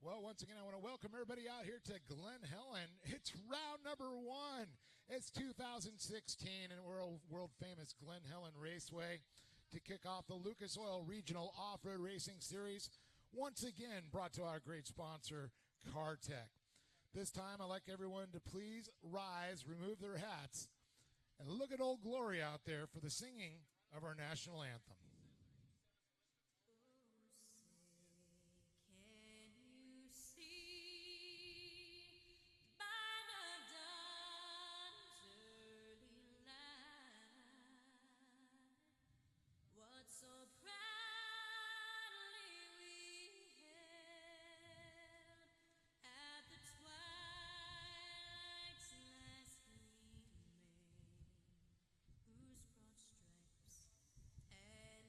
Well, once again, I want to welcome everybody out here to Glen, Helen. It's round number one. It's 2016 and world famous Glen Helen Raceway to kick off the Lucas Oil Regional Off-Road Racing Series. Once again, brought to our great sponsor, CarTech. This time, I'd like everyone to please rise, remove their hats, and look at Old Glory out there for the singing of our national anthem. What so proudly we hailed at the twilight's last gleaming, whose broad stripes and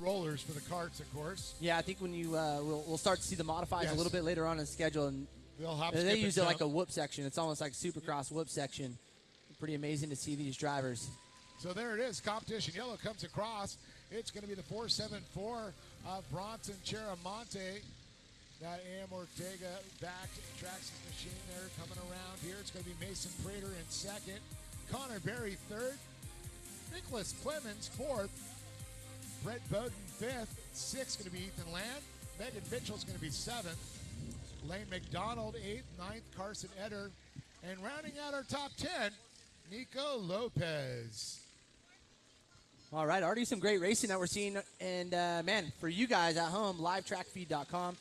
rollers for the carts, of course. Yeah, I think when you we'll start to see the modifies Yes. a little bit later on in the schedule, and They'll hop, they skip, use and it like a jump. whoop section. It's almost like Supercross whoop section. Pretty amazing to see these drivers. So there it is. Competition yellow comes across. It's going to be the 474 of Bronson Cheramonte. Got Am Ortega back tracks his machine there coming around here. It's going to be Mason Prater in second. Connor Berry third. Nicholas Clemens fourth. Brett Bowden fifth. Sixth going to be Ethan Land. Megan Mitchell's going to be seventh. Lane McDonald eighth. Ninth Carson Eder. And rounding out our top 10, Nico Lopez. All right, already some great racing that we're seeing. And, man, for you guys at home, livetrackfeed.com.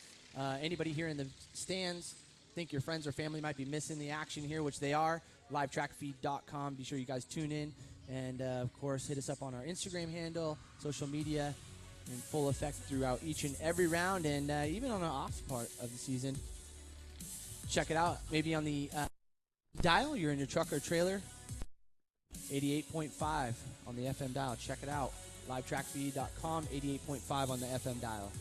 Anybody here in the stands think your friends or family might be missing the action here, which they are, livetrackfeed.com. Be sure you guys tune in. And, of course, hit us up on our Instagram handle, social media, in full effect throughout each and every round, and even on the off part of the season. Check it out. Maybe on the dial, you're in your truck or trailer, 88.5 on the FM dial. Check it out. Livetrackfeed.com, 88.5 on the FM dial.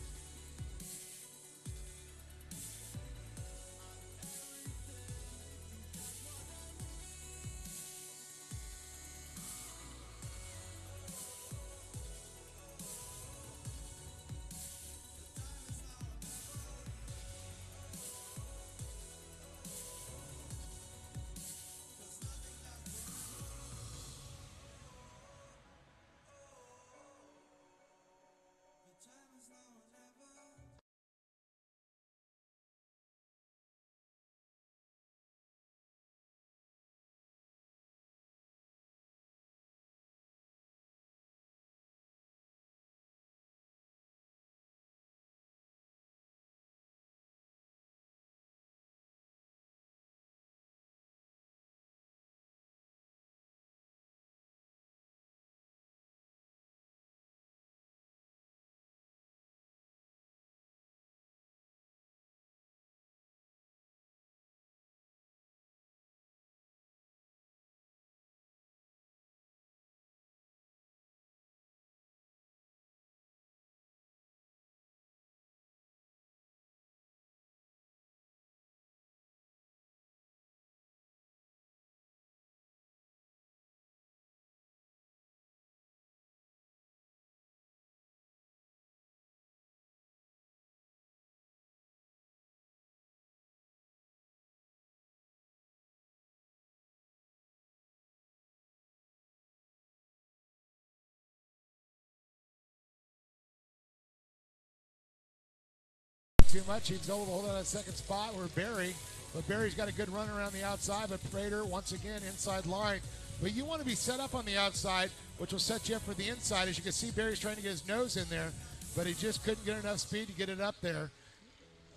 Too much. He's able to hold on that second spot where Barry. But Barry's got a good run around the outside, but Prater, once again, inside line. But you want to be set up on the outside, which will set you up for the inside. As you can see, Barry's trying to get his nose in there, but he just couldn't get enough speed to get it up there.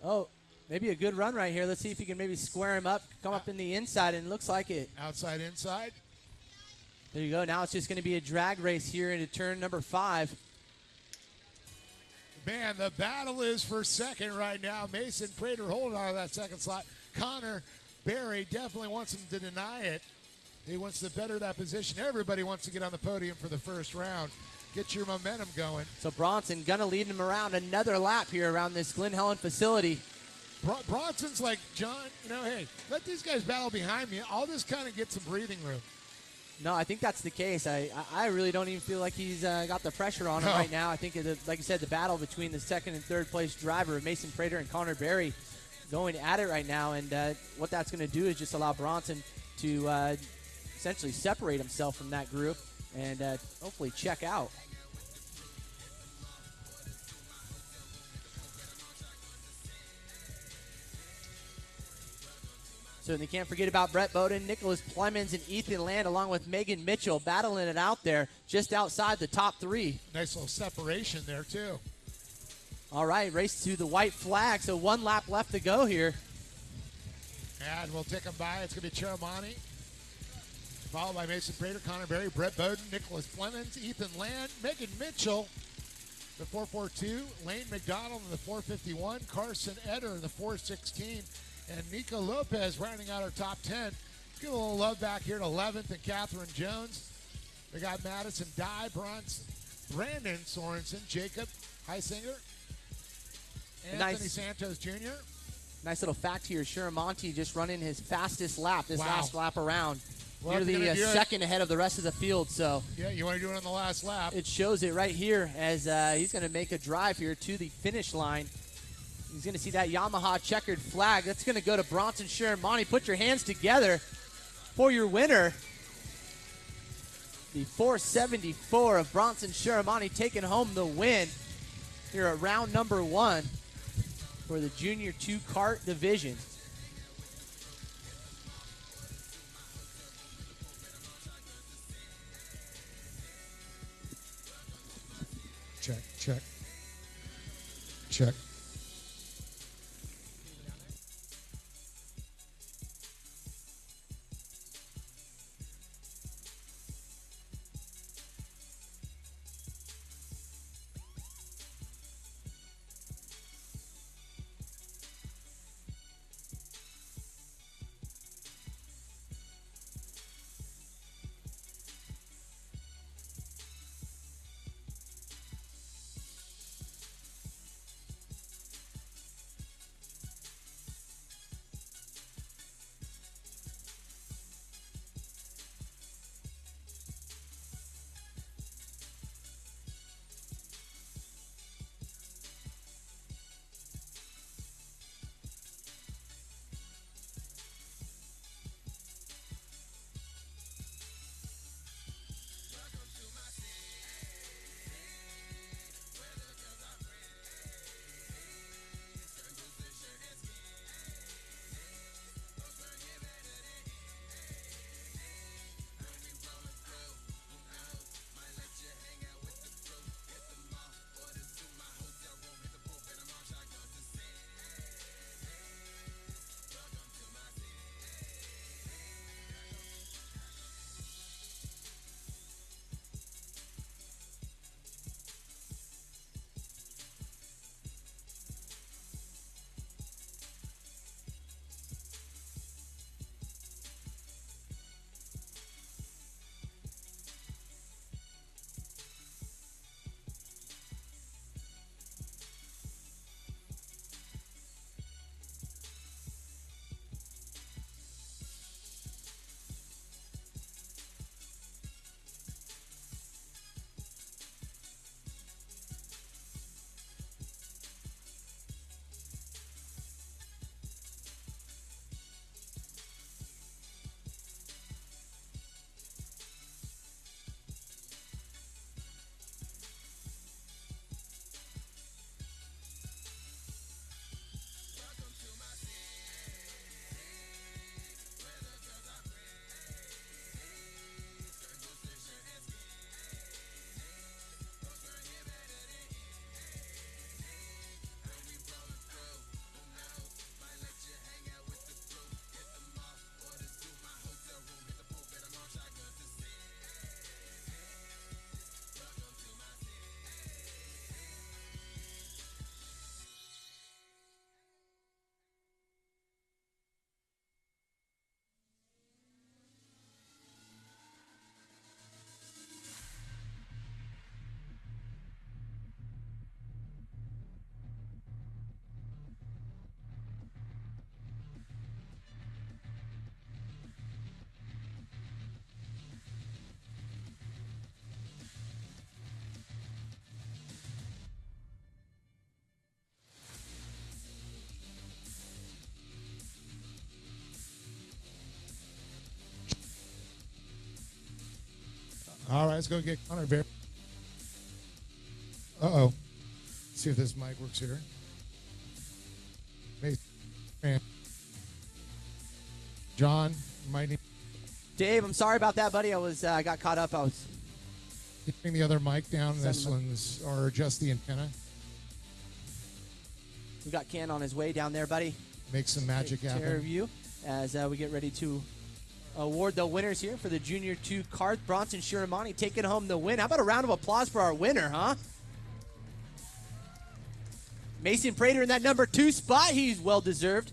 Oh, maybe a good run right here. Let's see if he can maybe square him up, come up in the inside, and it looks like it. Outside, inside. There you go. Now it's just going to be a drag race here into turn number 5. Man, the battle is for second right now. Mason Prater holding on to that second slot. Connor Berry definitely wants him to deny it. He wants to better that position. Everybody wants to get on the podium for the first round. Get your momentum going. So Bronson going to lead him around another lap here around this Glen Helen facility. Bronson's like, John, hey, let these guys battle behind me. I'll just kind of get some breathing room. No, I think that's the case. I really don't even feel like he's got the pressure on him right now. I think, like you said, the battle between the second and third place driver, Mason Prater and Connor Berry, going at it right now. And what that's going to do is just allow Bronson to essentially separate himself from that group and hopefully check out. Certainly can't forget about Brett Bowden, Nicholas Clemens, and Ethan Land, along with Megan Mitchell, battling it out there just outside the top 3. Nice little separation there, too. All right, race to the white flag, so 1 lap left to go here. And we'll take them by. It's going to be Cheromani, followed by Mason Prater, Connor Berry, Brett Bowden, Nicholas Clemens, Ethan Land, Megan Mitchell, the 442, Lane McDonald in the 451, Carson Eder in the 416, and Nico Lopez rounding out our top 10. Let's give a little love back here to 11th and Catherine Jones. We got Madison Dye, Brandon Sorensen, Jacob Heisinger, Nice. Anthony Santos Jr. Nice little fact here. Shiramonte just running his fastest lap this Wow. last lap around. Well, if you're Nearly a gonna do it- second ahead of the rest of the field. So Yeah, you want to do it on the last lap. it shows it right here as he's going to make a drive here to the finish line. He's going to see that Yamaha checkered flag. That's going to go to Bronson Shiramonte. Put your hands together for your winner. The 474 of Bronson Shiramonte taking home the win here at round number 1 for the Junior 2 kart division. Check. All right, let's go get Connor Bear. Uh-oh. See if this mic works here. John, you might need Dave, I'm sorry about that, buddy. I got caught up. I was to bring the other mic down. This one's, or adjust the antenna. We got Ken on his way down there, buddy. Make some magic Take care of happen. you as we get ready to award the winners here for the Junior 2 kart. Bronson Shiramonte taking home the win. How about a round of applause for our winner, huh? Mason Prater in that number 2 spot. He's well-deserved.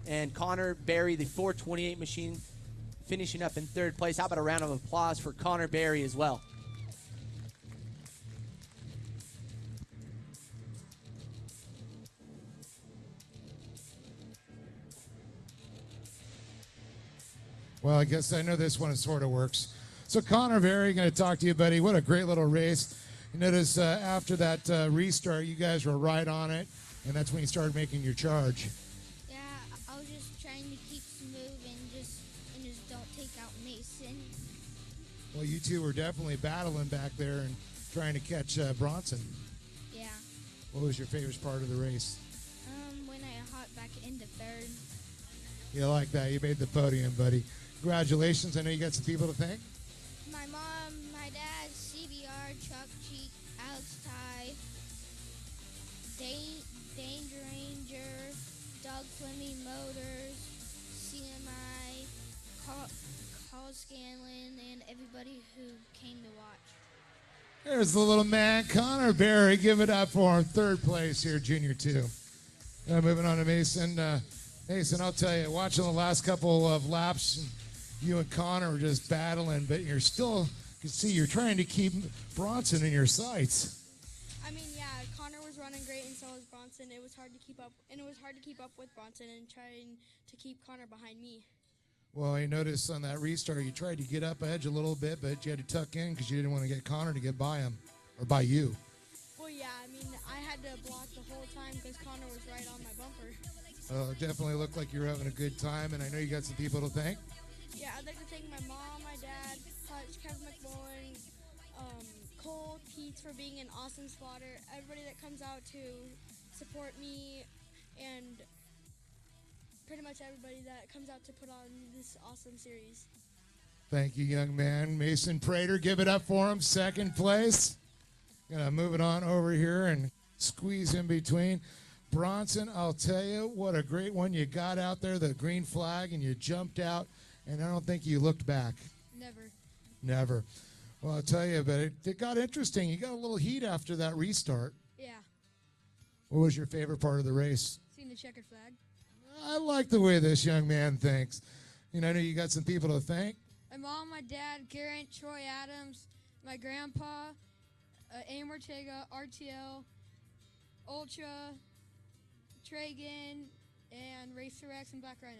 And Connor Berry, the 428 machine, finishing up in 3rd place. How about a round of applause for Connor Berry as well? Well, I guess I know this one sort of works. So Connor Berry, going to talk to you, buddy. What a great little race. You notice after that restart, you guys were right on it, and that's when you started making your charge. Yeah, I was just trying to keep smooth and just don't take out Mason. Well, you two were definitely battling back there and trying to catch Bronson. Yeah. What was your favorite part of the race? When I hopped back into third. You like that? You made the podium, buddy. Congratulations. I know you got some people to thank. My mom, my dad, CBR, Chuck, Cheek, Alex Ty, Danger Ranger, Doug Fleming Motors, CMI, Carl Scanlon, and everybody who came to watch. There's the little man, Connor Berry. Give it up for him. Third place here, Junior 2. Moving on to Mason. Mason, I'll tell you, watching the last couple of laps, you and Connor were just battling, but you're still, you can see you're trying to keep Bronson in your sights. I mean, yeah, Connor was running great, and so was Bronson. It was hard to keep up, and it was hard to keep up with Bronson and trying to keep Connor behind me. Well, you noticed on that restart, you tried to get up edge a little bit, but you had to tuck in because you didn't want to get Connor to get by him, or by you. Well, yeah, I mean, I had to block the whole time because Connor was right on my bumper. It definitely looked like you were having a good time, and I know you got some people to thank. Yeah, I'd like to thank my mom, my dad, Hutch, Kevin McMullen, Cole, Keats for being an awesome spotter, everybody that comes out to support me, and pretty much everybody that comes out to put on this awesome series. Thank you, young man. Mason Prater, give it up for him. Second place. Gonna move it on over here and squeeze in between. Bronson, I'll tell you, what a great one you got out there, the green flag, and you jumped out, and I don't think you looked back. Never. Well, I'll tell you, but it got interesting. You got a little heat after that restart. Yeah. What was your favorite part of the race? Seeing the checkered flag. I like the way this young man thinks. You know, I know you got some people to thank. My mom, my dad, Garrett, Troy Adams, my grandpa, Aim Ortega, RTL, Ultra, Tragan, and Racer X and Black Rhino.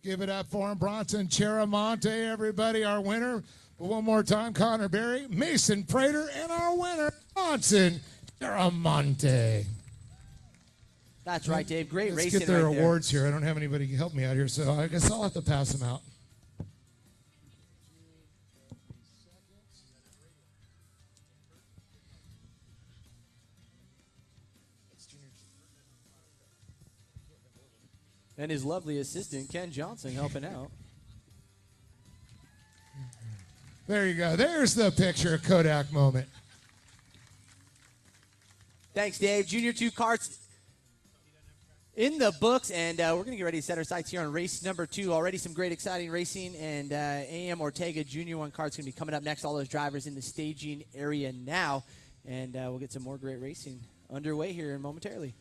Give it up for him, Bronson Cheramonte, everybody, our winner. But one more time, Connor Berry, Mason Prater, and our winner, Bronson Cheramonte. That's right, Dave. Great Let's racing get their right awards here. I don't have anybody to help me out here, so I guess I'll have to pass them out. And his lovely assistant, Ken Johnson, helping out. There you go. There's the picture Kodak moment. Thanks, Dave. Junior 2 carts in the books, and we're going to get ready to set our sights here on race number 2. Already some great, exciting racing, and AM Ortega Junior 1 carts going to be coming up next. All those drivers in the staging area now, and we'll get some more great racing underway here momentarily.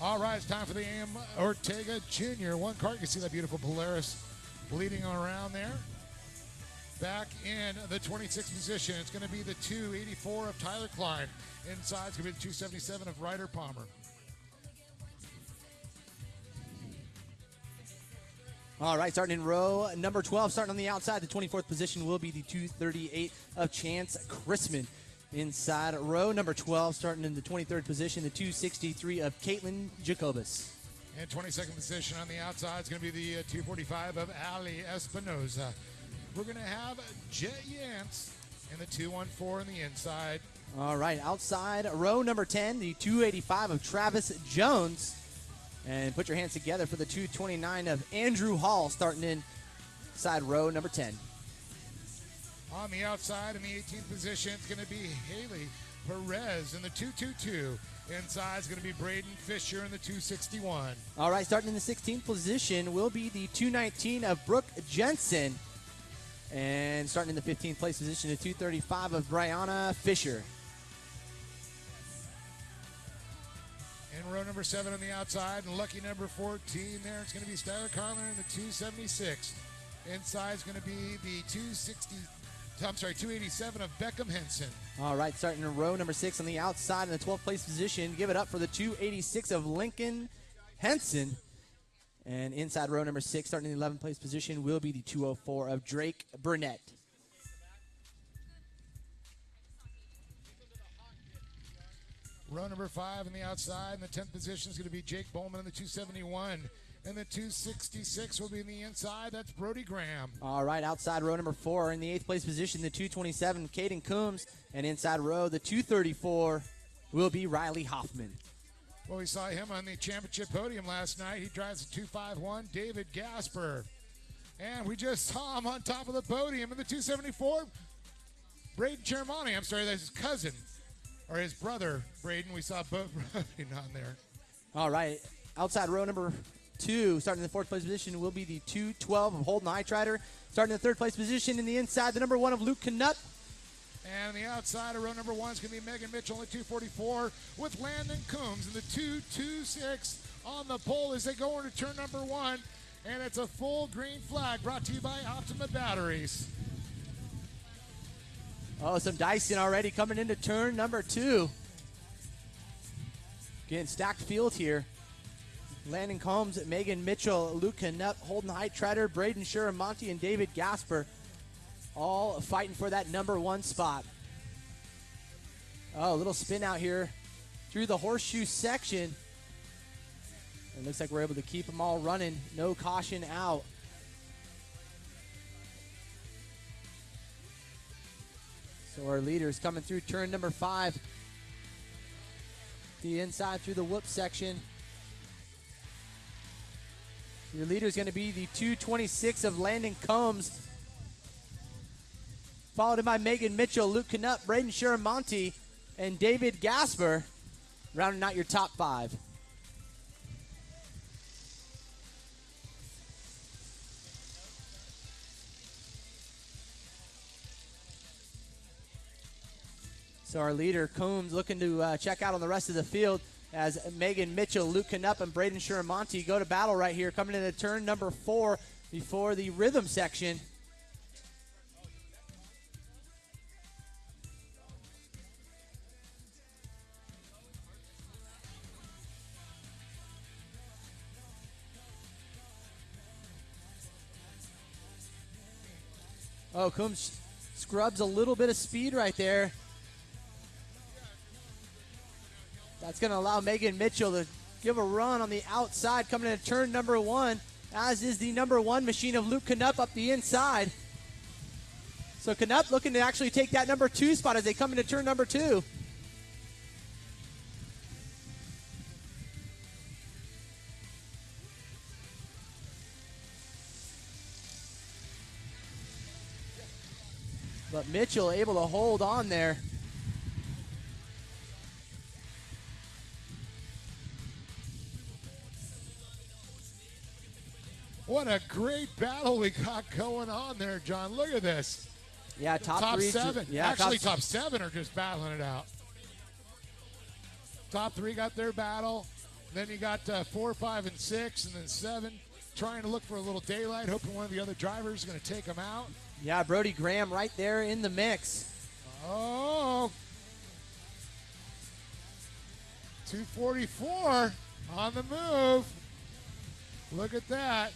All right, it's time for the AM Ortega Jr. One car. You can see that beautiful Polaris bleeding around there. Back in the 26th position, it's going to be the 284 of Tyler Klein. Inside, it's going to be the 277 of Ryder Palmer. All right, starting in row number 12, starting on the outside, the 24th position will be the 238 of Chance Chrisman. Inside row number 12, starting in the 23rd position, the 263 of Caitlin Jacobus. And 22nd position on the outside is going to be the 245 of Ali Espinoza. We're going to have Jet Yance in the 214 on the inside. All right, outside row number 10, the 285 of Travis Jones. And put your hands together for the 229 of Andrew Hall, starting inside row number 10. On the outside in the 18th position, it's going to be Haley Perez in the 222. Inside is going to be Braden Fisher in the 261. All right, starting in the 16th position will be the 219 of Brooke Jensen. And starting in the 15th place position, the 235 of Brianna Fisher. In row number 7 on the outside, and lucky number 14 there, it's going to be Skylar Carlin in the 276. Inside is going to be the 287 of Beckham Henson. All right, starting in row number 6 on the outside in the 12th place position, give it up for the 286 of Lincoln Henson. And inside row number 6, starting in the 11th place position, will be the 204 of Drake Burnett. Row number 5 on the outside, in the 10th position is going to be Jake Bowman in the 271. And the 266 will be in the inside. That's Brody Graham. All right, outside row number 4 in the 8th place position, the 227, Caden Coombs. And inside row, the 234 will be Riley Hoffman. Well, we saw him on the championship podium last night. He drives the 251, David Gasper. And we just saw him on top of the podium in the 274, Braden Chermani. I'm sorry, that's his cousin, or his brother, Braden. We saw both riding on there. All right, outside row number 2, starting in the 4th place position, will be the 212 of Holden Eitrider. Starting in the 3rd place position in the inside, the number 1 of Luke Knupp. And on the outside of row number 1 is going to be Megan Mitchell in the 244 with Landon Coombs in the 226 on the pole as they go into turn number 1. And it's a full green flag brought to you by Optima Batteries. Oh, some Dyson already coming into turn number 2. Again, stacked field here. Landon Combs, Megan Mitchell, Luke Knupp, Holden Heitrider, Braden Shiramonte, and David Gasper, all fighting for that number 1 spot. Oh, a little spin out here through the horseshoe section. It looks like we're able to keep them all running. No caution out. So our leaders coming through turn number 5. The inside through the whoop section. Your leader is going to be the 226 of Landon Combs, followed by Megan Mitchell, Luke Knupp, Braden Shiramonte, and David Gasper, rounding out your top 5. So our leader, Combs, looking to check out on the rest of the field as Megan Mitchell, Luke Knupp, and Braden Shiramonte go to battle right here, coming into turn number 4 before the rhythm section. Oh, Coombs scrubs a little bit of speed right there. That's going to allow Megan Mitchell to give a run on the outside coming into turn number 1, as is the number 1 machine of Luke Knupp up the inside. So Knupp looking to actually take that number 2 spot as they come into turn number 2. But Mitchell able to hold on there. What a great battle we got going on there, John. Look at this. Yeah, top 3. 7. Yeah, actually, top 7 are just battling it out. Top 3 got their battle. Then you got 4, 5, and 6, and then 7 trying to look for a little daylight, hoping one of the other drivers is going to take them out. Yeah, Brody Graham right there in the mix. Oh, 244 on the move. Look at that.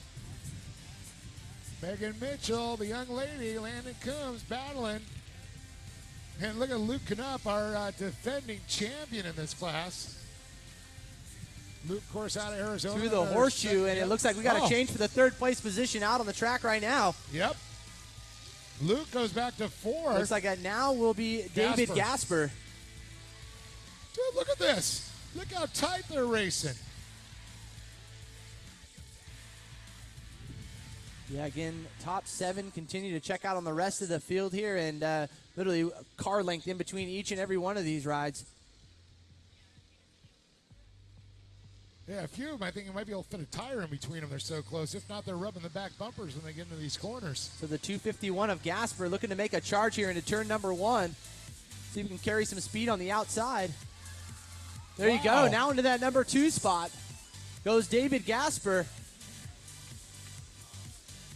Megan Mitchell, the young lady, Landon Coombs battling. And look at Luke Knupp, our defending champion in this class. Luke, of course, out of Arizona. Through the horseshoe, and it looks like we got to change for the third place position out on the track right now. Yep. Luke goes back to 4. Looks like that now will be David Gasper. Dude, look at this. Look how tight they're racing. Yeah, again, top 7 continue to check out on the rest of the field here, and literally car length in between each and every one of these rides. Yeah, a few of them, I think you might be able to fit a tire in between them. They're so close. If not, they're rubbing the back bumpers when they get into these corners. So the 251 of Gasper looking to make a charge here into turn number 1. See if we can carry some speed on the outside. There you go. Now into that number 2 spot goes David Gasper.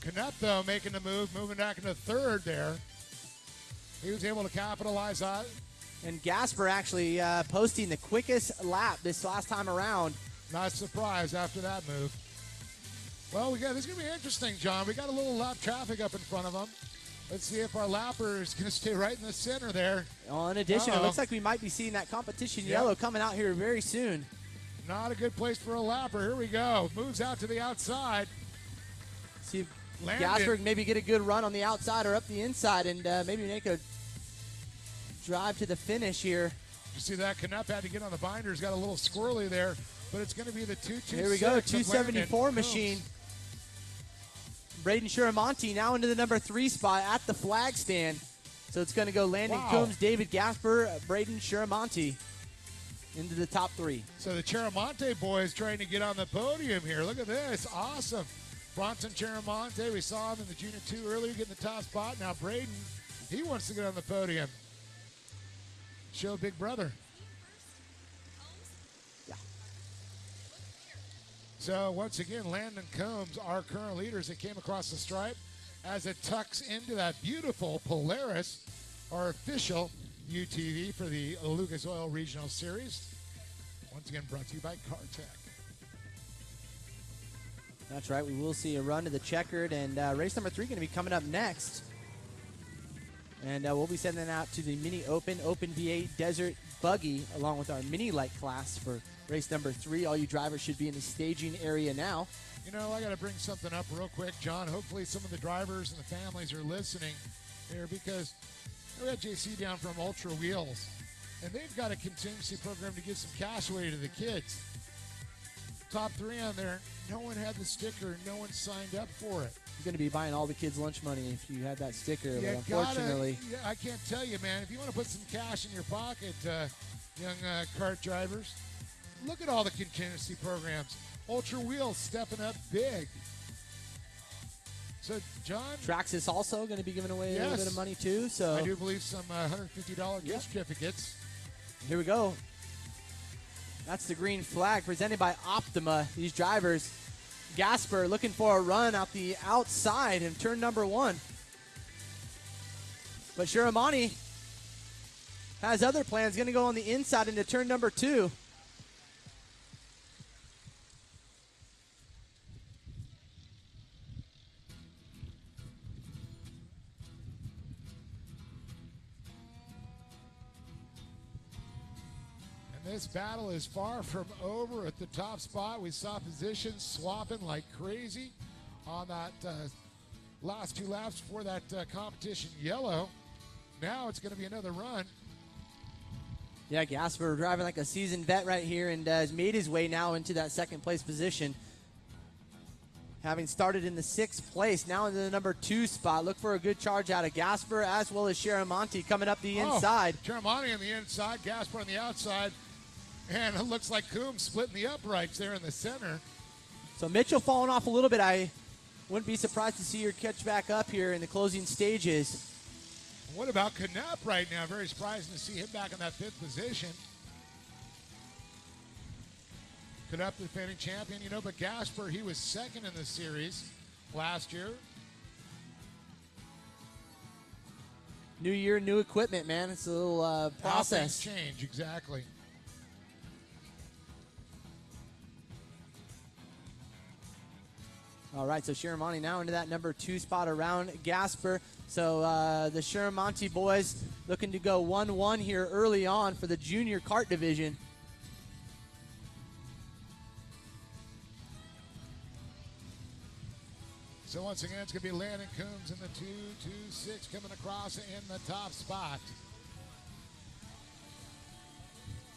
Knupp, though, making the move, moving back into 3rd there. He was able to capitalize on it. And Gasper actually posting the quickest lap this last time around. Not surprised after that move. Well, this is going to be interesting, John. We got a little lap traffic up in front of them. Let's see if our lapper is going to stay right in the center there. Well, in addition, it looks like we might be seeing that competition yellow coming out here very soon. Not a good place for a lapper. Here we go. Moves out to the outside. See if Gasper can maybe get a good run on the outside or up the inside and maybe make a drive to the finish here. You see that? Knupp had to get on the binders. Got a little squirrely there. But it's going to be the 226. Here we go, 274 machine. Braden Shiramonte now into the number 3 spot at the flag stand. So it's going to go Landon Coombs, David Gasper, Braden Shiramonte into the top 3. So the Chiramonte boys trying to get on the podium here. Look at this. Awesome. Bronson Chiramonte, we saw him in the Junior 2 earlier getting the top spot. Now Braden, he wants to get on the podium. Show big brother. So once again, Landon Coombs, our current leaders that came across the stripe as it tucks into that beautiful Polaris, our official UTV for the Lucas Oil Regional Series. Once again, brought to you by CarTech. That's right. We will see a run to the checkered, and race number 3 going to be coming up next. And we'll be sending that out to the Mini Open V8 Desert Buggy, along with our Mini Light class for race number 3. All you drivers should be in the staging area now. You know, I got to bring something up real quick, John. Hopefully some of the drivers and the families are listening here, because we got JC down from Ultra Wheels, and they've got a contingency program to give some cash away to the kids. Top 3 on there, no one had the sticker, no one signed up for it. You're going to be buying all the kids' lunch money if you had that sticker, but You unfortunately. I can't tell you, man. If you want to put some cash in your pocket, young kart drivers, look at all the contingency programs. Ultra Wheels stepping up big. So, John? Traxxas also going to be giving away a little bit of money, too. So I do believe some $150 gift certificates. Here we go. That's the green flag presented by Optima. These drivers, Gasper looking for a run out the outside in turn number 1. But Shiramonte has other plans, going to go on the inside into turn number 2. This battle is far from over. At the top spot, we saw positions swapping like crazy on that last 2 laps before that competition yellow. Now it's going to be another run. Yeah, Gasper driving like a seasoned vet right here, and has made his way now into that second place position. Having started in the 6th place, now into the number 2 spot. Look for a good charge out of Gasper as well as Shiramonte coming up the inside. Shiramonte on the inside, Gasper on the outside. And it looks like Coombs splitting the uprights there in the center. So Mitchell falling off a little bit. I wouldn't be surprised to see her catch back up here in the closing stages. What about Knupp right now? Very surprising to see him back in that 5th position. Canup, the defending champion, but Gasper, he was second in the series last year. New year, new equipment, man. It's a little How process. things change, exactly. All right, so Shiramonte now into that number 2 spot around Gasper. So the Shiramonte boys looking to go 1-1 here early on for the junior kart division. So once again, it's going to be Landon Coombs in the 2-2-6 coming across in the top spot.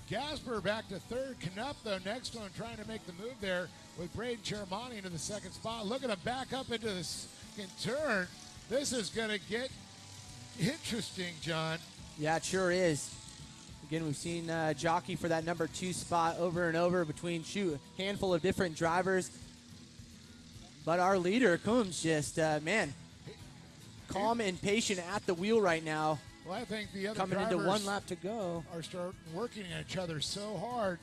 Gasper back to third. Canup, though, next one trying to make the move there with Braden Chermani into the second spot. Look at him back up into the second turn. This is going to get interesting, John. Yeah, it sure is. Again, we've seen jockey for that number 2 spot over and over between a handful of different drivers. But our leader, Coombs, just, calm and patient at the wheel right now. Well, I think the other coming drivers into 1 lap to go. are start working at each other so hard.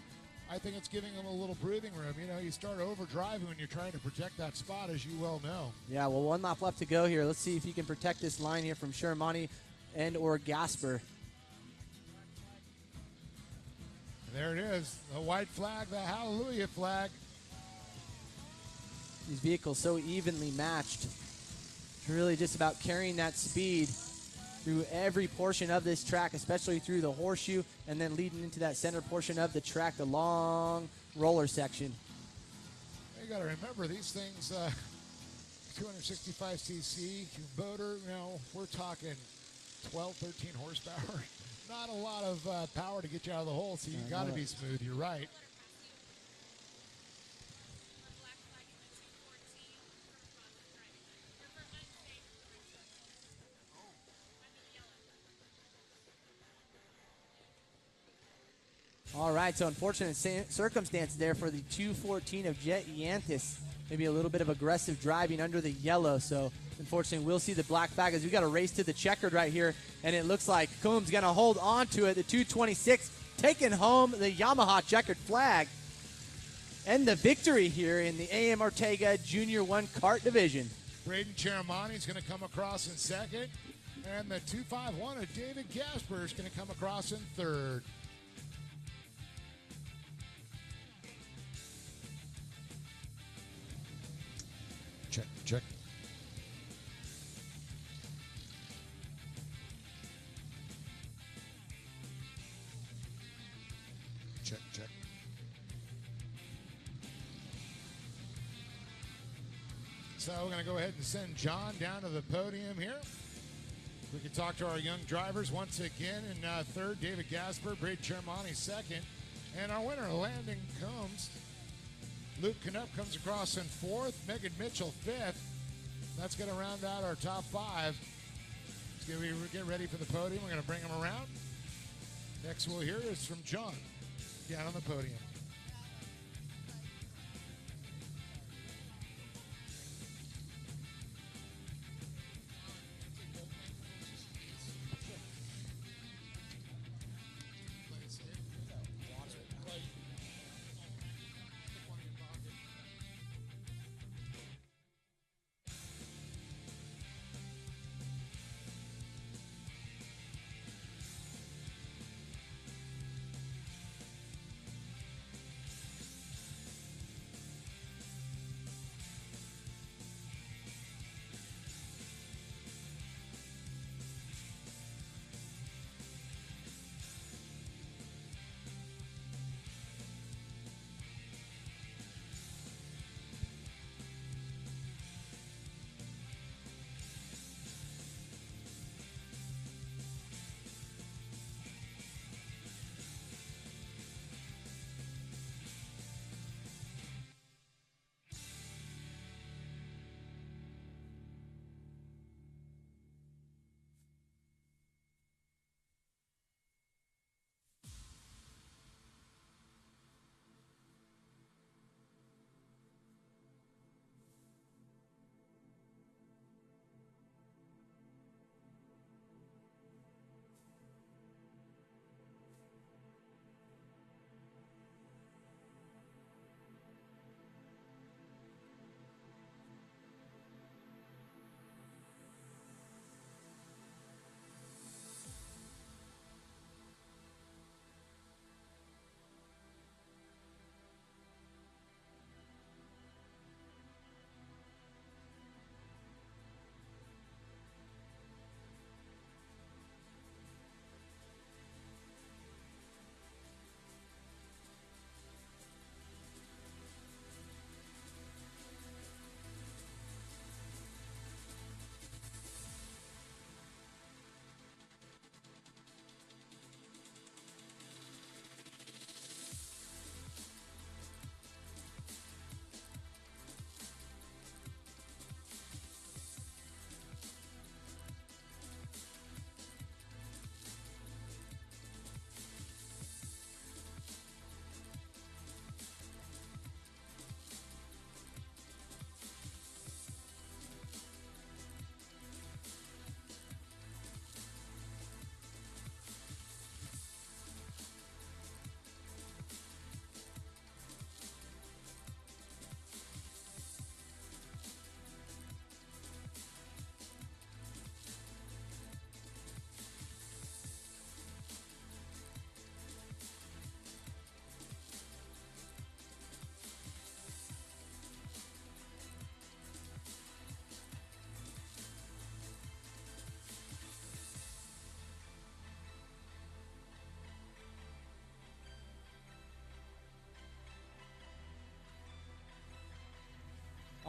I think it's giving them a little breathing room. You start overdriving when you're trying to protect that spot, as you well know. Yeah, well, 1 lap left to go here. Let's see if he can protect this line here from Shiramonte and or Gasper. And there it is, the white flag, the hallelujah flag. These vehicles so evenly matched. It's really just about carrying that speed through every portion of this track, especially through the horseshoe, and then leading into that center portion of the track, the long roller section. You got to remember these things, 265cc motor, we're talking 12, 13 horsepower. Not a lot of power to get you out of the hole, so you got to be smooth. You're right. All right, so unfortunate circumstance there for the 214 of Jet Yantis. Maybe a little bit of aggressive driving under the yellow. So unfortunately, we'll see the black flag as we got a race to the checkered right here. And it looks like Coombs going to hold on to it. The 226 taking home the Yamaha checkered flag. And the victory here in the AM Ortega Junior 1 kart division. Braden Chermani is going to come across in second. And the 251 of David Gasper is going to come across in third. Check. Check. So we're going to go ahead and send John down to the podium here. We can talk to our young drivers once again. In third, David Gasper, Braden Chermani second. And our winner, Landon Combs. Luke Canup comes across in fourth. Megan Mitchell fifth. That's going to round out our top 5. Let's get ready for the podium. We're going to bring them around. Next we'll hear is from John down on the podium.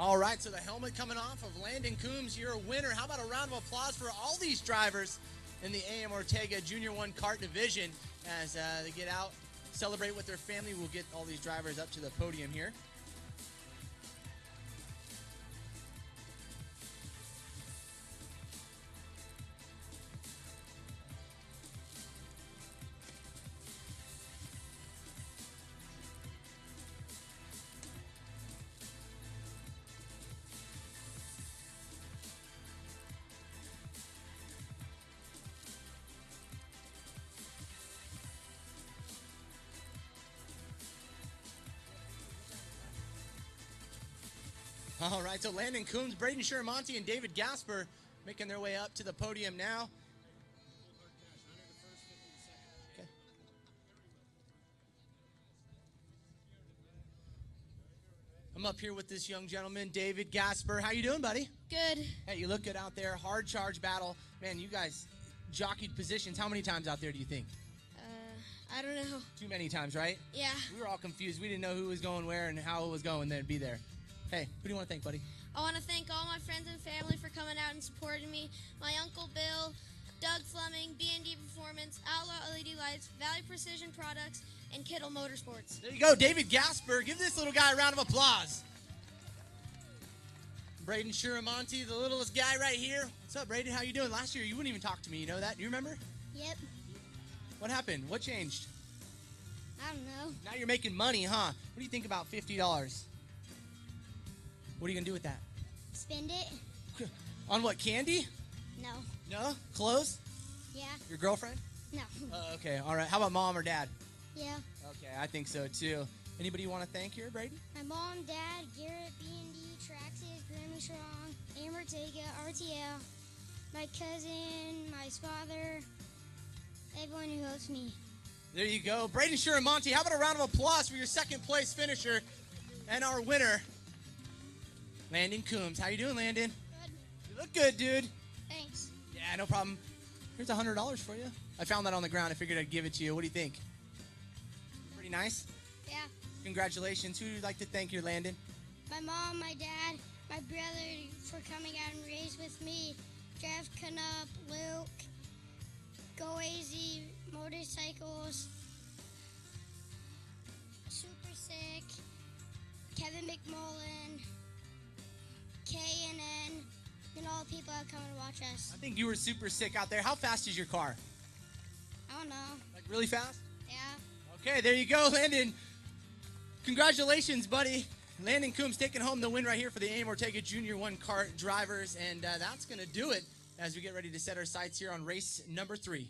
All right, so the helmet coming off of Landon Coombs, your winner. How about a round of applause for all these drivers in the A.M. Ortega Junior 1 kart division as they get out, celebrate with their family. We'll get all these drivers up to the podium here. All right, so Landon Coombs, Braden Shiramonte, and David Gasper making their way up to the podium now. Okay. I'm up here with this young gentleman, David Gasper. How you doing, buddy? Good. Hey, you look good out there. Hard charge battle. Man, you guys jockeyed positions. How many times out there do you think? I don't know. Too many times, right? Yeah. We were all confused. We didn't know who was going where and how it was going, then be there. Hey, who do you want to thank, buddy? I want to thank all my friends and family for coming out and supporting me. My Uncle Bill, Doug Fleming, B&D Performance, Outlaw LED Lights, Valley Precision Products, and Kittle Motorsports. There you go, David Gasper. Give this little guy a round of applause. Braden Shiramonte, the littlest guy right here. What's up, Braden? How you doing? Last year, you wouldn't even talk to me. You know that? You remember? Yep. What happened? What changed? I don't know. Now you're making money, huh? What do you think about $50? What are you going to do with that? Spend it? On what, candy? No. No? Clothes? Yeah. Your girlfriend? No. Okay, all right. How about mom or dad? Yeah. Okay, I think so too. Anybody you want to thank here, Braden? My mom, dad, Garrett, B&D, Traxxas, Grammy Strong, A.M. Ortega, RTL, my cousin, my father, everyone who helps me. There you go. Braden Shiramonte, how about a round of applause for your second place finisher and our winner, Landon Coombs. How you doing, Landon? Good. You look good, dude. Thanks. Yeah, no problem. Here's $100 for you. I found that on the ground. I figured I'd give it to you. What do you think? Pretty nice? Yeah. Congratulations. Who would you like to thank here, Landon? My mom, my dad, my brother for coming out and race with me, Jeff Canup, Luke, Go AZ Motorcycles, Super Sick, Kevin McMullen, K&N, and all the people that come and watch us. I think you were super sick out there. How fast is your car? I don't know. Like really fast? Yeah. Okay, there you go, Landon. Congratulations, buddy. Landon Coombs taking home the win right here for the A.M. Ortega Junior 1 kart drivers, and that's going to do it as we get ready to set our sights here on race number 3.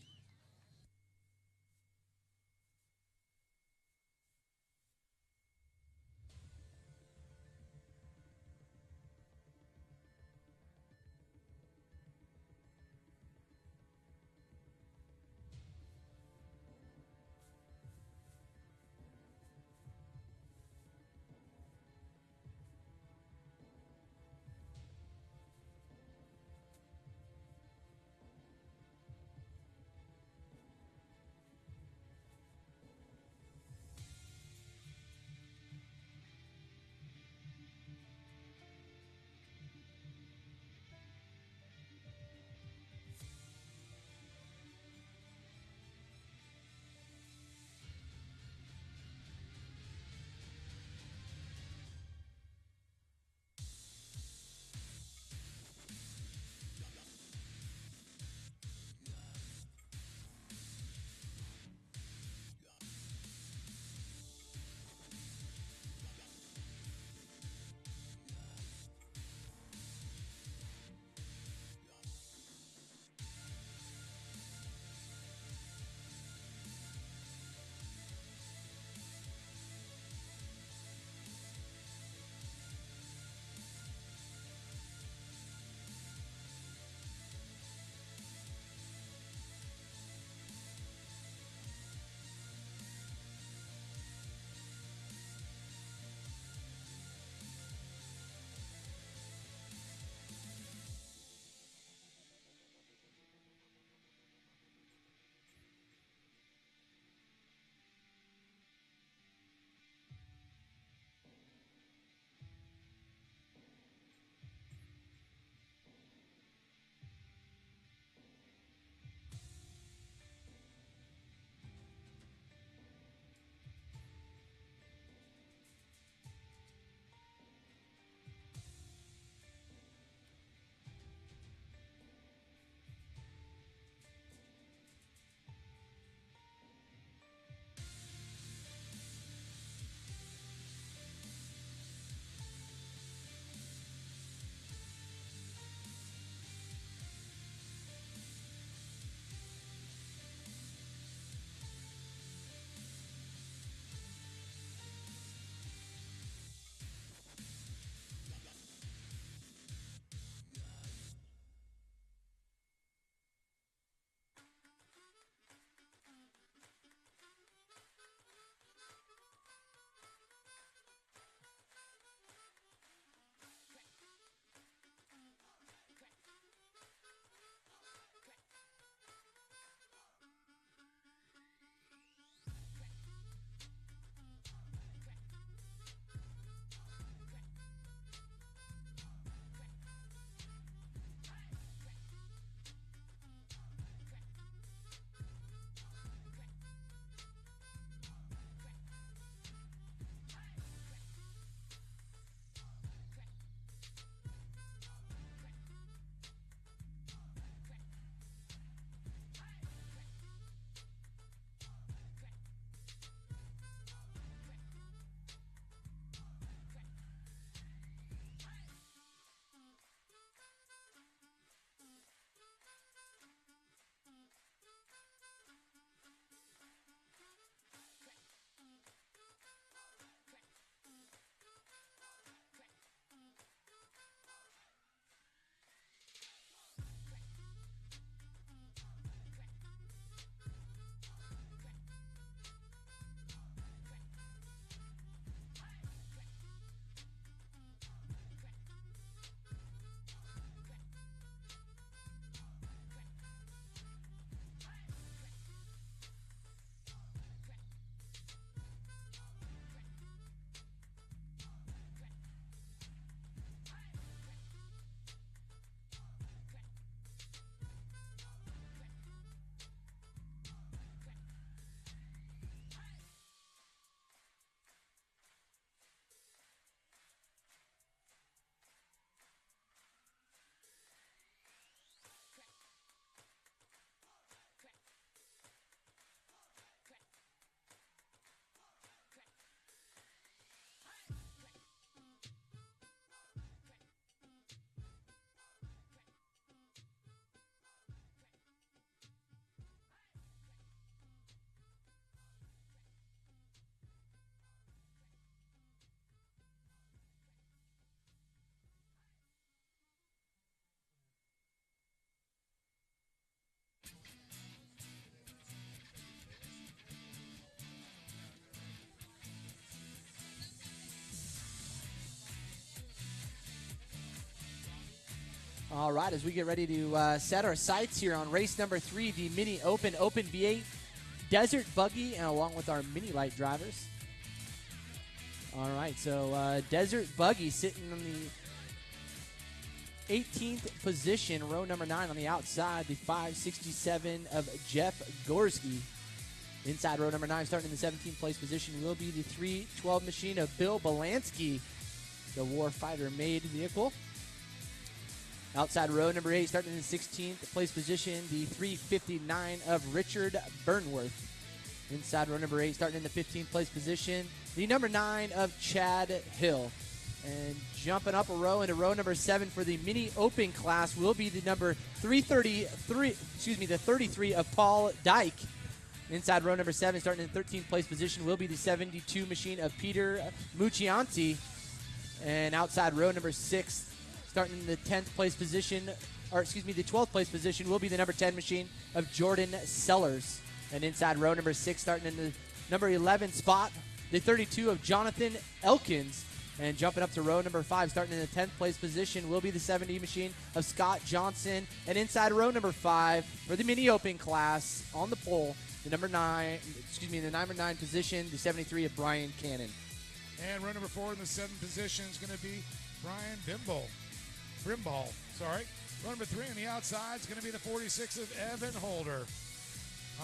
All right, as we get ready to set our sights here on race number 3, the Mini Open V8 Desert Buggy, and along with our Mini Light drivers. All right, so Desert Buggy sitting on the 18th position, row number 9 on the outside, the 567 of Jeff Gorski. Inside row number 9, starting in the 17th place position, will be the 312 machine of Bill Belansky, the Warfighter made vehicle. Outside row number 8, starting in the 16th place position, the 359 of Richard Burnworth. Inside row number 8, starting in the 15th place position, the number 9 of Chad Hill. And jumping up a row into row number 7 for the Mini Open class will be the number 33 of Paul Dyke. Inside row number 7, starting in the 13th place position, will be the 72 machine of Peter Muccianti. And outside row number 6, starting in the 10th place position, the 12th place position, will be the number 10 machine of Jordan Sellers. And inside row number 6, starting in the number 11 spot, the 32 of Jonathan Elkins. And jumping up to row number 5, starting in the 10th place position, will be the 70 machine of Scott Johnson. And inside row number 5 for the Mini Open class on the pole, the number 9 position, the 73 of Brian Cannon. And row number 4 in the 7th position is going to be Brian Brimball. Row number 3 on the outside is going to be the 46 of Evan Holder.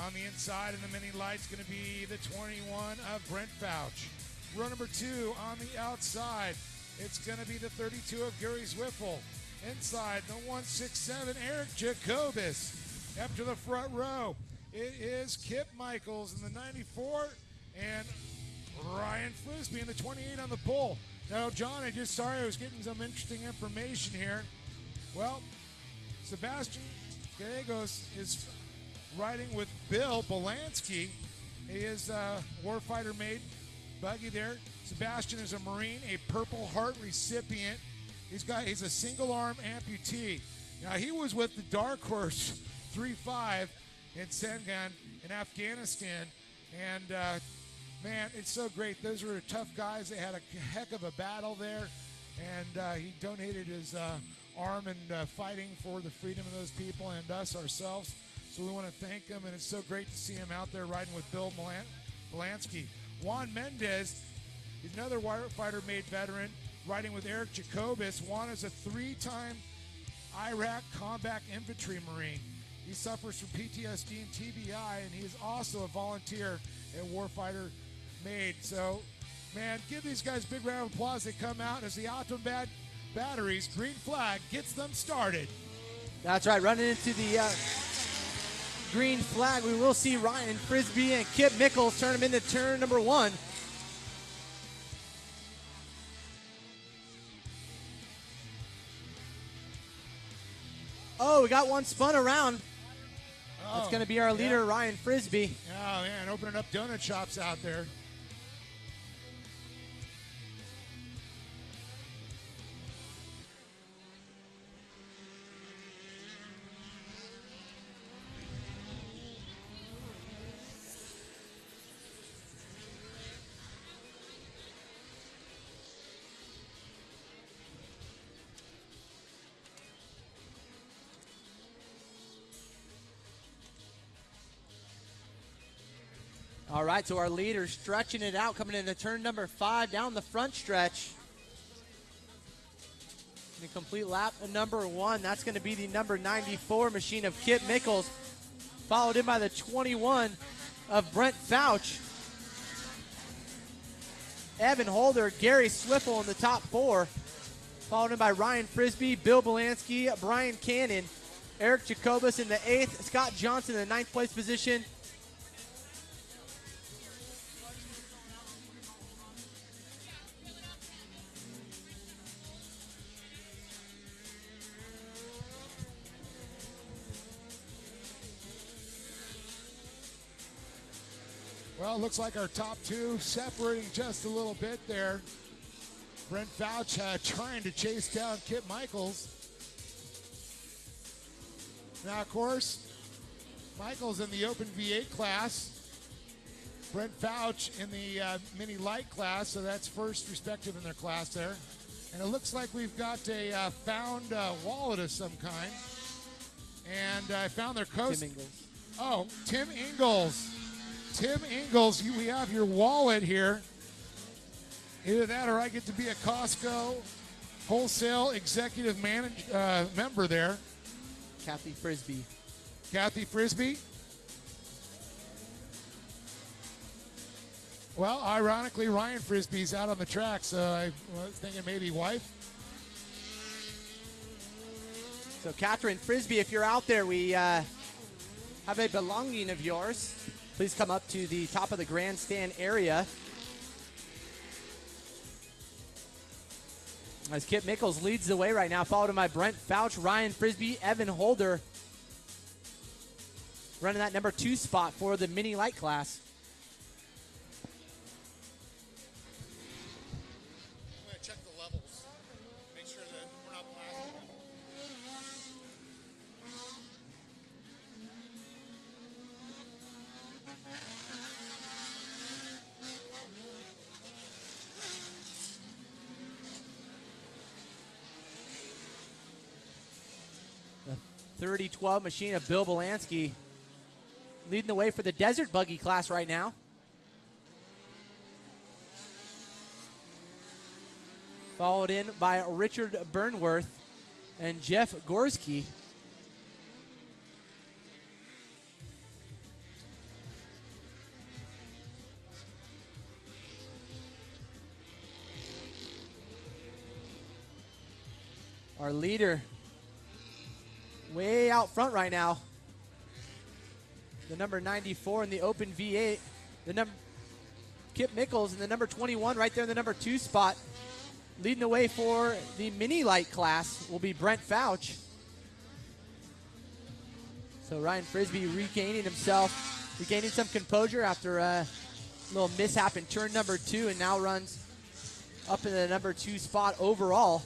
On the inside in the Mini Light's going to be the 21 of Brent Fouch. Row number 2 on the outside, it's going to be the 32 of Gary Zwiffel. Inside, the 167, Eric Jacobus. Up to the front row, it is Kip Michaels in the 94 and Ryan Frisbee in the 28 on the pole. Now, John, I was getting some interesting information here. Well, Sebastian Gallegos is riding with Bill Belansky. He is a Warfighter made buggy there. Sebastian is a Marine, a Purple Heart recipient. He's a single arm amputee. Now, he was with the Dark Horse 3-5 in Sengan in Afghanistan. And man, it's so great. Those were tough guys. They had a heck of a battle there. And he donated his arm in fighting for the freedom of those people and us ourselves. So we want to thank him, and it's so great to see him out there riding with Bill Belansky. Juan Mendez is another Warfighter-made veteran riding with Eric Jacobus. Juan is a 3-time Iraq Combat Infantry Marine. He suffers from PTSD and TBI, and he is also a volunteer at Warfighter Made. So, man, give these guys a big round of applause. They come out as the Optimum Batteries green flag gets them started. That's right, running into the green flag. We will see Ryan Frisbee and Kip Mickles turn him into turn number 1. Oh, we got one spun around. That's going to be our leader, Ryan Frisbee. Oh, man, opening up donut shops out there. All right, so our leader stretching it out, coming into turn number 5 down the front stretch. The complete lap of number 1. That's going to be the number 94 machine of Kip Mickles, followed in by the 21 of Brent Fouch. Evan Holder, Gary Swiffel in the top 4, followed in by Ryan Frisbee, Bill Belansky, Brian Cannon, Eric Jacobus in the 8th, Scott Johnson in the 9th place position. Well, it looks like our top 2 separating just a little bit there. Brent Fouch trying to chase down Kip Michaels. Now, of course, Michaels in the Open V8 class. Brent Fouch in the Mini Light class, so that's first respective in their class there. And it looks like we've got a found wallet of some kind. And I found their coach. Tim Ingalls. Oh, Tim Ingalls. Tim Ingalls, we have your wallet here. Either that or I get to be a Costco wholesale executive member there. Kathy Frisbee. Kathy Frisbee. Well, ironically, Ryan Frisbee's out on the track, so I was thinking maybe wife. So, Catherine Frisbee, if you're out there, we have a belonging of yours. Please come up to the top of the grandstand area. As Kip Mickles leads the way right now, followed by Brent Fouch, Ryan Frisbee, Evan Holder, running that number 2 spot for the mini light class. I'm going to check the levels, make sure that we're not blasting. The 30-12 machine of Bill Belansky leading the way for the desert buggy class right now. Followed in by Richard Burnworth and Jeff Gorski. Our leader way out front right now. The number 94 in the open V8. The number Kip Mickles in the number 21 right there in the number 2 spot. Leading the way for the mini light class will be Brent Fouch. So Ryan Frisbee regaining some composure after a little mishap in turn number 2, and now runs up in the number 2 spot overall.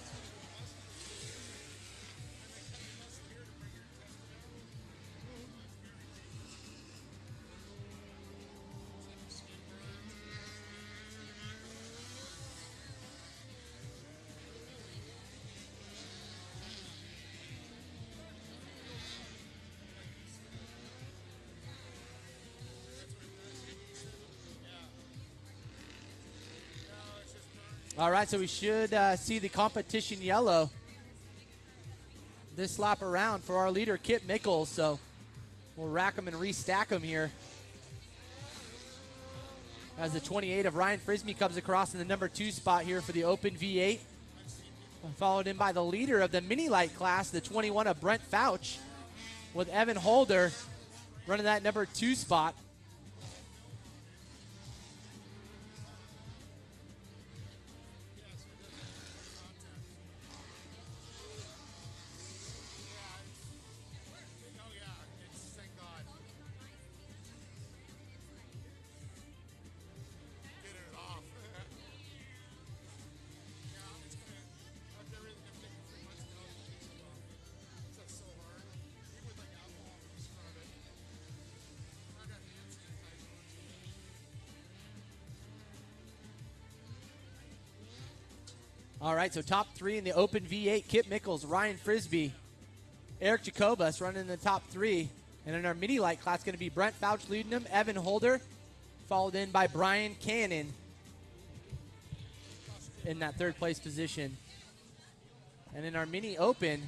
All right, so we should see the competition yellow this lap around for our leader, Kip Mickles. So we'll rack them and restack them here. As the 28 of Ryan Frisbee comes across in the number 2 spot here for the open V8. Followed in by the leader of the mini light class, the 21 of Brent Fouch, with Evan Holder running that number 2 spot. All right, so top 3 in the open V8, Kip Mickles, Ryan Frisbee, Eric Jacobus running in the top 3. And in our mini light class, going to be Brent Fouch leading them, Evan Holder, followed in by Brian Cannon in that 3rd place position. And in our mini open,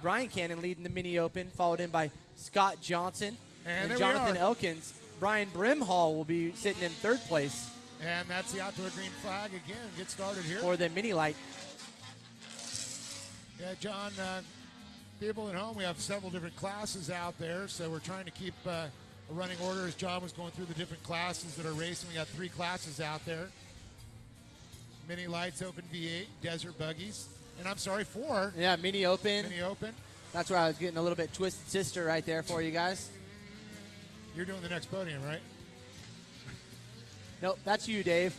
Brian Cannon leading the mini open, followed in by Scott Johnson and Jonathan Elkins. Brian Brimhall will be sitting in 3rd place. And that's the outdoor green flag again. Get started here. For the mini light. Yeah, John, people at home, we have several different classes out there, so we're trying to keep a running order as John was going through the different classes that are racing. We got 3 classes out there. Mini lights, open V8, desert buggies. And I'm sorry, 4. Yeah, mini open. Mini open. That's where I was getting a little bit twisted sister right there for you guys. You're doing the next podium, right? Nope, that's you, Dave.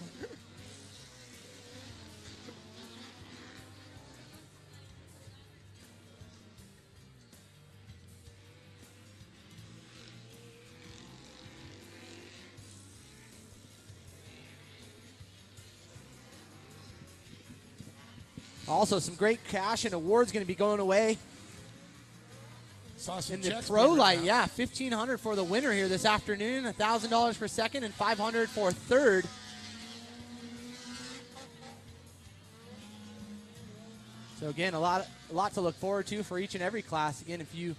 Also, some great cash and awards going to be going away Saw some in the checks pro being light. written out. Yeah, $1,500 for the winner here this afternoon, $1,000 for second, and $500 for third. So again, a lot to look forward to for each and every class. Again, if you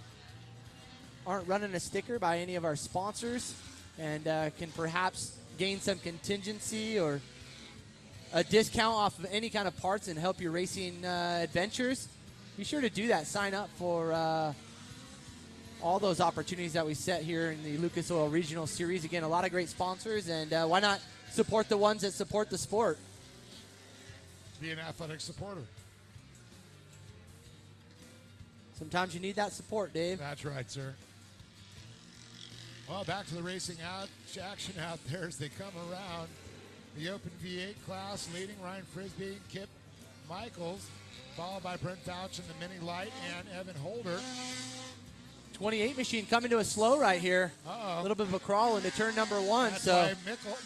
aren't running a sticker by any of our sponsors and can perhaps gain some contingency or a discount off of any kind of parts and help your racing adventures, be sure to do that. Sign up for all those opportunities that we set here in the Lucas Oil Regional Series. Again, a lot of great sponsors, and why not support the ones that support the sport? Be an athletic supporter. Sometimes you need that support, Dave. That's right, sir. Well, back to the racing action out there as they come around. The Open V8 class leading Ryan Frisbee, Kip Michaels, followed by Brent Fouch in the mini light and Evan Holder. 28 machine coming to a slow right here. Uh-oh. A little bit of a crawl into turn number one. That's so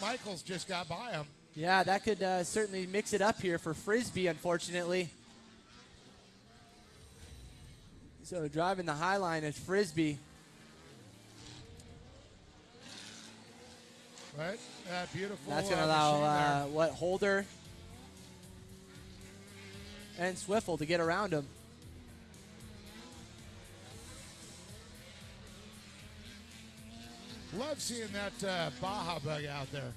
why Michaels just got by him. yeah, that could certainly mix it up here for Frisbee, unfortunately. So driving the high line is Frisbee. Right? That beautiful That's going to machine allow there. Holder and Swiffle to get around him. Love seeing that Baja bug out there.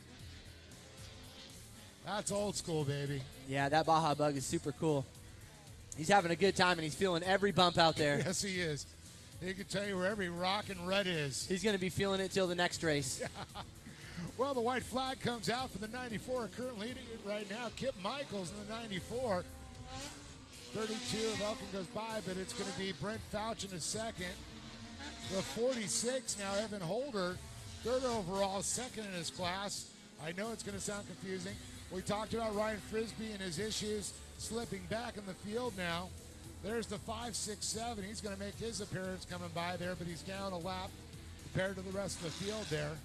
That's old school, baby. Yeah, that Baja Bug is super cool. He's having a good time, and he's feeling every bump out there. Yes, he is. He can tell you where every rock and rut is. He's going to be feeling it till the next race. Well, the white flag comes out for the 94. Currently leading it right now, Kip Michaels in the 94. 32 of Elkin goes by, but it's going to be Brent Fouch in a second. The 46 now, Evan Holder, third overall, second in his class. I know it's going to sound confusing. We talked about Ryan Frisbee and his issues slipping back in the field now. There's the 5.67. He's going to make his appearance coming by there, but he's down a lap compared to the rest of the field there.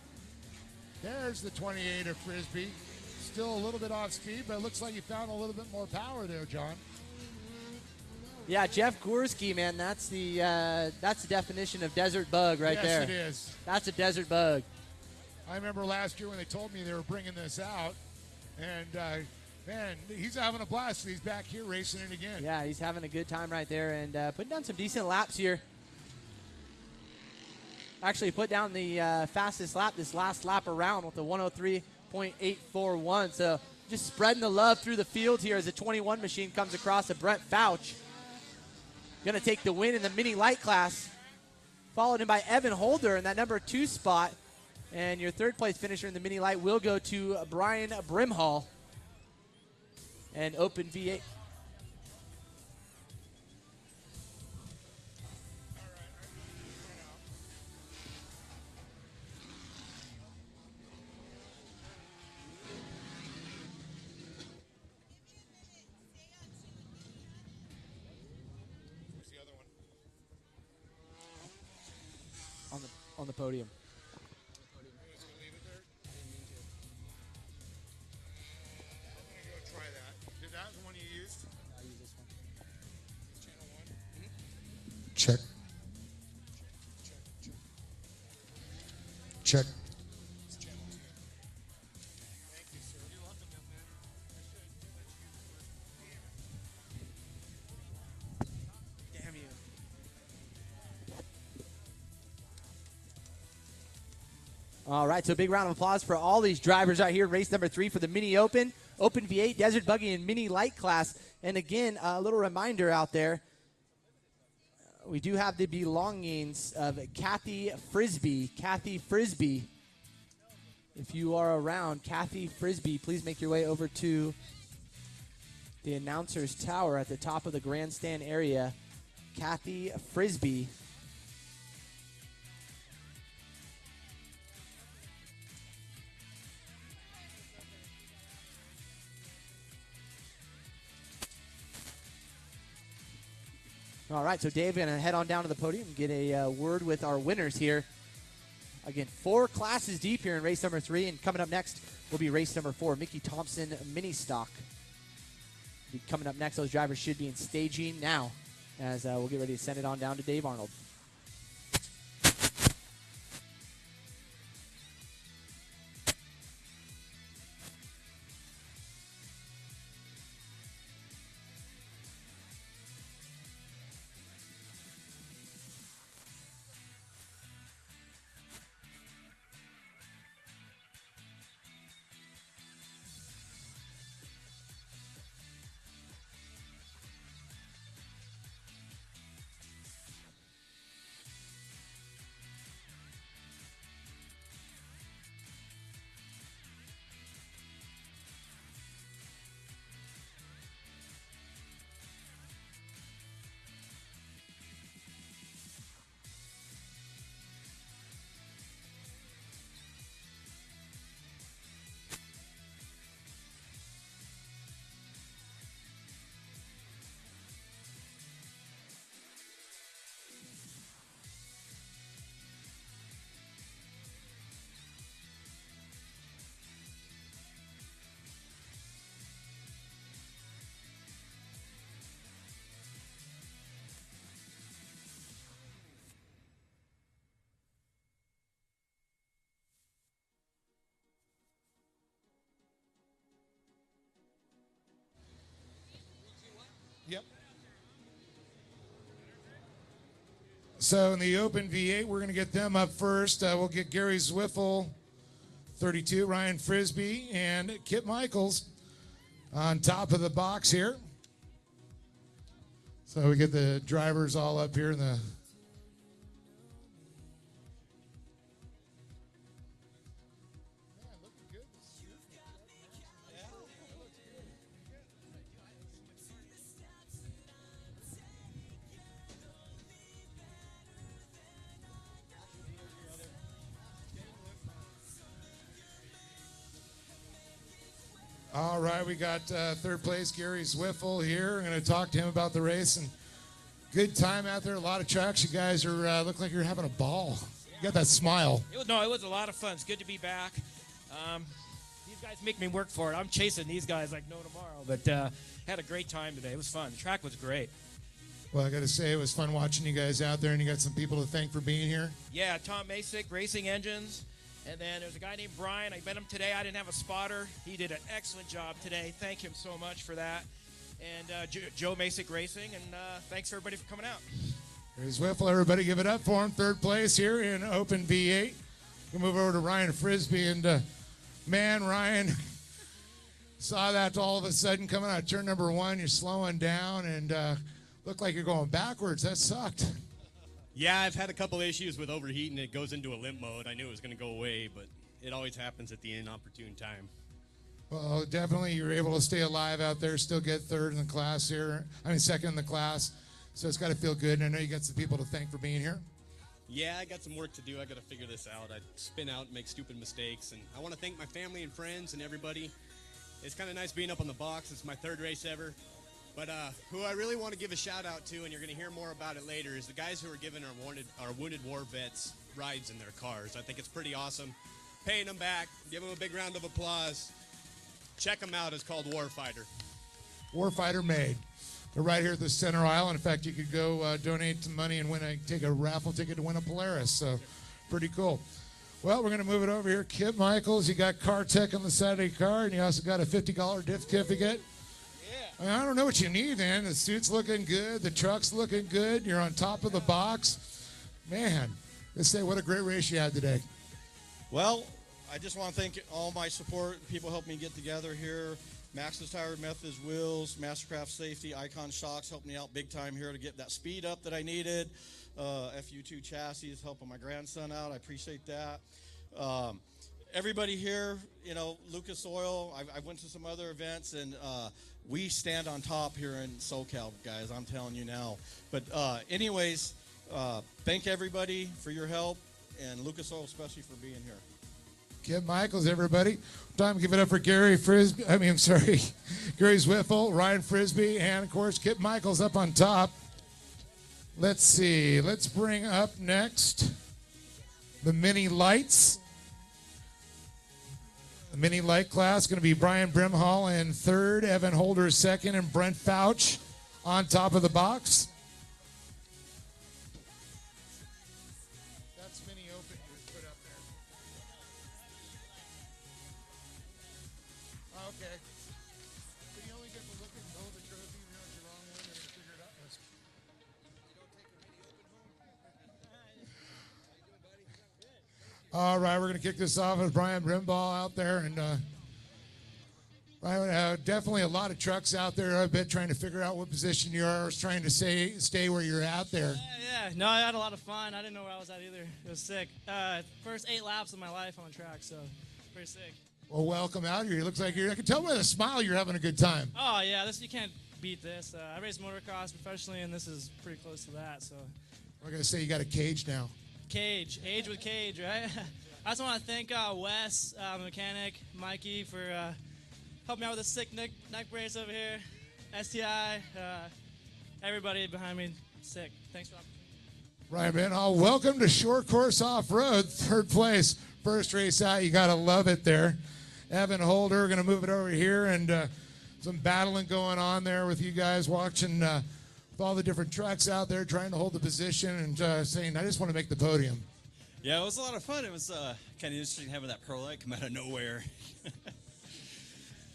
There's the 28 of Frisbee. Still a little bit off speed, but it looks like he found a little bit more power there, John. Yeah, Jeff Gorski, man, that's the definition of desert bug right there. Yes, it is. That's a desert bug. I remember last year when they told me they were bringing this out, and man, he's having a blast. He's back here racing it again. Yeah, he's having a good time right there and putting down some decent laps here. Actually put down the fastest lap this last lap around with the 103.841. So just spreading the love through the field here as the 21 machine comes across. A Brent Fouch going to take the win in the mini light class, followed in by Evan Holder in that number 2 spot. And your third place finisher in the mini light will go to Brian Brimhall and Open V8. Where's the other one? On the podium. Just gonna leave it there? I'm gonna go try that. Is that the one you used? I'll use this one. Channel 1? Check. Check. Thank you, sir. You're welcome, young man. Damn you. All right, so big round of applause for all these drivers out here. Race number 3 for the Mini Open, Open V8, Desert Buggy, and Mini Light class. And again, a little reminder out there, we do have the belongings of Kathy Frisbee. Kathy Frisbee, if you are around, Kathy Frisbee, please make your way over to the announcer's tower at the top of the grandstand area. Kathy Frisbee. All right, so Dave, going to head on down to the podium and get a word with our winners here. Again, 4 classes deep here in race number 3, and coming up next will be race number 4, Mickey Thompson Mini Stock. Coming up next, those drivers should be in staging now as we'll get ready to send it on down to Dave Arnold. Yep. So in the Open V8, we're going to get them up first. We'll get Gary Zwiffel, 32, Ryan Frisbee, and Kip Michaels on top of the box here. So we get the drivers all up here in the... All right, we got third place, Gary Zwiffel here. We're going to talk to him about the race. And good time out there, a lot of tracks. You guys are look like you're having a ball. You got that smile. It was a lot of fun. It's good to be back. These guys make me work for it. I'm chasing these guys like no tomorrow. But had a great time today. It was fun. The track was great. Well, I got to say, it was fun watching you guys out there, and you got some people to thank for being here. Yeah, Tom Masick, Racing Engines. And then there's a guy named Brian. I met him today. I didn't have a spotter. He did an excellent job today. Thank him so much for that. And Joe Masick Racing. And thanks, everybody, for coming out. Here's Zwiffel. Everybody give it up for him. Third place here in Open V8. We'll move over to Ryan Frisbee. And, man, Ryan, saw that all of a sudden coming out of turn number 1. You're slowing down and looked like you're going backwards. That sucked. Yeah, I've had a couple issues with overheating. It goes into a limp mode. I knew it was going to go away, but it always happens at the inopportune time. Well, definitely you were able to stay alive out there, still get third in the class here. Second in the class. So it's got to feel good. And I know you got some people to thank for being here. Yeah, I got some work to do. I got to figure this out. I spin out and make stupid mistakes. And I want to thank my family and friends and everybody. It's kind of nice being up on the box. It's my third race ever. But who I really want to give a shout out to, and you're going to hear more about it later, is the guys who are giving our wounded war vets rides in their cars. I think it's pretty awesome. Paying them back. Give them a big round of applause. Check them out. It's called Warfighter. Warfighter made. They're right here at the center aisle. In fact, you could go donate some money and take a raffle ticket to win a Polaris. So pretty cool. Well, we're going to move it over here. Kip Michaels, you got Car Tech on the side of your car, and you also got a $50 gift certificate. I mean, I don't know what you need, man. The suit's looking good. The truck's looking good. You're on top of the box. Man, let's say what a great race you had today. Well, I just want to thank all my support. People helped me get together here. Max's Tire, Method's Wheels, Mastercraft Safety, Icon Shocks helped me out big time here to get that speed up that I needed. FU2 Chassis is helping my grandson out. I appreciate that. Everybody here, Lucas Oil, I went to some other events, and we stand on top here in SoCal, guys. I'm telling you now. But anyways, thank everybody for your help, and Lucas Oil especially for being here. Kip Michaels, everybody. Time to give it up for Gary Frisbee. Gary Zwiffel, Ryan Frisbee, and of course Kip Michaels up on top. Let's see. Let's bring up next the mini lights. The mini light class going to be Brian Brimhall in third, Evan Holder second, and Brent Fouch on top of the box. That's mini open you put up there. Okay. But you only get to look and hold the trophy. You know it's the wrong one. They're going to figure it out. All right, we're going to kick this off with Brian Brimball out there. And Brian, definitely a lot of trucks out there, I bet, trying to figure out what position you are, trying to stay where you're out there. Yeah. No, I had a lot of fun. I didn't know where I was at either. It was sick. First 8 laps of my life on track, so pretty sick. Well, welcome out here. It looks like I can tell by the smile you're having a good time. Oh, yeah, you can't beat this. I raced motocross professionally, and this is pretty close to that, so. I'm going to say you got a cage now. Age with cage, right? I just want to thank Wes, mechanic, Mikey, for helping me out with a sick neck brace over here, STI, everybody behind me, sick. Thanks for the opportunity. Right, man. Welcome to Short Course Off-Road, third place. First race out, you got to love it there. Evan Holder, going to move it over here, and some battling going on there with you guys watching with all the different trucks out there trying to hold the position and saying, I just want to make the podium. Yeah, it was a lot of fun. It was kind of interesting having that pro light come out of nowhere.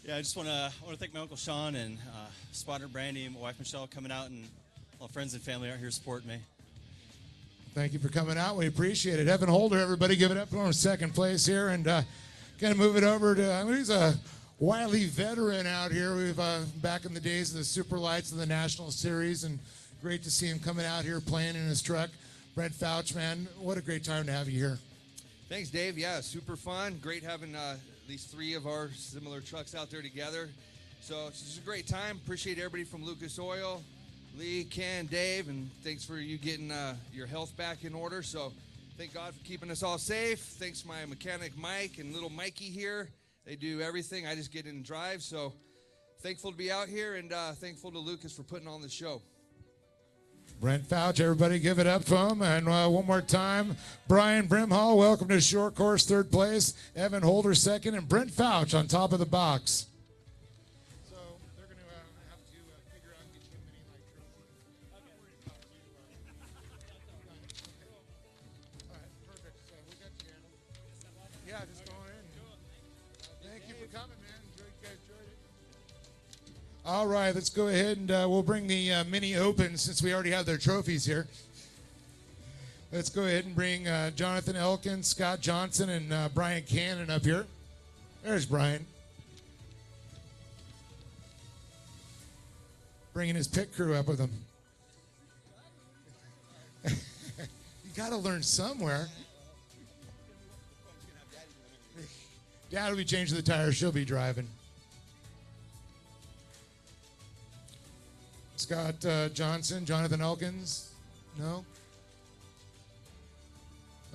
Yeah, I just want to thank my Uncle Sean and spotter Brandy and my wife Michelle coming out, and all friends and family out here supporting me. Thank you for coming out. We appreciate it. Evan Holder, everybody give it up for him, second place here. And going to move it over to, he's a wily veteran out here. We've back in the days of the Super Lights of the National Series, and great to see him coming out here playing in his truck. Brent Fouch, man, what a great time to have you here. Thanks, Dave. Yeah, super fun. Great having these 3 of our similar trucks out there together. So it's just a great time. Appreciate everybody from Lucas Oil, Lee, Ken, Dave, and thanks for you getting your health back in order. So thank God for keeping us all safe. Thanks to my mechanic Mike and little Mikey here. They do everything. I just get in and drive. So thankful to be out here, and thankful to Lucas for putting on the show. Brent Fouch, everybody give it up to him. And one more time, Brian Brimhall, welcome to Short Course, third place. Evan Holder, second, and Brent Fouch on top of the box. So they're going to have to figure out and get you a mini light trophy. All right, perfect. So we got you handled. Yeah, just going in. Thank you for coming, man. Enjoyed it. All right, let's go ahead and we'll bring the mini open since we already have their trophies here. Let's go ahead and bring Jonathan Elkins, Scott Johnson, and Brian Cannon up here. There's Brian. Bringing his pit crew up with him. You got to learn somewhere. Dad will be changing the tires. She'll be driving. Scott Johnson, Jonathan Elkins. No?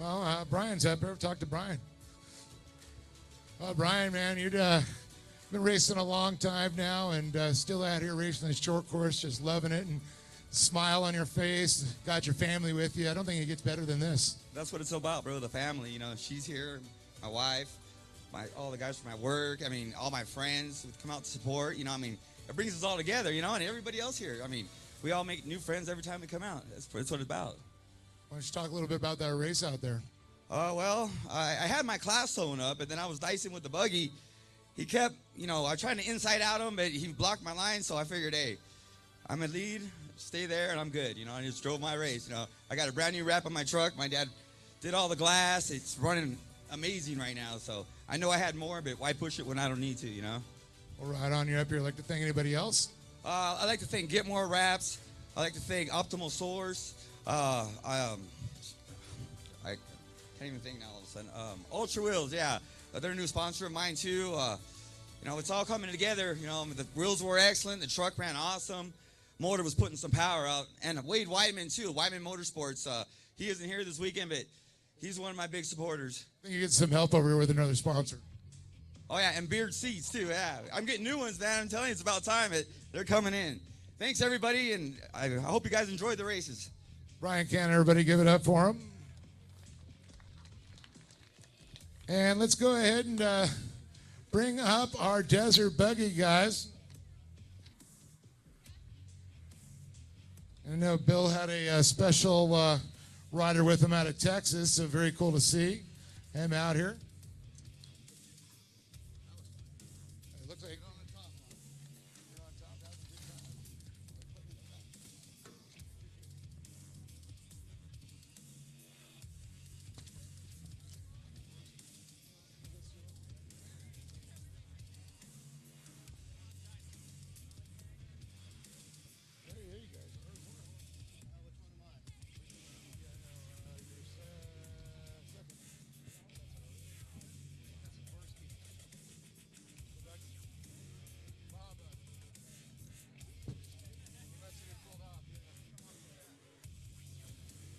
Oh, Brian's up there. Talk to Brian. Oh, Brian, man, you've been racing a long time now and still out here racing the short course, just loving it, and smile on your face. Got your family with you. I don't think it gets better than this. That's what it's about, bro, the family. You know, she's here, my wife, all the guys from my work. I mean, all my friends would come out to support. You know, I mean, it brings us all together, you know, and everybody else here. I mean, we all make new friends every time we come out. That's what it's about. Why don't you talk a little bit about that race out there? Well, I had my class sewn up, and then I was dicing with the buggy. He kept, you know, I tried to inside out him, but he blocked my line, so I figured, hey, I'm a lead, stay there, and I'm good. You know, I just drove my race. You know, I got a brand new wrap on my truck. My dad did all the glass. It's running amazing right now, so I know I had more, but why push it when I don't need to, you know? Well, right on, you're up here. I'd like to thank anybody else? I like to thank Get More Wraps. I like to thank Optimal Source. I can't even think now all of a sudden. Ultra Wheels, yeah. They're a new sponsor of mine, too. You know, it's all coming together. You know, the wheels were excellent. The truck ran awesome. Motor was putting some power out. And Wade Whiteman, too. Whiteman Motorsports. He isn't here this weekend, but he's one of my big supporters. I think you get some help over here with another sponsor. Oh, yeah, and Beard Seats, too, yeah. I'm getting new ones, man. I'm telling you, it's about time. They're coming in. Thanks, everybody, and I hope you guys enjoyed the races. Brian Cannon, everybody give it up for him. And let's go ahead and bring up our desert buggy guys. I know Bill had a special rider with him out of Texas, so very cool to see him out here. It looks like you're on top. You're on top. That's a good time.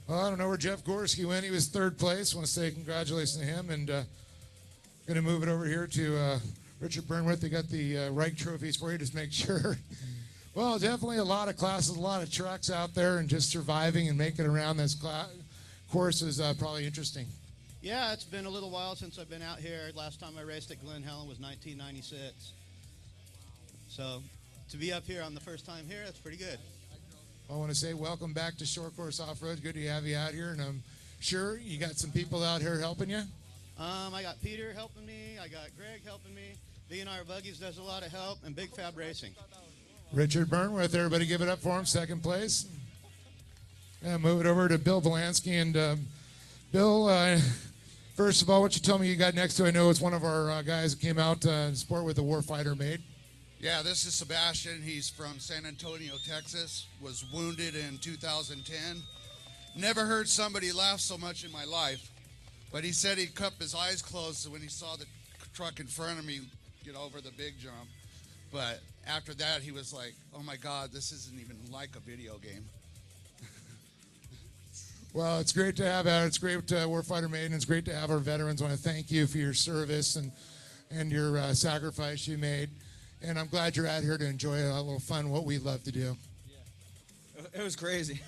Well, I don't know where Jeff Gorski went. He was third place. I want to say congratulations to him. And going to move it over here to Richard Burnworth. They got the Reich trophies for you. Just make sure. Well, definitely a lot of classes, a lot of trucks out there, and just surviving and making it around this course is probably interesting. Yeah, it's been a little while since I've been out here. Last time I raced at Glen Helen was 1996. So to be up here on the first time here, that's pretty good. I want to say welcome back to Short Course Off-Road. Good to have you out here, and I'm sure you got some people out here helping you. I got Peter helping me. I got Greg helping me. B&R Buggies does a lot of help, and Big Fab Racing. Richard Burnworth, everybody give it up for him, second place. And move it over to Bill Volansky. And Bill, first of all, what you tell me you got next to, I know it's one of our guys that came out in sport with the Warfighter made. Yeah, this is Sebastian. He's from San Antonio, Texas. Was wounded in 2010. Never heard somebody laugh so much in my life. But he said he kept his eyes closed when he saw the truck in front of me get over the big jump. But after that, he was like, oh my God, this isn't even like a video game. Well, it's great to have it's great Warfighter Maiden. It's great to have our veterans. I want to thank you for your service and your sacrifice you made. And I'm glad you're out here to enjoy a little fun, what we love to do. Yeah. It was crazy.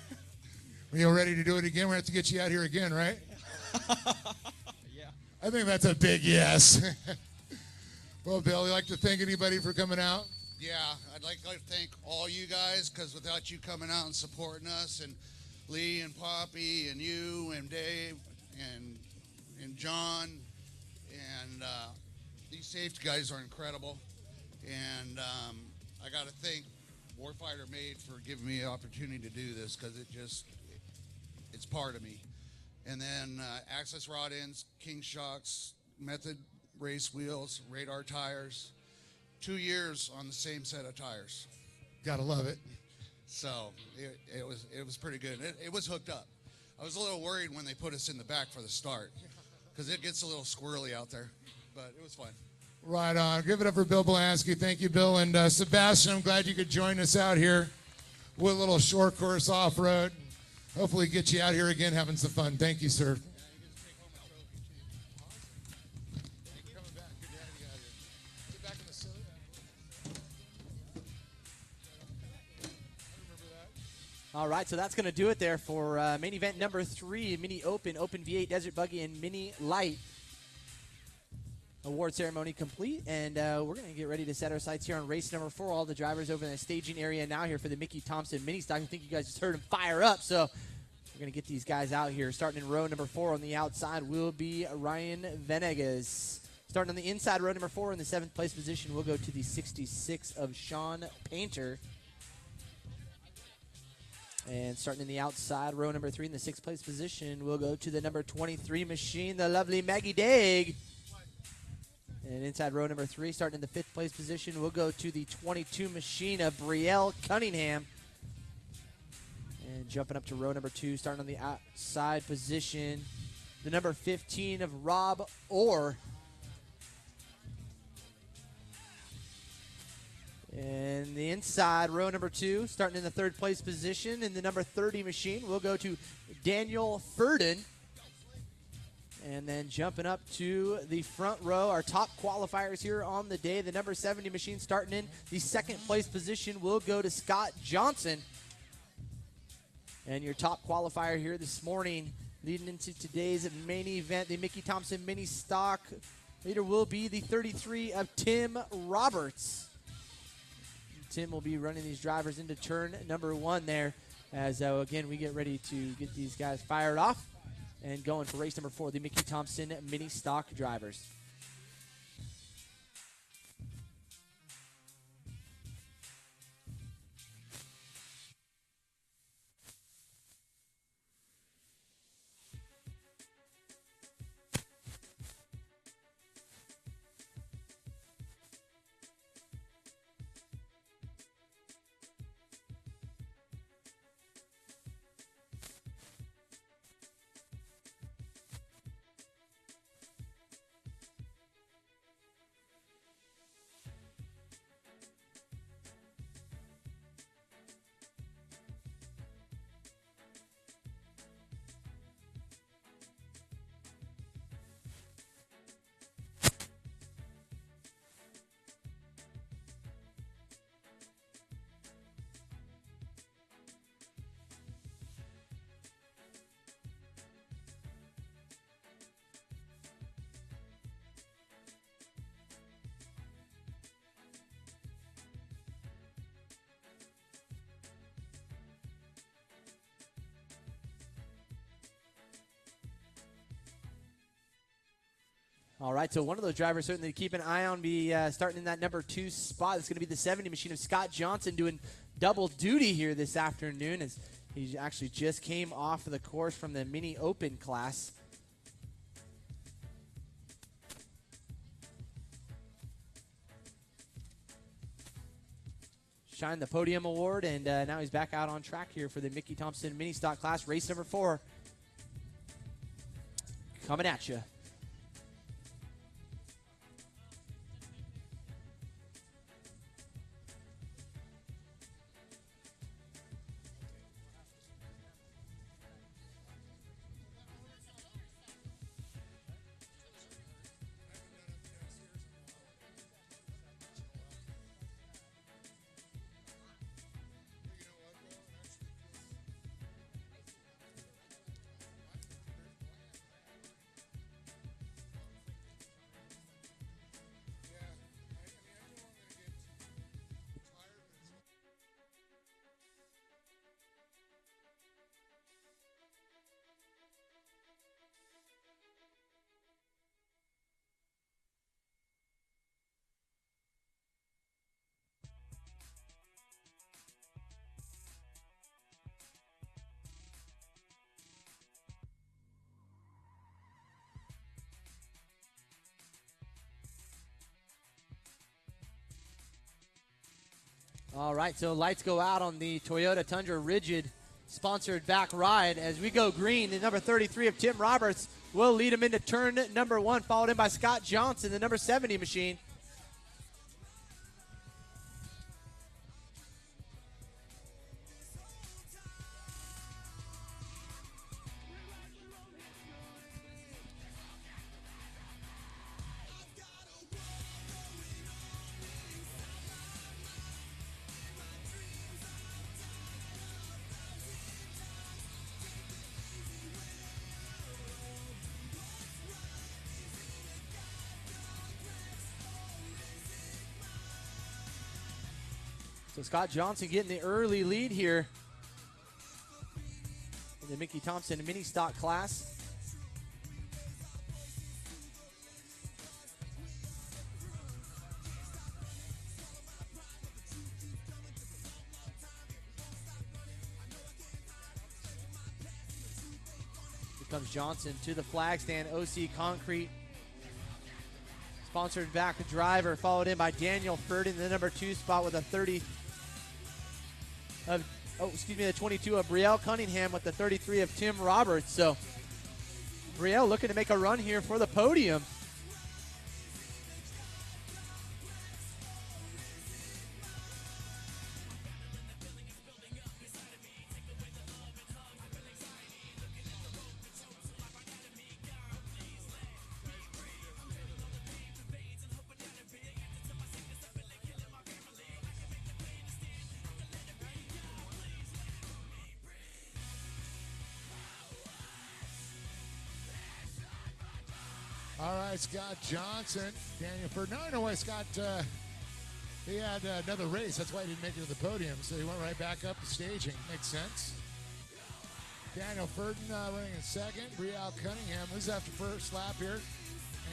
Are you ready to do it again? We have to get you out here again, right? Yeah. I think that's a big yes. Well, Bill, you like to thank anybody for coming out? Yeah, I'd like to thank all you guys, because without you coming out and supporting us, and Lee and Poppy and you and Dave and John, and these safety guys are incredible. And I got to thank Warfighter Made for giving me the opportunity to do this, because it's part of me. And then Access Rod Ends, King Shocks, Method Race Wheels, Radar Tires. 2 years on the same set of tires. Gotta love it. So it was pretty good. It was hooked up. I was a little worried when they put us in the back for the start, because it gets a little squirrely out there, but it was fun. Right on. Give it up for Bill Belansky. Thank you, Bill. And Sebastian, I'm glad you could join us out here with a little short course off-road. Hopefully get you out here again having some fun. Thank you, sir. All right, so that's going to do it there for main event number 3, Mini Open V8 Desert Buggy and Mini Light. Award ceremony complete, and we're going to get ready to set our sights here on race number 4. All the drivers over in the staging area now here for the Mickey Thompson Mini Stock. I think you guys just heard them fire up, so we're going to get these guys out here. Starting in row number 4 on the outside will be Ryan Venegas. Starting on the inside, row number 4 in the 7th place position, we'll go to the 66 of Sean Painter. And starting in the outside, row number 3 in the 6th place position, we'll go to the number 23 machine, the lovely Maggie Daig. And inside row number 3, starting in the 5th place position, we'll go to the 22 machine of Brielle Cunningham. And jumping up to row number 2, starting on the outside position, the number 15 of Rob Orr. And the inside, row number 2, starting in the 3rd place position, in the number 30 machine, we'll go to Daniel Furden. And then jumping up to the front row, our top qualifiers here on the day, the number 70 machine starting in the 2nd place position, will go to Scott Johnson. And your top qualifier here this morning, leading into today's main event, the Mickey Thompson Mini Stock Leader will be the 33 of Tim Roberts. Tim will be running these drivers into turn number 1 there as, again, we get ready to get these guys fired off and going for race number 4, the Mickey Thompson Mini Stock Drivers. All right, so one of those drivers certainly to keep an eye on, be starting in that number 2 spot. It's going to be the 70 machine of Scott Johnson doing double duty here this afternoon as he actually just came off of the course from the Mini Open class. Shined the podium award, and now he's back out on track here for the Mickey Thompson Mini Stock class, race number 4. Coming at you. All right, so lights go out on the Toyota Tundra Rigid sponsored back ride as we go green. The number 33 of Tim Roberts will lead him into turn number 1, followed in by Scott Johnson, the number 70 machine. So Scott Johnson getting the early lead here in the Mickey Thompson Mini Stock class. Here comes Johnson to the flag stand. OC Concrete sponsored back driver, followed in by Daniel Furd in the number 2 spot with a 22 of Brielle Cunningham with the 33 of Tim Roberts. So Brielle looking to make a run here for the podium. All right, Scott Johnson, Daniel Ferd. Now I know why Scott, he had another race. That's why he didn't make it to the podium. So he went right back up to staging. Makes sense. Daniel Furden running in second. Brielle Cunningham. This is after first lap here.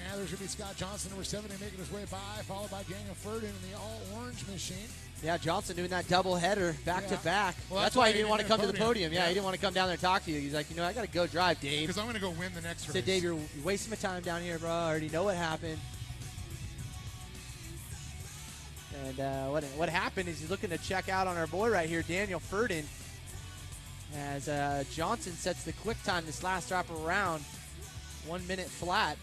And there's going to be Scott Johnson, number 70, making his way by, followed by Daniel Furden in the all-orange machine. Yeah, Johnson doing that double header back to back. Well, that's why he didn't want to come to the podium. Yeah, he didn't want to come down there and talk to you. He's like, I got to go drive, Dave. Because I'm going to go win the next race. Said, Dave, you're wasting my time down here, bro. I already know what happened. And what happened is he's looking to check out on our boy right here, Daniel Furden, as Johnson sets the quick time this last lap around, 1 minute flat.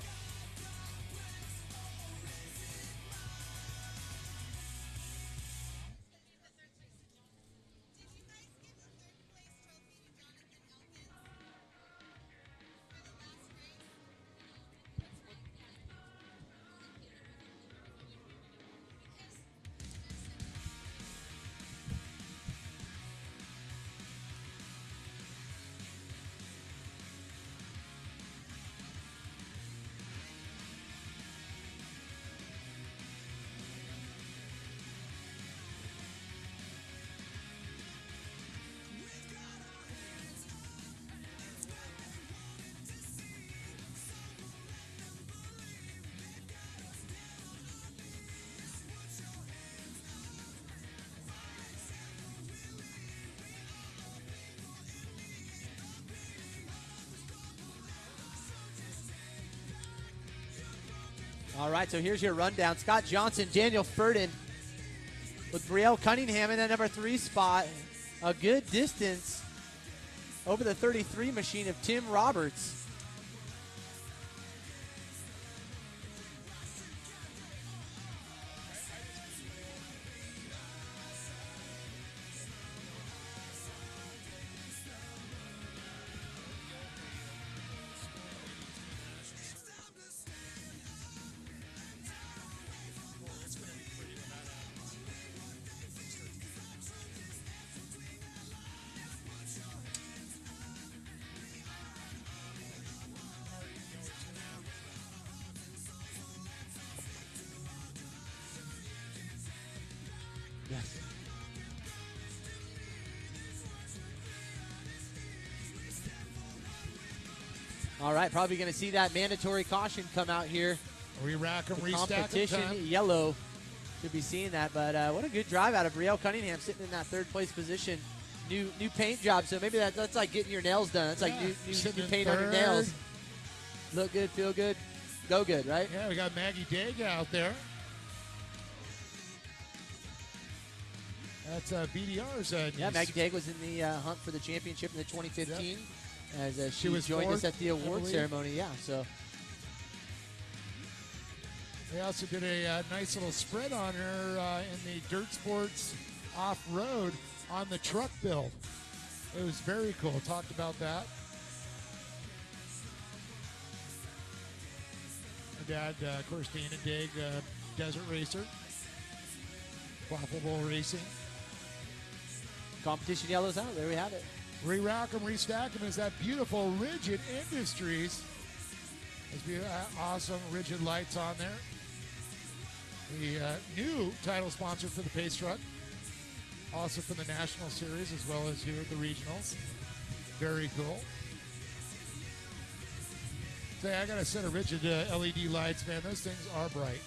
All right, so here's your rundown. Scott Johnson, Daniel Furden with Brielle Cunningham in that number 3 spot. A good distance over the 33 machine of Tim Roberts. Yes. All right, probably going to see that mandatory caution come out here. Re-rack them, The restack them. competition yellow. Should be seeing that, but what a good drive out of Brielle Cunningham sitting in that third place position. New paint job, so maybe that's like getting your nails done. That's like new paint on your nails. Look good, feel good, go good, right? Yeah, we got Maggie Daga out there. That's BDR's. Yeah, niece. Maggie Daig was in the hunt for the championship in the 2015 as she was joined us fourth, at the I award believe. ceremony. Yeah, so They also did a nice little spread on her in the Dirt Sports off-road on the truck build. It was very cool. Talked about that. My dad, of course, Dana Dig, desert racer. Waffle Bowl racing. competition yellows out. There we have it. Re-rack them, restack them is that beautiful Rigid Industries. There's awesome Rigid lights on there. The new title sponsor for the Pace Truck. Also from the National Series as well as here at the Regionals. Very cool. Say, I got a set of Rigid LED lights, man. Those things are bright.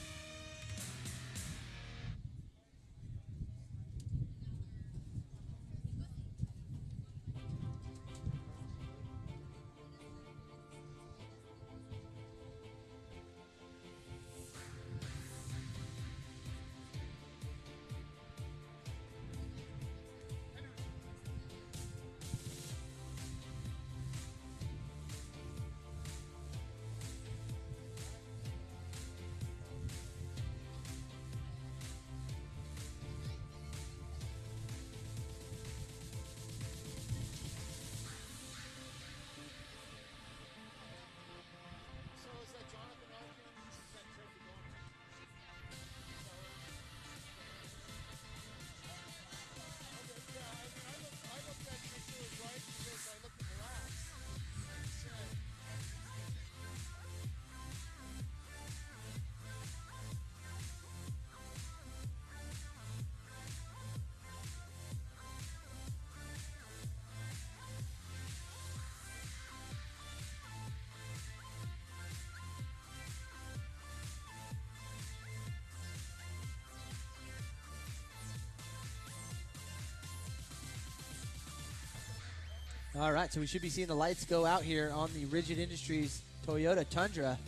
All right, so we should be seeing the lights go out here on the Rigid Industries Toyota Tundra.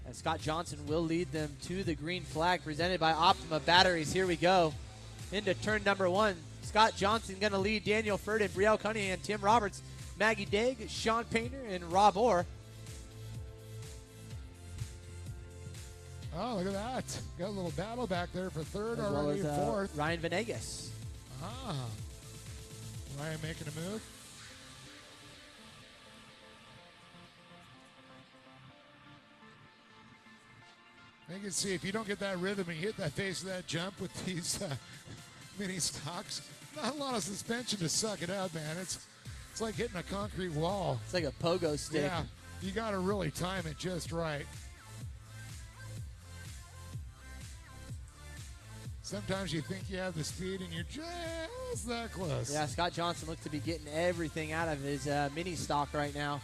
And Scott Johnson will lead them to the green flag presented by Optima Batteries. Here we go into turn number 1. Scott Johnson going to lead Daniel Furden, Brielle Cunningham, Tim Roberts, Maggie Daig, Sean Painter, and Rob Orr. Oh, look at that. Got a little battle back there for third, As already well as, fourth. Ryan Venegas. Ah. Ryan making a move. You can see if you don't get that rhythm and you hit that face of that jump with these mini stocks, not a lot of suspension to suck it out, man. It's like hitting a concrete wall. It's like a pogo stick. Yeah, you got to really time it just right. Sometimes you think you have the speed and you're just that close. Yeah, Scott Johnson looks to be getting everything out of his mini stock right now.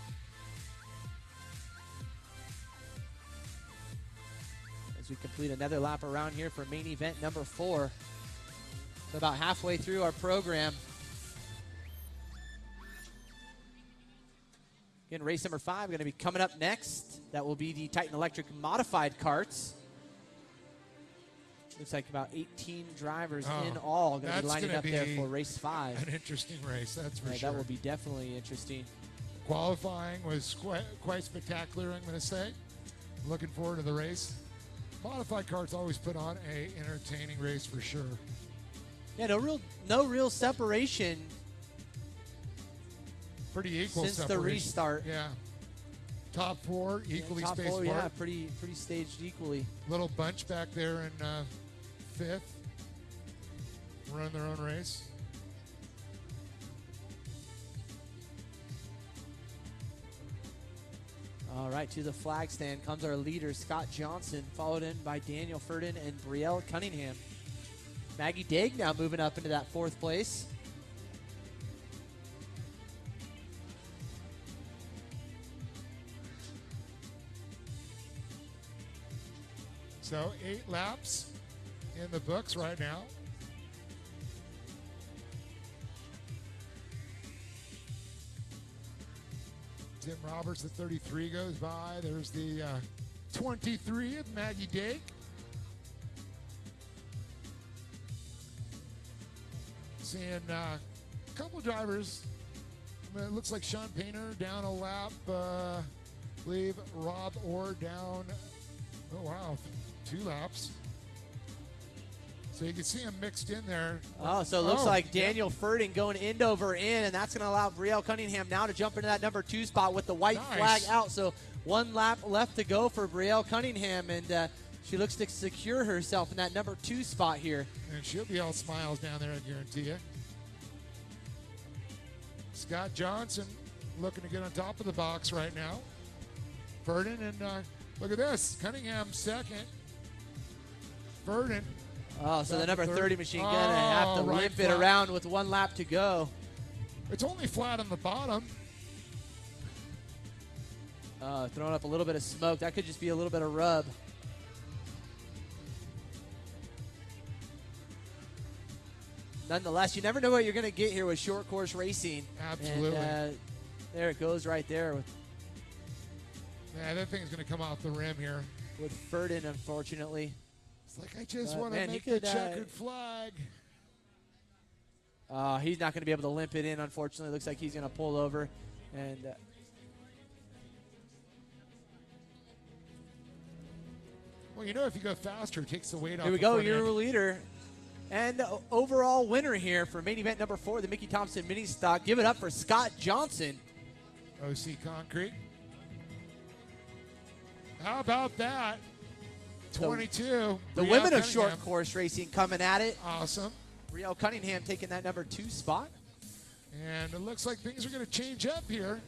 As we complete another lap around here for main event number 4. So about halfway through our program. Again, race number 5 going to be coming up next. That will be the Titan Electric modified karts. Looks like about 18 drivers in all going to be lining up there for race 5. An interesting race, that's for sure. That will be definitely interesting. Qualifying was quite spectacular, I'm going to say. Looking forward to the race. Modified karts always put on a entertaining race for sure. Yeah, no real separation. Pretty equal since separation. The restart. Yeah. Top 4 equally top spaced 4, apart. yeah, pretty staged equally. Little bunch back there in 5th. Run their own race. All right, to the flag stand comes our leader, Scott Johnson, followed in by Daniel Furden and Brielle Cunningham. Maggie Daig now moving up into that 4th place. So 8 laps in the books right now. Tim Roberts at 33 goes by. There's the 23 of Maggie Daig. Seeing a couple drivers. It looks like Sean Painter down a lap. I believe Rob Orr down, oh wow, 2 laps. So you can see him mixed in there. Oh, so it looks like Daniel Furden going end over end, and that's going to allow Brielle Cunningham now to jump into that number 2 spot with the white flag out. So 1 lap left to go for Brielle Cunningham, and she looks to secure herself in that number 2 spot here. And she'll be all smiles down there, I guarantee you. Scott Johnson looking to get on top of the box right now. Furden, and look at this. Cunningham second. Furden. Oh, so the number 30 machine going to have to limp it around with 1 lap to go. It's only flat on the bottom. Throwing up a little bit of smoke. That could just be a little bit of rub. Nonetheless, you never know what you're going to get here with short course racing. Absolutely. And, there it goes right there. Yeah, that thing's going to come off the rim here. With Furden, unfortunately. It's like, I just want to make the checkered flag. He's not going to be able to limp it in, unfortunately. Looks like he's going to pull over. And well, you know, if you go faster, it takes the weight off. Here we go, your leader. And overall winner here for main event number 4, the Mickey Thompson Mini Stock. Give it up for Scott Johnson. OC Concrete. How about that? 22. The women of short course racing coming at it. Awesome. Brielle Cunningham taking that number 2 spot. And it looks like things are going to change up here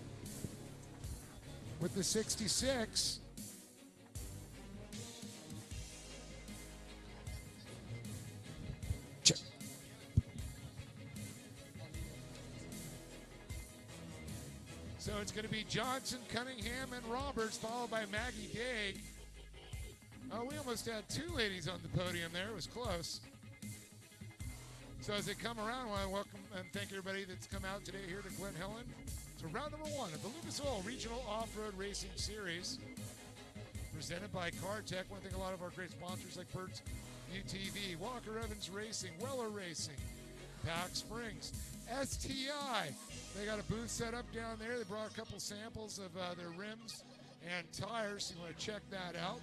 with the 66. Check. So it's going to be Johnson, Cunningham, and Roberts, followed by Maggie Daig. Oh, we almost had 2 ladies on the podium there. It was close. So as they come around, I want to welcome and thank everybody that's come out today here to Glen Helen to round number 1 of the Lucas Oil Regional Off-Road Racing Series, presented by CarTech. I want to thank a lot of our great sponsors like Bert's UTV, Walker Evans Racing, Weller Racing, Pack Springs, STI. They got a booth set up down there. They brought a couple samples of their rims and tires, so you want to check that out.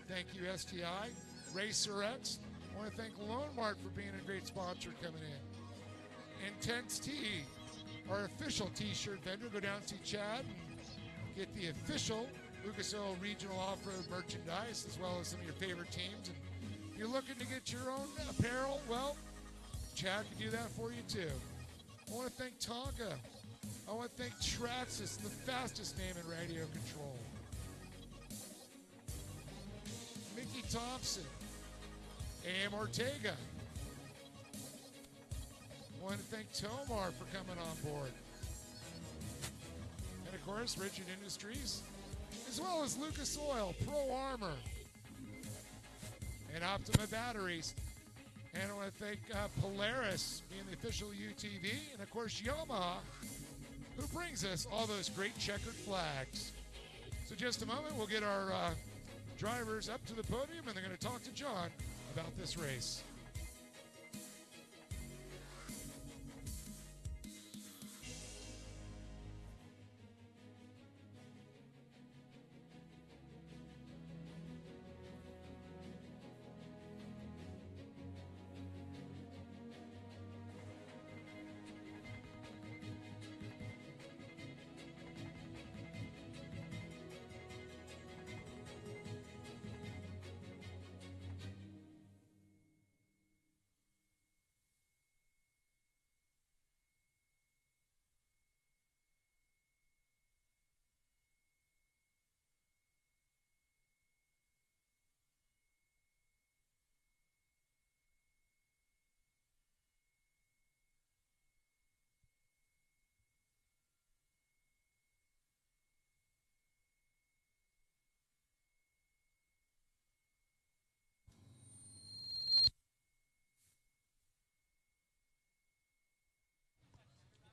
Thank you, STI. Racer X. I want to thank Lone Mart for being a great sponsor coming in. Intense Tea, our official t-shirt vendor. Go down and see Chad and get the official Lucas Oil Regional Off-Road merchandise, as well as some of your favorite teams. And if you're looking to get your own apparel, well, Chad can do that for you too. I want to thank Tonka. I want to thank Traxxas, the fastest name in radio control. Mickey Thompson. A.M. Ortega. I want to thank Tomar for coming on board. And of course, Richard Industries, as well as Lucas Oil, Pro Armor, and Optima Batteries. And I want to thank Polaris, being the official UTV, and of course Yamaha, who brings us all those great checkered flags. So just a moment, we'll get our drivers up to the podium, and they're going to talk to John about this race.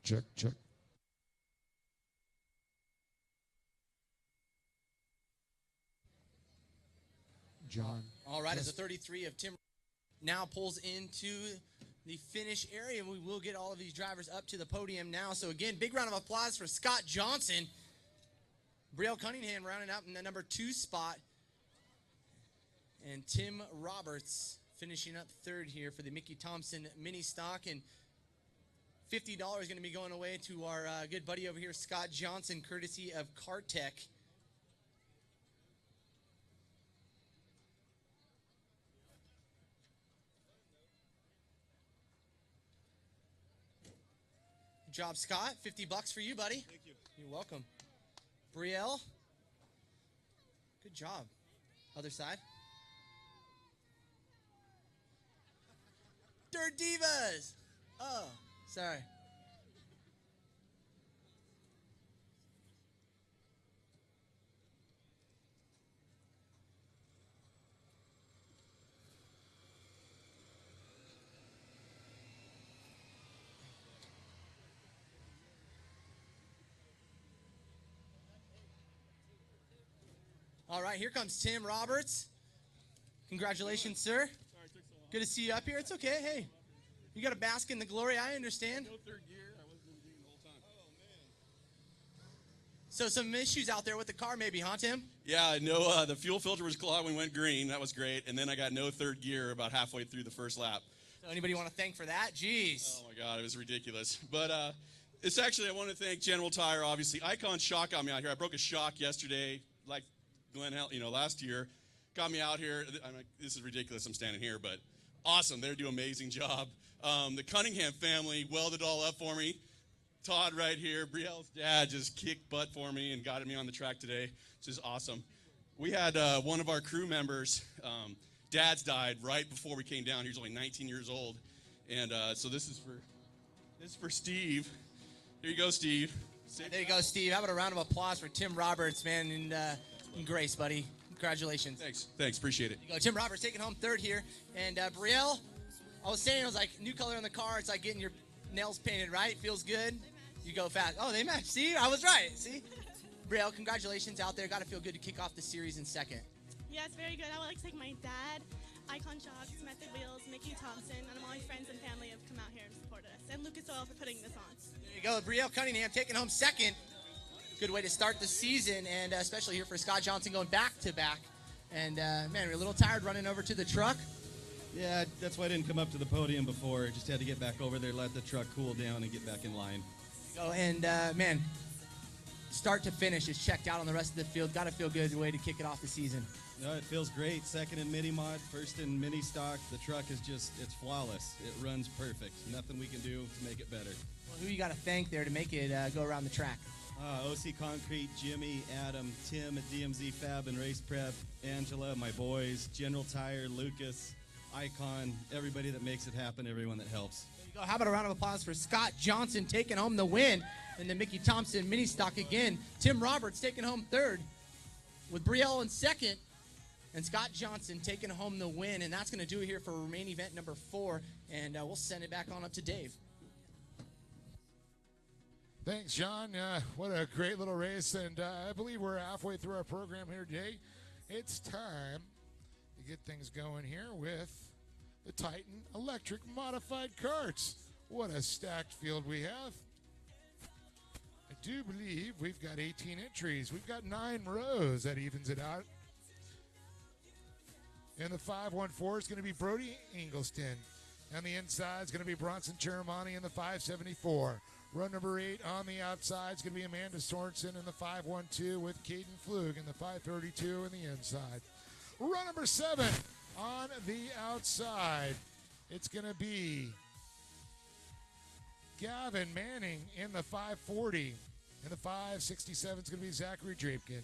Check, check. John. All right, as the 33 of Tim now pulls into the finish area, we will get all of these drivers up to the podium now. So again, big round of applause for Scott Johnson. Brielle Cunningham rounding out in the number 2 spot. And Tim Roberts finishing up third here for the Mickey Thompson mini stock. And $50 going to be going away to our good buddy over here, Scott Johnson, courtesy of CarTech. Good job, Scott. $50 for you, buddy. Thank you. You're welcome. Brielle, good job. Other side. Dirt Divas. Oh, sorry. All right, here comes Tim Roberts. Congratulations, sir. Good to see you up here. It's okay. Hey, you got to bask in the glory. I understand. No third gear. I wasn't in the game the whole time. Oh, man. So some issues out there with the car maybe, huh, Tim? Yeah, no, the fuel filter was clogged when we went green. That was great. And then I got no third gear about halfway through the first lap. So anybody want to thank for that? Jeez. Oh, my God, it was ridiculous. But it's actually, I want to thank General Tire, obviously. Icon Shock got me out here. I broke a shock yesterday, like Glen Helen, last year. Got me out here. I'm like, this is ridiculous. I'm standing here, but awesome. They do an amazing job. The Cunningham family welded all up for me. Todd right here, Brielle's dad just kicked butt for me and got me on the track today, which is awesome. We had one of our crew members, dad's died right before we came down. He was only 19 years old. And so this is for Steve. Here you go, Steve. There you go, Steve. How about a round of applause for Tim Roberts, man, and Grace, buddy. Congratulations. Thanks. Appreciate it. There you go. Tim Roberts taking home third here. And Brielle, I was saying, I was like, new color on the car. It's like getting your nails painted, right? Feels good. You go fast. Oh, they match. See, I was right. See? Brielle, congratulations out there. Got to feel good to kick off the series in second. Yeah, it's very good. I would like to thank my dad, Icon Shocks, Method Wheels, Mickey Thompson, and all my friends and family have come out here and supported us, and Lucas Oil for putting this on. There you go. Brielle Cunningham taking home second. Good way to start the season, and especially here for Scott Johnson going back-to-back. And, man, we're a little tired running over to the truck. Yeah, that's why I didn't come up to the podium before. Just had to get back over there, let the truck cool down, and get back in line. Oh, and, man, start to finish is checked out on the rest of the field. Got to feel good. Way to kick it off the season. No, it feels great. Second in mini mod, first in mini stock. The truck is just, it's flawless. It runs perfect. Nothing we can do to make it better. Well, who you got to thank there to make it go around the track? OC Concrete, Jimmy, Adam, Tim at DMZ Fab and Race Prep, Angela, my boys, General Tire, Lucas, Icon, everybody that makes it happen, everyone that helps. There you go. How about a round of applause for Scott Johnson taking home the win in the Mickey Thompson mini stock again. Tim Roberts taking home third with Brielle in second. And Scott Johnson taking home the win. And that's going to do it here for main event number 4. And we'll send it back on up to Dave. Thanks, John. What a great little race. And I believe we're halfway through our program here today. It's time to get things going here with the Titan Electric Modified Carts. What a stacked field we have. I do believe we've got 18 entries. We've got 9 rows. That evens it out. And the 514 is going to be Brody Ingelston. And the inside is going to be Bronson Cheremani in the 574. Run number 8 on the outside is going to be Amanda Sorensen in the 512 with Caden Flug in the 532 in the inside. Run number 7 on the outside. It's going to be Gavin Manning in the 540. In the 567 is going to be Zachary Drapkin.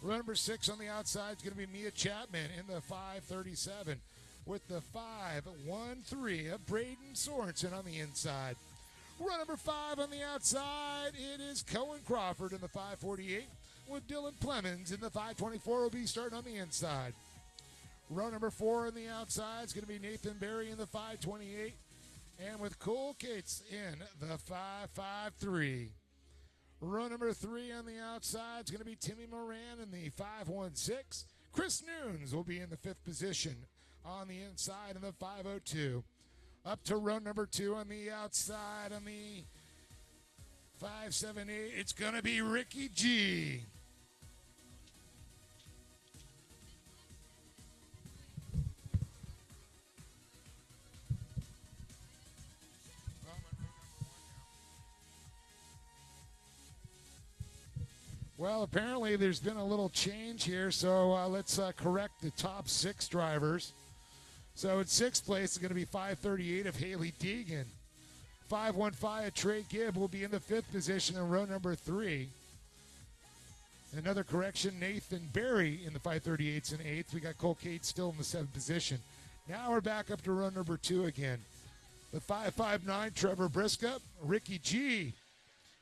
Run number 6 on the outside is going to be Mia Chapman in the 537 with the 513 of Braden Sorensen on the inside. Run number 5 on the outside, it is Cohen Crawford in the 548 with Dylan Plemons in the 524 will be starting on the inside. Run number 4 on the outside is going to be Nathan Berry in the 528 and with Cole Cates in the 553. Row number 3 on the outside is going to be Timmy Moran in the 516. Chris Nunes will be in the 5th position on the inside in the 502. Up to row number 2 on the outside on the 578. It's going to be Ricky G. Well, apparently there's been a little change here, so let's correct the top 6 drivers. So in 6th place is going to be 538 of Haley Deegan. 515 of Trey Gibb will be in the 5th position in row number 3. Another correction, Nathan Berry in the 538s in 8th. We got Cole Cates still in the 7th position. Now we're back up to row number 2 again. The 559, Trevor Briscoe. Ricky G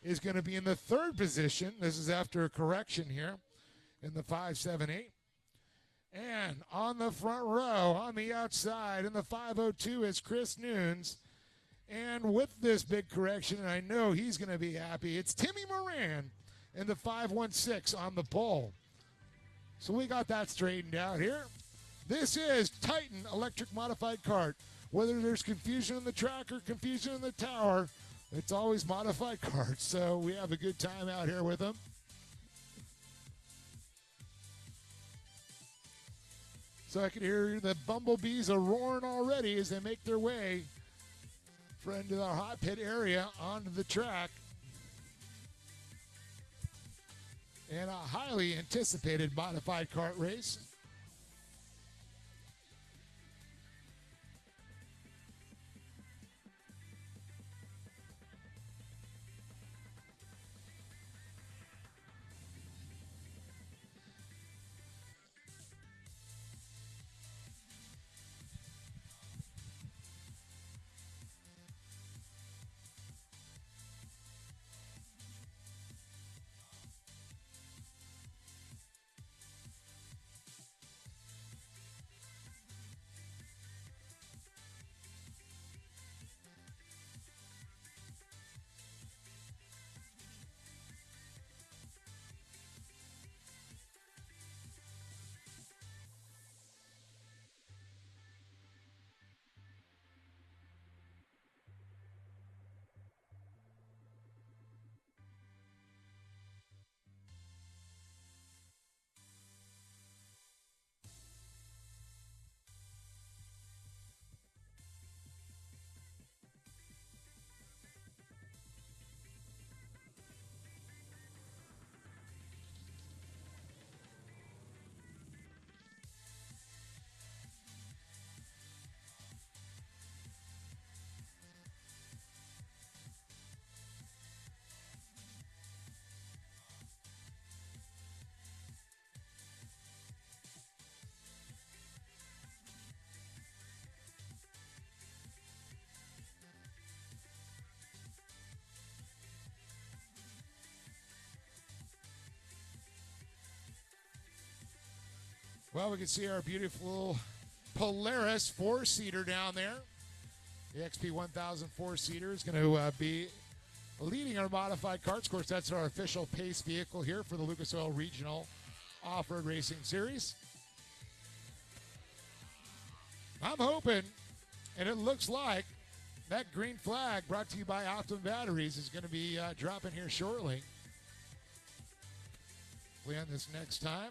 is going to be in the 3rd position. This is after a correction here in the 578. And on the front row, on the outside, in the 502 is Chris Nunes. And with this big correction, and I know he's going to be happy, it's Timmy Moran in the 516 on the pole. So we got that straightened out here. This is Titan Electric Modified Kart. Whether there's confusion in the track or confusion in the tower, it's always modified karts. So we have a good time out here with them. So I can hear the bumblebees are roaring already as they make their way into the hot pit area onto the track. And a highly anticipated modified kart race. Well, we can see our beautiful Polaris four-seater down there. The XP 1000 four-seater is going to be leading our modified carts. Of course, that's our official pace vehicle here for the Lucas Oil Regional Off-Road Racing Series. I'm hoping, and it looks like, that green flag brought to you by Optimum Batteries is going to be dropping here shortly. Hopefully on this next time.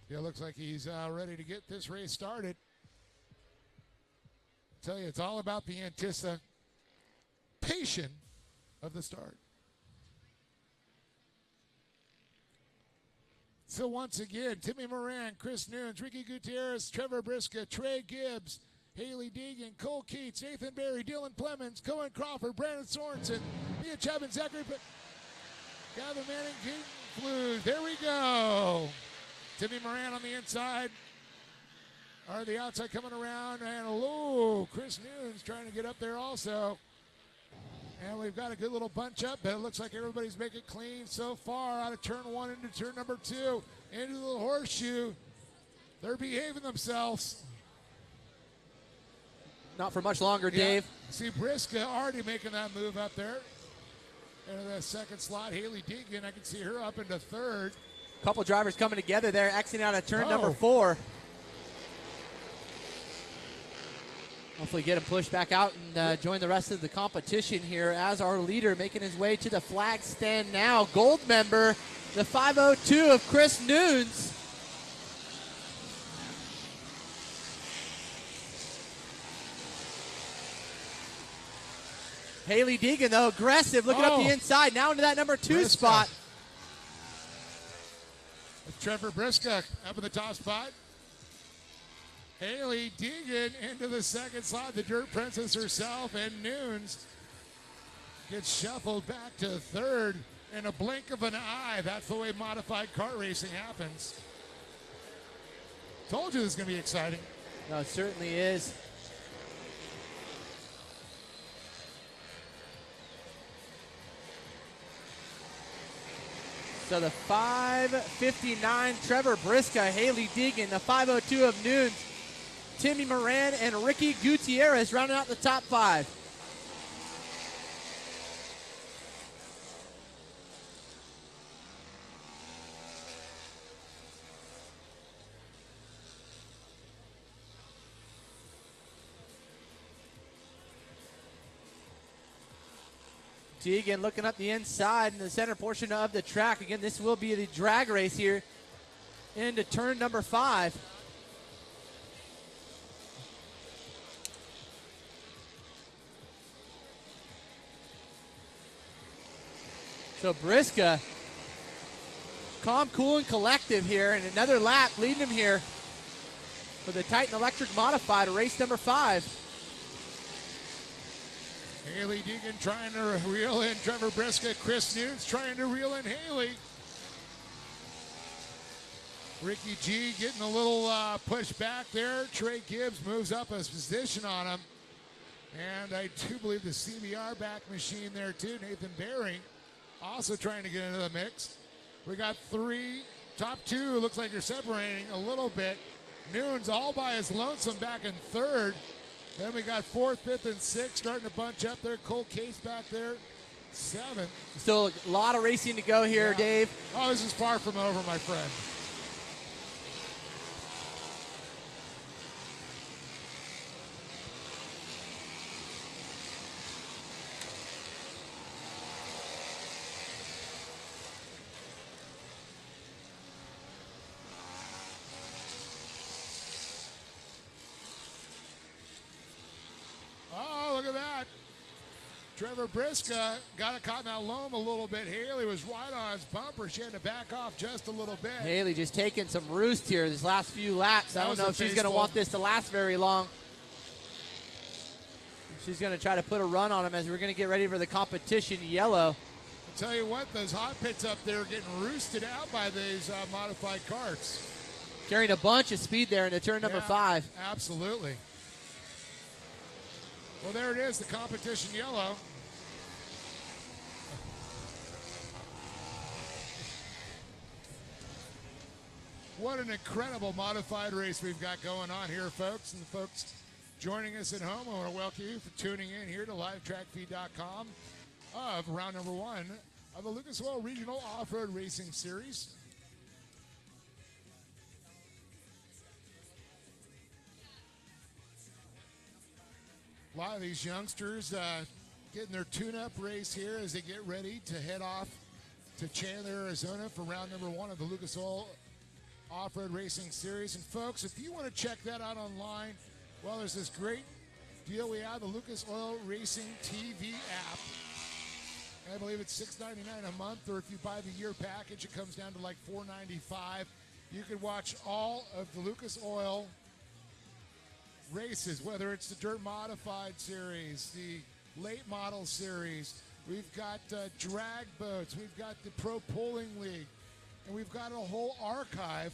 Yeah, looks like he's ready to get this race started. I tell you, it's all about the anticipation of the start. So once again, Timmy Moran, Chris Nunes, Ricky Gutierrez, Trevor Briska, Trey Gibbs, Haley Deegan, Cole Keats, Nathan Berry, Dylan Clemens, Cohen Crawford, Brandon Sorensen, Mia Chapman, Zachary, Gavin Manning, Keaton Flug. There we go. Timmy Moran on the inside, or the outside coming around, and Chris Nunes trying to get up there also. And we've got a good little bunch up, but it looks like everybody's making it clean so far out of turn one into turn number two, into the horseshoe. They're behaving themselves. Not for much longer, Dave. See Briska already making that move up there. Into the second slot, Haley Deegan, I can see her up into third. Couple drivers coming together there, exiting out of turn number 4. Hopefully get him pushed back out and join the rest of the competition here as our leader making his way to the flag stand now. Gold member, the 502 of Chris Nunes. Haley Deegan, though, aggressive, looking up the inside, now into that number 2 spot. Trevor Briska up in the top spot. Haley Deegan into the second slot, the Dirt Princess herself, and Nunes gets shuffled back to third in a blink of an eye. That's the way modified kart racing happens. Told you this is going to be exciting. No, it certainly is. So the 559, Trevor Briska, Haley Deegan, the 502 of Nunes, Timmy Moran, and Ricky Gutierrez rounding out the top 5. Deegan looking up the inside in the center portion of the track. Again, this will be the drag race here into turn number 5. So Briska, calm, cool, and collective here, and another lap leading him here for the Titan Electric Modified, race number 5. Haley Deegan trying to reel in Trevor Briska. Chris Nunes trying to reel in Haley. Ricky G getting a little push back there. Trey Gibbs moves up his position on him. And I do believe the CBR back machine there too. Nathan Berry also trying to get into the mix. We got 3. Top 2 looks like they're separating a little bit. Nunes all by his lonesome back in 3rd. Then we got 4th, 5th, and 6th starting to bunch up there. Cole Case back there, 7th. Still a lot of racing to go here, Dave. Oh, this is far from over, my friend. Trevor Briska got caught in that loam a little bit. Haley was right on his bumper. She had to back off just a little bit. Haley just taking some roost here these last few laps. I don't know if she's going to want this to last very long. She's going to try to put a run on him as we're going to get ready for the competition yellow. I'll tell you what, those hot pits up there are getting roosted out by these modified carts. Carrying a bunch of speed there into turn number 5. Absolutely. Well, there it is, the competition yellow. What an incredible modified race we've got going on here, folks. And the folks joining us at home, I want to welcome you for tuning in here to livetrackfeed.com of round number 1 of the Lucas Oil Regional Off-Road Racing Series. A lot of these youngsters getting their tune-up race here as they get ready to head off to Chandler, Arizona for round number 1 of the Lucas Oil Off-Road Racing Series. And folks, if you want to check that out online, well, there's this great deal we have, the Lucas Oil Racing TV app. I believe it's $6.99 a month, or if you buy the year package, it comes down to like $4.95. You can watch all of the Lucas Oil races, whether it's the Dirt Modified Series, the Late Model Series. We've got drag boats. We've got the Pro Pulling League. And we've got a whole archive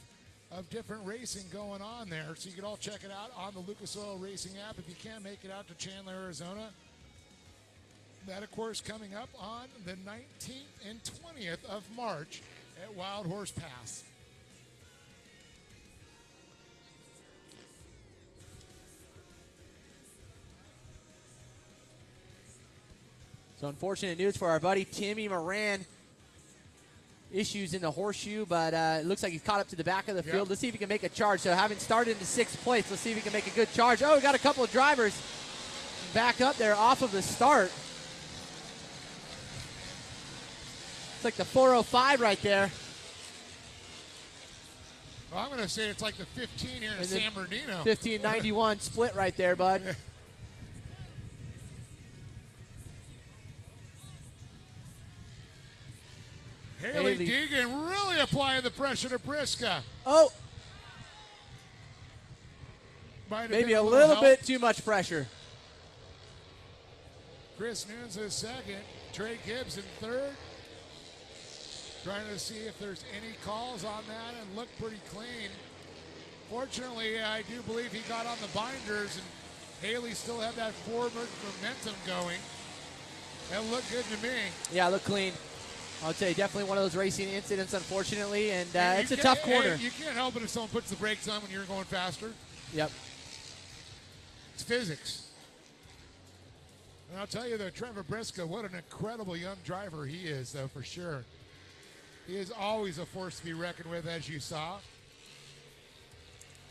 of different racing going on there. So you can all check it out on the Lucas Oil Racing app if you can't make it out to Chandler, Arizona. That, of course, coming up on the 19th and 20th of March at Wild Horse Pass. So unfortunate news for our buddy Timmy Moran. Issues in the horseshoe, but it looks like he's caught up to the back of the field. Let's see if he can make a charge. So having started into 6th place, let's see if he can make a good charge. Oh, we got a couple of drivers back up there off of the start. It's like the 405 right there. Well, I'm going to say it's like the 15 here in San Bernardino. 1591 split right there, bud. Haley Deegan really applying the pressure to Brisca. Oh. Maybe a little bit too much pressure. Chris Nunes is second. Trey Gibbs in third. Trying to see if there's any calls on that, and looked pretty clean. Fortunately, I do believe he got on the binders, and Haley still had that forward momentum going. That looked good to me. Yeah, looked clean. I would say definitely one of those racing incidents, unfortunately, and it's a tough corner. You can't help it if someone puts the brakes on when you're going faster. Yep. It's physics. And I'll tell you, though, Trevor Brisca, what an incredible young driver he is, though, for sure. He is always a force to be reckoned with, as you saw.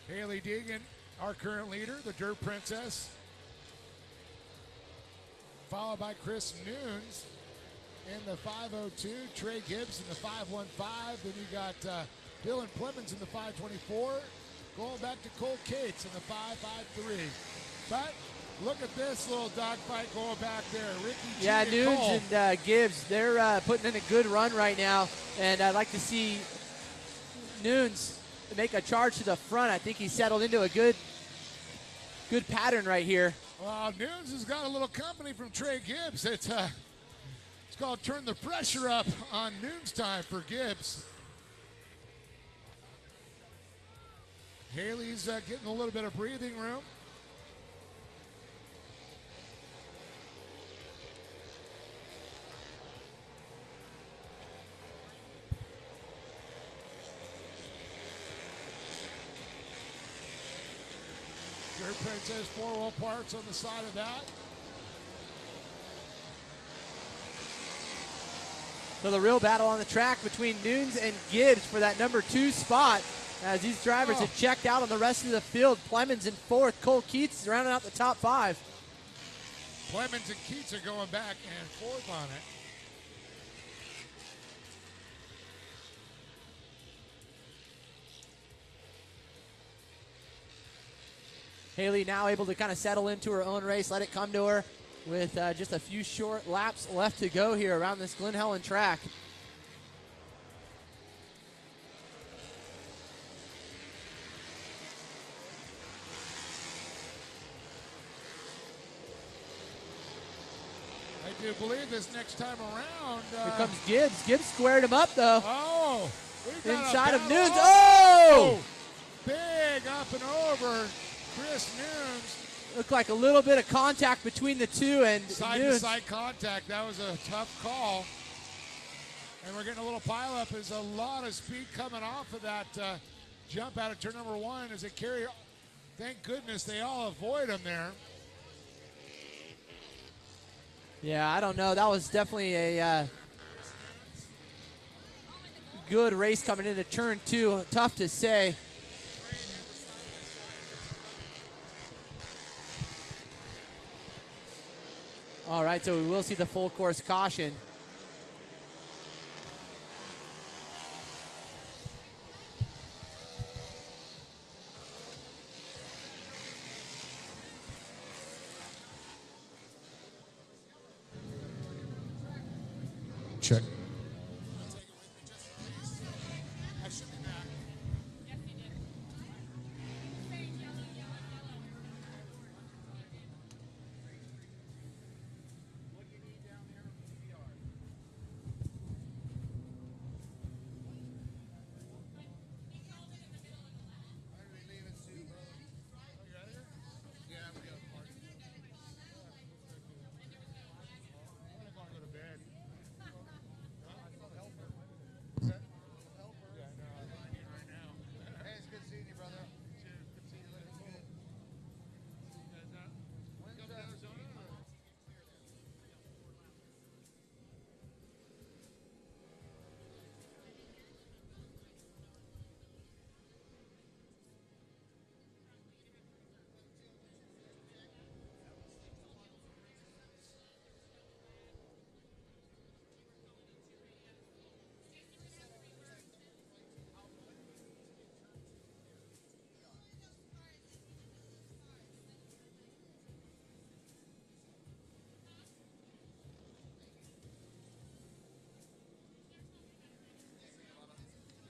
Haley Deegan, our current leader, the Dirt Princess. Followed by Chris Nunes in the 502, Trey Gibbs in the 515. Then you got Dylan Clemens in the 524. Going back to Cole Cates in the 553. But look at this little dogfight going back there. Ricky G Yeah, and Nunes Cole. and Gibbs, they're putting in a good run right now. And I'd like to see Nunes make a charge to the front. I think he's settled into a good pattern right here. Well, Nunes has got a little company from Trey Gibbs. It's called Turn the Pressure Up on Nunes time for Gibbs. Haley's getting a little bit of breathing room. Dirt Princess 4-wheel parts on the side of that. So the real battle on the track between Nunes and Gibbs for that number 2 spot. As these drivers have checked out on the rest of the field. Clemens in 4th. Cole Keats is rounding out the top 5. Clemens and Keats are going back and forth on it. Haley now able to kind of settle into her own race, let it come to her with just a few short laps left to go here around this Glen Helen track. I do believe this next time around. Here comes Gibbs. Gibbs squared him up, though. Oh! We got inside a of battle. Nunes. Oh! Big up and over. Chris Nunes. Looked like a little bit of contact between the two, and Nunes. Side-to-side contact. That was a tough call. And we're getting a little pileup. There's a lot of speed coming off of that jump out of turn number 1 as they carry. Thank goodness they all avoid him there. Yeah, I don't know. That was definitely a good race coming into turn 2. Tough to say. All right, so we will see the full course caution. Check.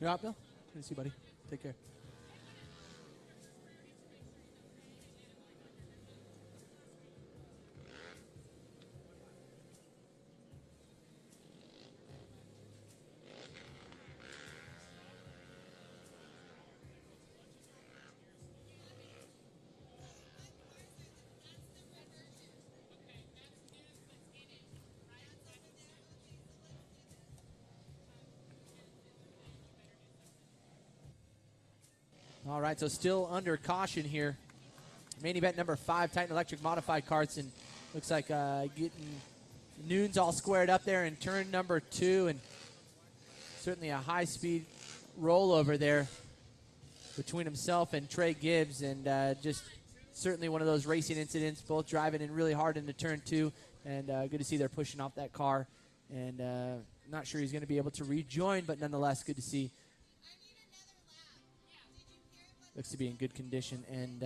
You're out, Bill? Good to see you, buddy. Take care. All right, so still under caution here. Main event number 5, Titan Electric Modified Karts, and looks like getting Noons all squared up there in turn number 2, and certainly a high-speed rollover there between himself and Trey Gibbs, and just certainly one of those racing incidents, both driving in really hard into turn 2, and good to see they're pushing off that car, and not sure he's going to be able to rejoin, but nonetheless, good to see. Looks to be in good condition. And,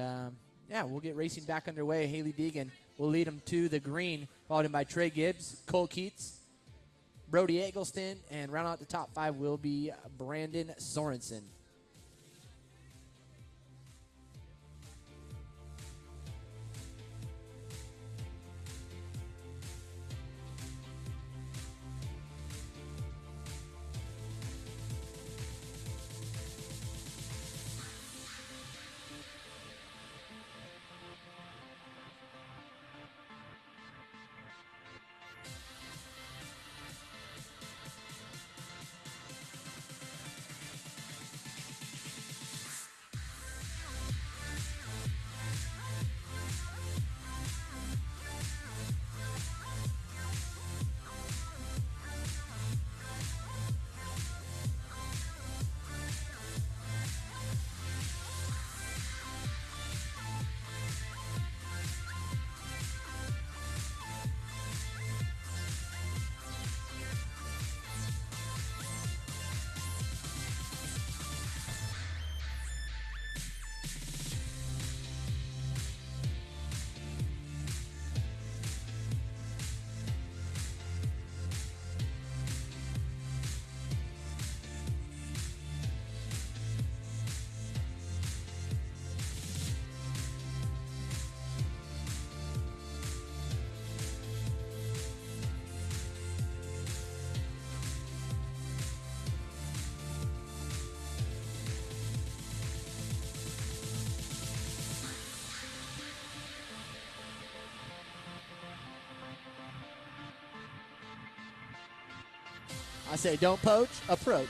yeah, we'll get racing back underway. Haley Deegan will lead him to the green, followed by Trey Gibbs, Cole Keats, Brody Eggleston, and round out the top 5 will be Brandon Sorensen. I say don't poach, approach.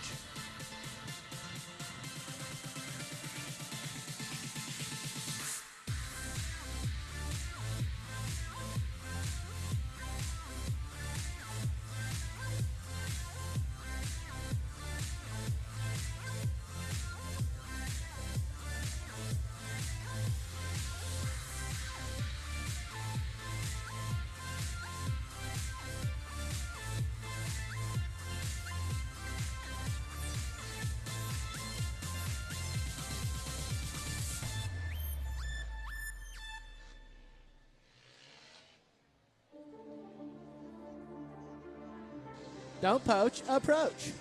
Don't poach, approach.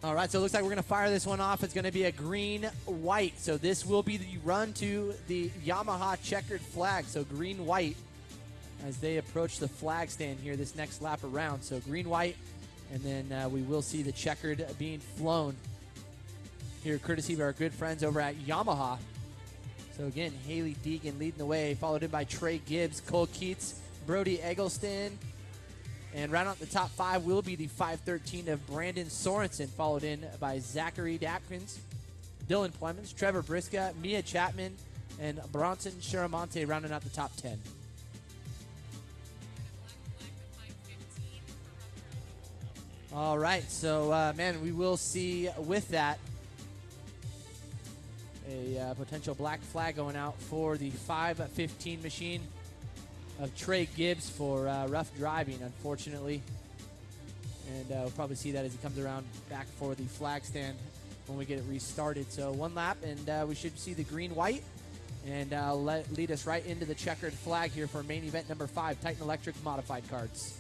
All right, so it looks like we're going to fire this one off. It's going to be a green-white. So this will be the run to the Yamaha checkered flag. So green-white as they approach the flag stand here this next lap around. So green-white, and then we will see the checkered being flown here courtesy of our good friends over at Yamaha. So again, Haley Deegan leading the way, followed in by Trey Gibbs, Cole Keats, Brody Eggleston. And round out the top 5 will be the 513 of Brandon Sorensen, followed in by Zachary Dapkins, Dylan Plemons, Trevor Briska, Mia Chapman, and Bronson Shiramonte rounding out the top 10. All right, so, man, we will see with that a potential black flag going out for the 515 machine of Trey Gibbs for rough driving, unfortunately. And we'll probably see that as he comes around back for the flag stand when we get it restarted. So one lap, and we should see the green-white, and lead us right into the checkered flag here for main event number 5, Titan Electric Modified Cards.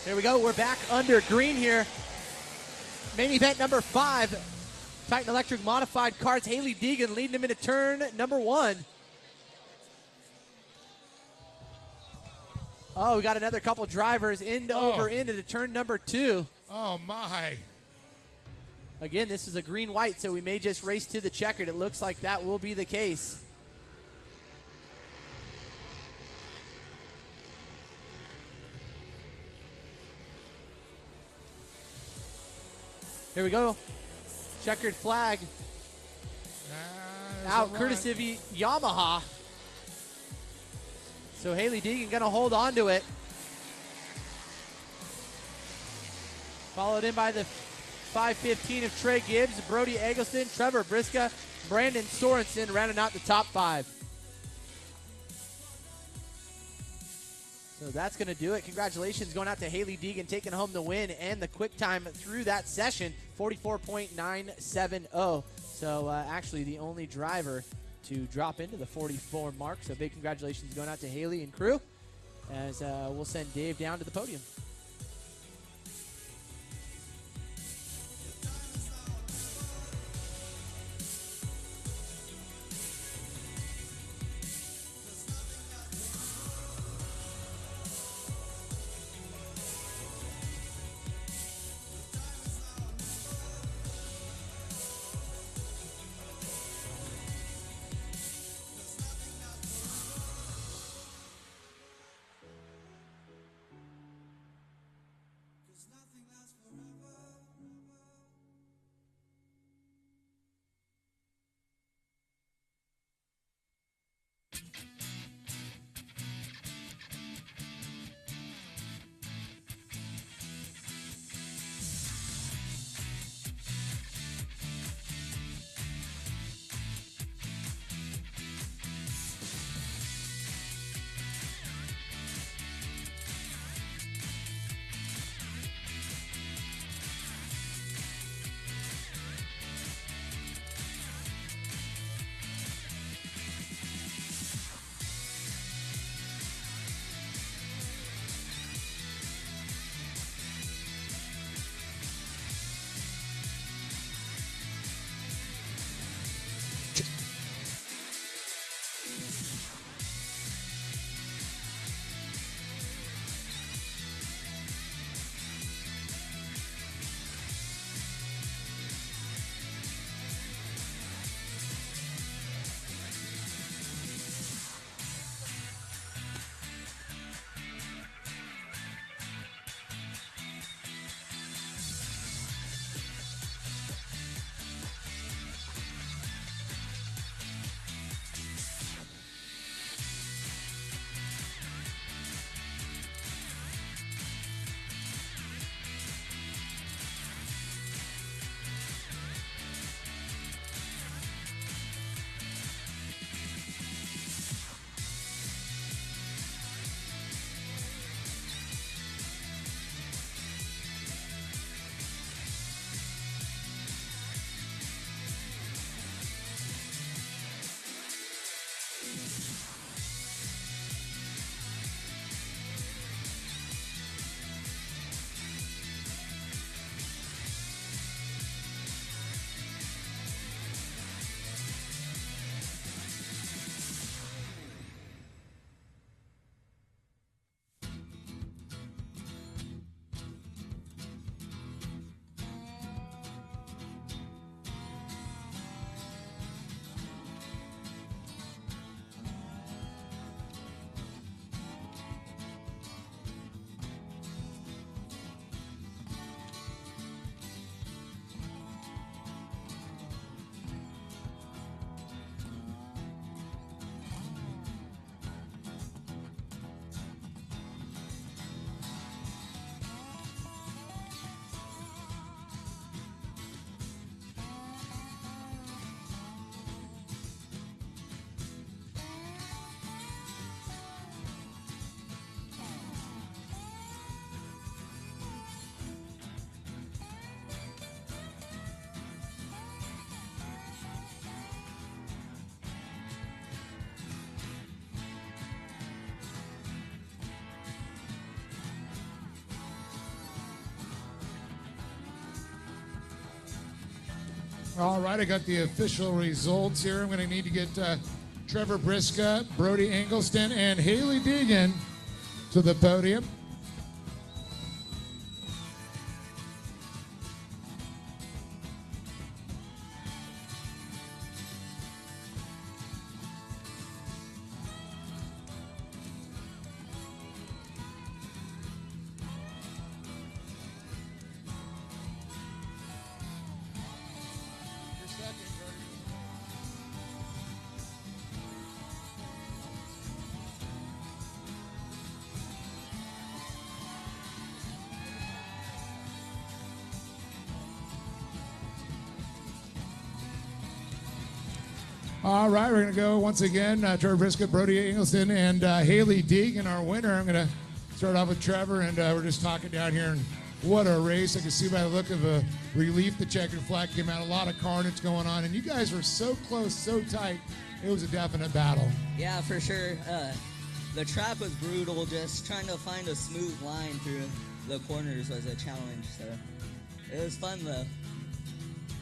Here we go. We're back under green here. Main event number 5, Titan Electric Modified Cards. Haley Deegan leading them into turn number 1. Oh, we got another couple drivers over into turn number 2. Oh, my. Again, this is a green-white, so we may just race to the checkered. It looks like that will be the case. Here we go. Checkered flag. Out courtesy of Yamaha. So Haley Deegan going to hold on to it. Followed in by the 515 of Trey Gibbs, Brody Eggleston, Trevor Briska, Brandon Sorensen rounding out the top 5. So that's going to do it. Congratulations going out to Haley Deegan taking home the win and the quick time through that session, 44.970. So actually the only driver to drop into the 44 mark. So big congratulations going out to Haley and crew as we'll send Dave down to the podium. All right, I got the official results here. I'm going to need to get Trevor Brisca, Brody Engleston, and Haley Deegan to the podium. All right, we're going to go once again. Trevor Briscoe, Brody Engleston, and Haley Deegan, our winner. I'm going to start off with Trevor, and we're just talking down here. And what a race. I can see by the look of a relief the checkered flag came out. A lot of carnage going on. And you guys were so close, so tight. It was a definite battle. Yeah, for sure. The track was brutal. Just trying to find a smooth line through the corners was a challenge. So it was fun, though.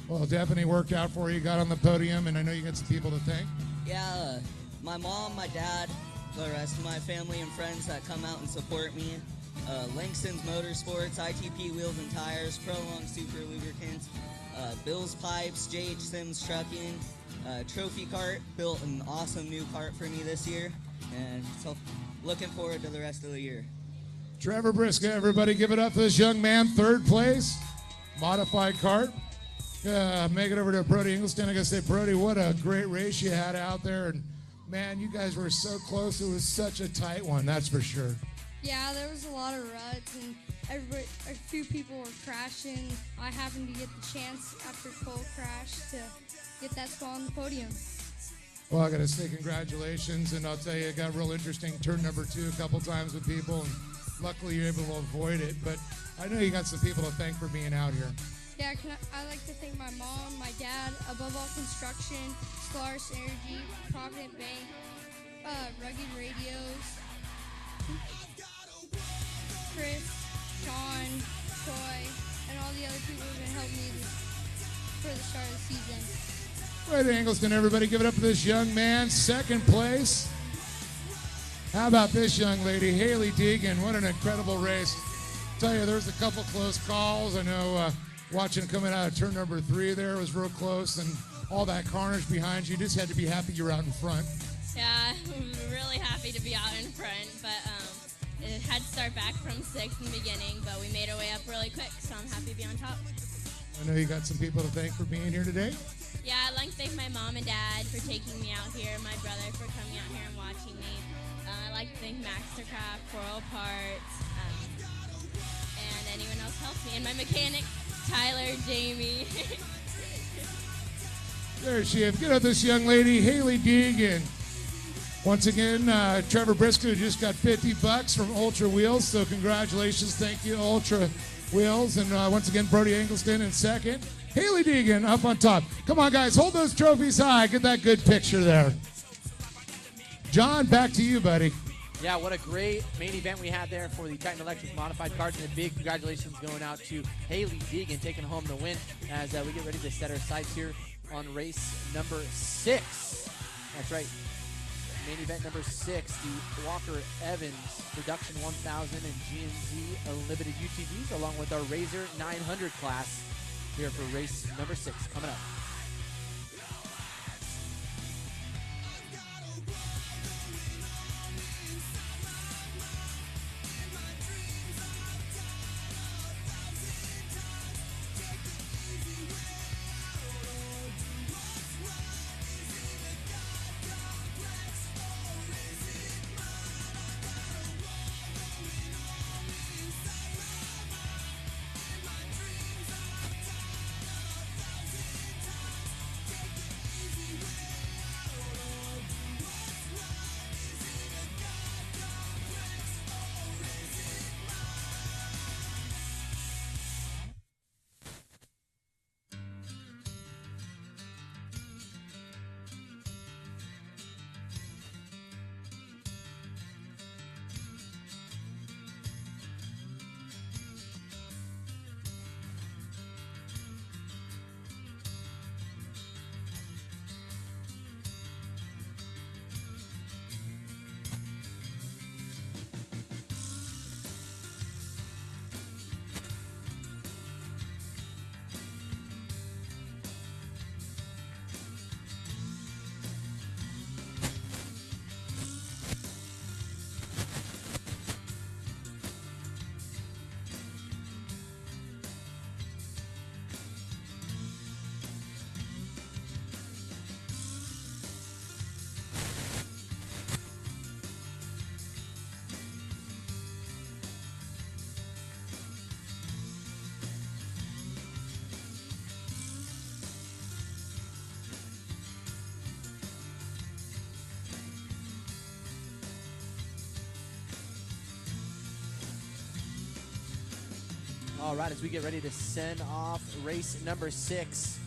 Well, it definitely worked out for you. Got on the podium, and I know you got some people to thank. Yeah, my mom, my dad, the rest of my family and friends that come out and support me. Langston's Motorsports, ITP Wheels and Tires, Prolong Super Lubricants, Bill's Pipes, JH Sims Trucking, Trophy Cart built an awesome new cart for me this year, and so looking forward to the rest of the year. Trevor Briscoe, everybody give it up for this young man, third place, modified cart. Make it over to Brody Engleston. I gotta say, Brody, what a great race you had out there, and Man, you guys were so close. It was such a tight one, that's for sure. Yeah, there was a lot of ruts, and a few people were crashing. I happened to get the chance after Cole crashed to get that spot on the podium. Well, I got to say congratulations, and I'll tell you, it got real interesting. Turn number 2 a couple times with people, and luckily you're able to avoid it. But I know you got some people to thank for being out here. Yeah, I like to thank my mom, my dad, Above All Construction, Solaris Energy, Provident Bank, Rugged Radios, Chris, Sean, Troy, and all the other people who've been helping me for the start of the season. Right, Angleston, everybody give it up for this young man, second place. How about this young lady, Haley Deegan? What an incredible race. Tell you, there was a couple close calls. I know watching coming out of turn number 3 there was real close, and all that carnage behind you. Just had to be happy you're out in front. Yeah, I'm really happy to be out in front, but it had to start back from 6th in the beginning, but we made our way up really quick, so I'm happy to be on top. I know you got some people to thank for being here today. Yeah, I'd like to thank my mom and dad for taking me out here, my brother for coming out here and watching me. I'd like to thank Mastercraft, Coral Parts, and anyone else helped me, and my mechanic, Tyler, Jamie. There she is. Get up this young lady, Haley Deegan. Once again, Trevor Briscoe just got $50 from Ultra Wheels, so congratulations. Thank you, Ultra Wheels. And once again, Brody Eggleston in second. Haley Deegan up on top. Come on, guys, hold those trophies high. Get that good picture there. John, back to you, buddy. Yeah, what a great main event we had there for the Titan Electric Modified Cars, and a big congratulations going out to Haley Deegan taking home the win as we get ready to set our sights here on race number 6. That's right, main event number 6, the Walker Evans Production 1000 and GNZ Unlimited UTVs, along with our Razor 900 class here for race number 6 coming up. All right, as we get ready to send off race number 6,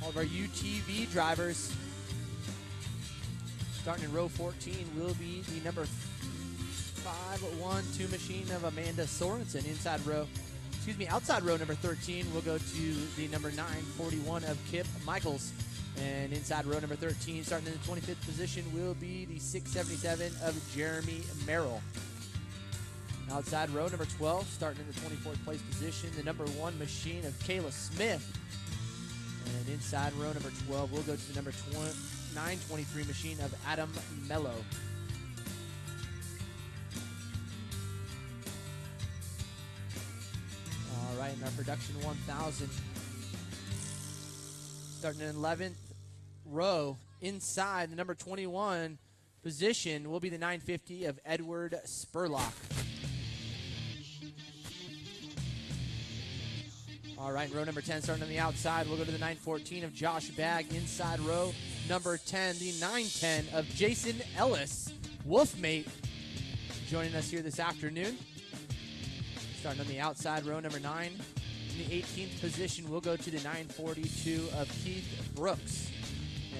all of our UTV drivers, starting in row 14, will be the number 512 machine of Amanda Sorensen. Outside row number 13 will go to the number 941 of Kip Michaels. And inside row number 13, starting in the 25th position, will be the 677 of Jeremy Merrill. Outside row number 12, starting in the 24th place position, the number 1 machine of Kayla Smith. And inside row number 12, we'll go to the number 923 machine of Adam Mello. All right, in our production 1000, starting in 11th row, inside the number 21 position will be the 950 of Edward Spurlock. All right, row number 10 starting on the outside. We'll go to the 914 of Josh Bagg. Inside row number 10, the 910 of Jason Ellis, Wolfmate, joining us here this afternoon. Starting on the outside, row number 9. In the 18th position, we'll go to the 942 of Keith Brooks.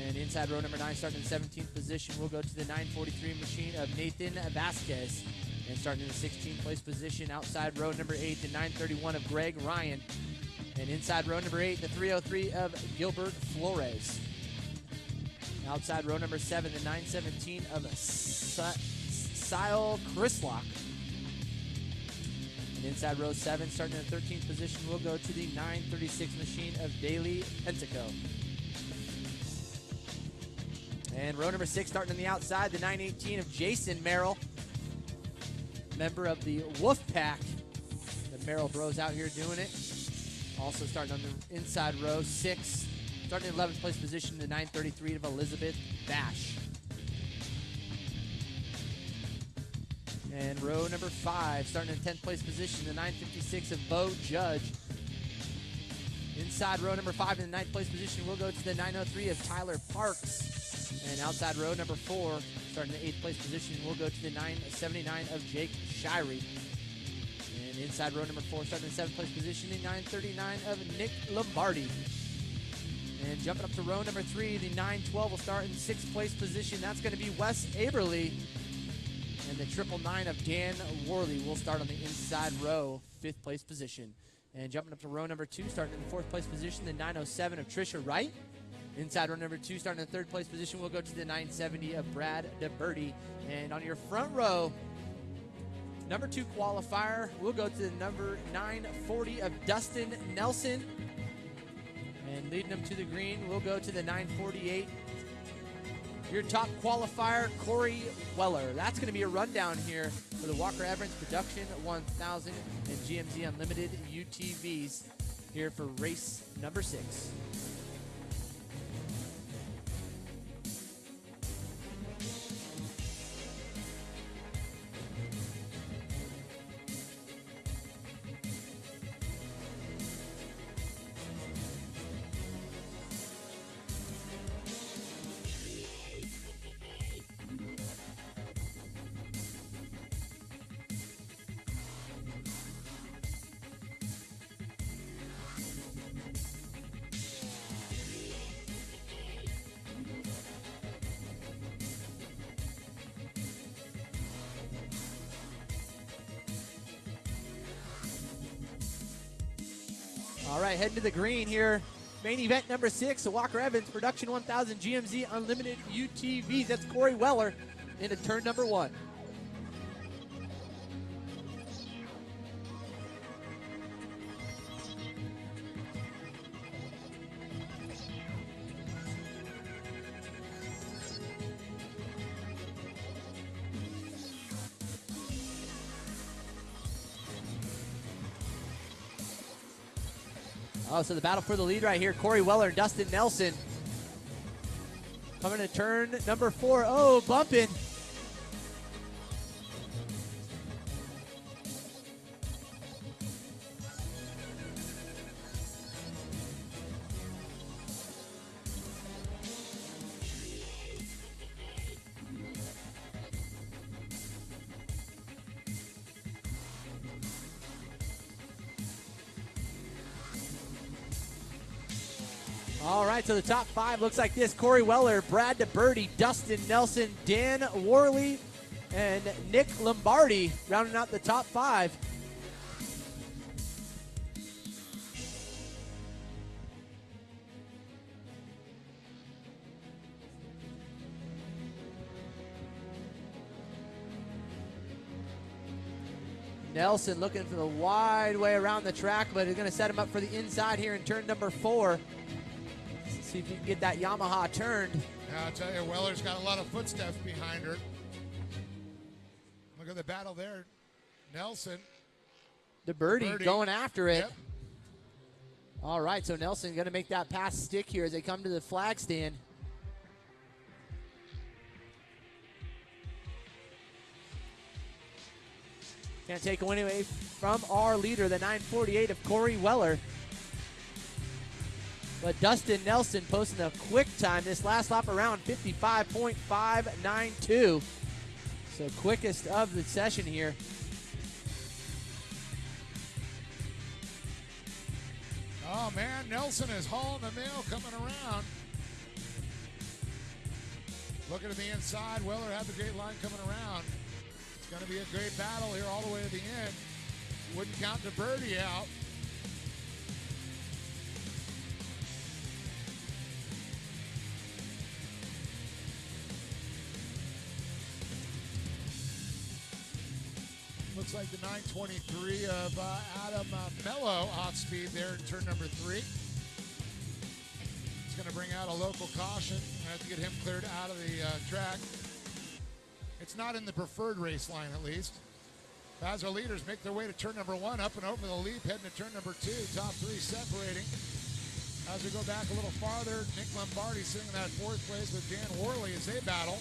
And inside row number 9, starting in the 17th position, we'll go to the 943 machine of Nathan Vasquez. And starting in the 16th place position, outside row number 8, the 931 of Greg Ryan. And inside row number 8, the 303 of Gilbert Flores. Outside row number 7, the 917 of Sile Chrislock. And inside row 7, starting in the 13th position, we'll go to the 936 machine of Daly Pentico. And row number 6, starting on the outside, the 918 of Jason Merrill, member of the Wolf Pack. The Merrill Bros out here doing it. Also starting on the inside row 6, starting in 11th place position, the 933 of Elizabeth Bash. And row number 5, starting in 10th place position, the 956 of Bo Judge. Inside row number 5 in the 9th place position, we'll go to the 903 of Tyler Parks. And outside row number 4, starting in the 8th place position, we'll go to the 979 of Jake Shirey. And inside row number 4, starting in the 7th place position, the 939 of Nick Lombardi. And jumping up to row number 3, the 912 will start in 6th place position. That's going to be Wes Aberly. And the 999 of Dan Worley will start on the inside row, 5th place position. And jumping up to row number 2, starting in the 4th place position, the 907 of Trisha Wright. Inside row number 2, starting in the 3rd place position, we'll go to the 970 of Brad DeBerti. And on your front row, number 2 qualifier, we'll go to the number 940 of Dustin Nelson. And leading them to the green, we'll go to the 948. Your top qualifier, Corey Weller. That's going to be a rundown here for the Walker Evans Production 1000 and GMZ Unlimited UTVs here for race number 6. All right, heading to the green here. Main event number 6, the Walker Evans Production 1000 GMZ Unlimited UTVs. That's Corey Weller into turn number 1. Oh, so the battle for the lead right here. Corey Weller and Dustin Nelson. Coming to turn number 4. Oh, bumping. All right, so the top 5 looks like this. Corey Weller, Brad DeBerti, Dustin Nelson, Dan Worley, and Nick Lombardi rounding out the top 5. Nelson looking for the wide way around the track, but he's going to set him up for the inside here in turn number 4. See if you can get that Yamaha turned. Yeah, I'll tell you, Weller's got a lot of footsteps behind her. Look at the battle there. Nelson. DeBerti going after it. Yep. All right, so Nelson going to make that pass stick here as they come to the flag stand. Can't take away from our leader, the 948 of Corey Weller. But Dustin Nelson posting a quick time this last lap around 55.592. So quickest of the session here. Oh, man, Nelson is hauling the mail coming around. Looking at the inside, Weller had the great line coming around. It's going to be a great battle here all the way to the end. Wouldn't count the birdie out. Looks like the 923 of Adam Mello off speed there in turn number 3. It's going to bring out a local caution. I have to get him cleared out of the track. It's not in the preferred race line, at least. As our leaders make their way to turn number 1, up and over the leap, heading to turn number 2. Top 3 separating. As we go back a little farther, Nick Lombardi sitting in that 4th place with Dan Worley as they battle.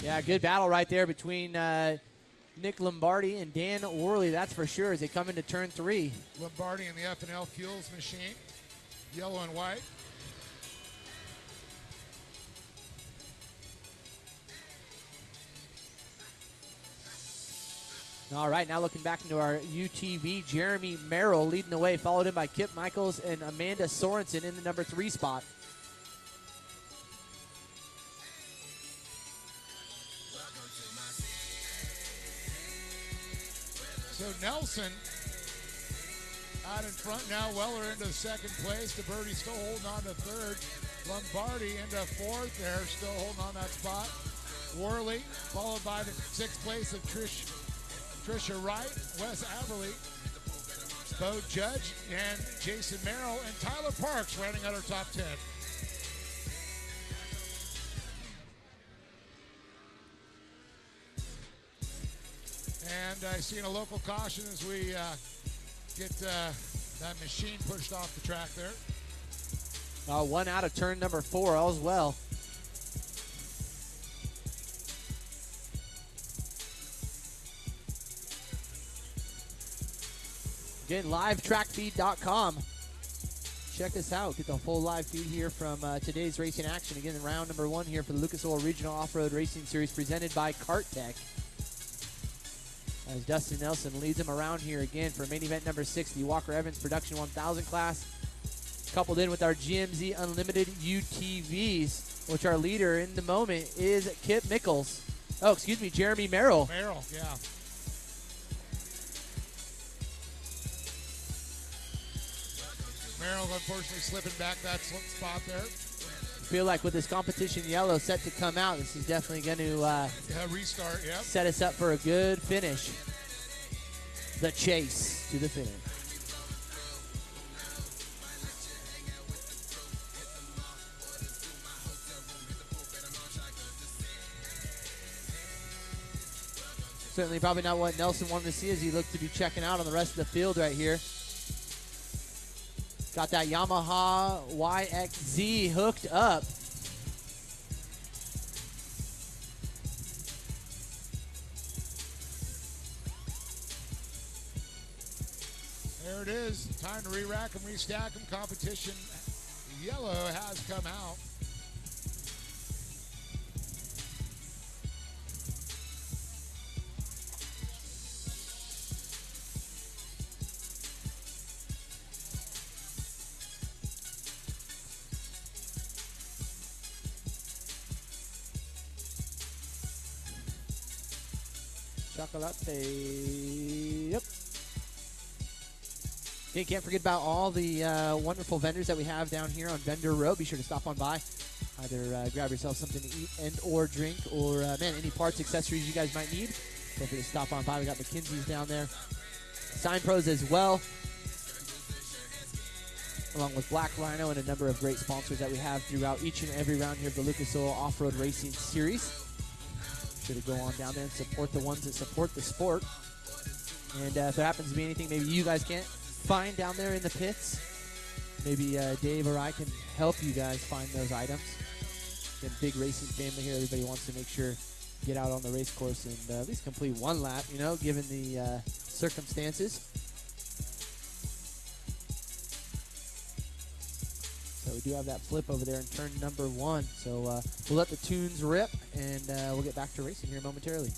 Yeah, good battle right there between Nick Lombardi and Dan Worley, that's for sure, as they come into turn 3. Lombardi in the F&L Fuels machine, yellow and white. All right, now looking back into our UTV, Jeremy Merrill leading the way, followed in by Kip Michaels and Amanda Sorensen in the number 3 spot. So Nelson out in front now. Weller into 2nd place. DeBerti still holding on to 3rd. Lombardi into 4th there, still holding on that spot. Worley followed by the 6th place of Trisha Wright, Wes Averly, Bo Judge, and Jason Merrill, and Tyler Parks rounding out our top 10. And I seen a local caution as we get that machine pushed off the track there. One out of turn number 4 as well. Again, livetrackfeed.com. Check us out. Get the full live feed here from today's racing action. Again, round number 1 here for the Lucas Oil Regional Off-Road Racing Series presented by Kart Tech. As Dustin Nelson leads him around here again for main event number 6, the Walker Evans Production 1000 class, coupled in with our GMZ Unlimited UTVs, which our leader in the moment is Kip Mickles. Oh, excuse me, Jeremy Merrill. Merrill, yeah. Merrill unfortunately slipping back that spot there. Feel like with this competition yellow set to come out, this is definitely going to restart. Yep. Set us up for a good finish. The chase to the finish. Certainly probably not what Nelson wanted to see as he looked to be checking out on the rest of the field right here. Got that Yamaha YXZ hooked up. There it is. Time to re-rack them, restack them. Competition yellow has come out. Chocolate. Yep. Okay, can't forget about all the wonderful vendors that we have down here on Vendor Row. Be sure to stop on by. Either grab yourself something to eat and or drink, or, man, any parts, accessories you guys might need. Feel free to stop on by. We got McKinsey's down there. Sign Pros as well, along with Black Rhino and a number of great sponsors that we have throughout each and every round here of the Lucas Oil Off-Road Racing Series. Be sure to go on down there and support the ones that support the sport. And if there happens to be anything maybe you guys can't find down there in the pits, maybe Dave or I can help you guys find those items. Again, big racing family here. Everybody wants to make sure get out on the race course and at least complete one lap, given the circumstances. So we do have that flip over there in turn number 1. So we'll let the tunes rip, and we'll get back to racing here momentarily.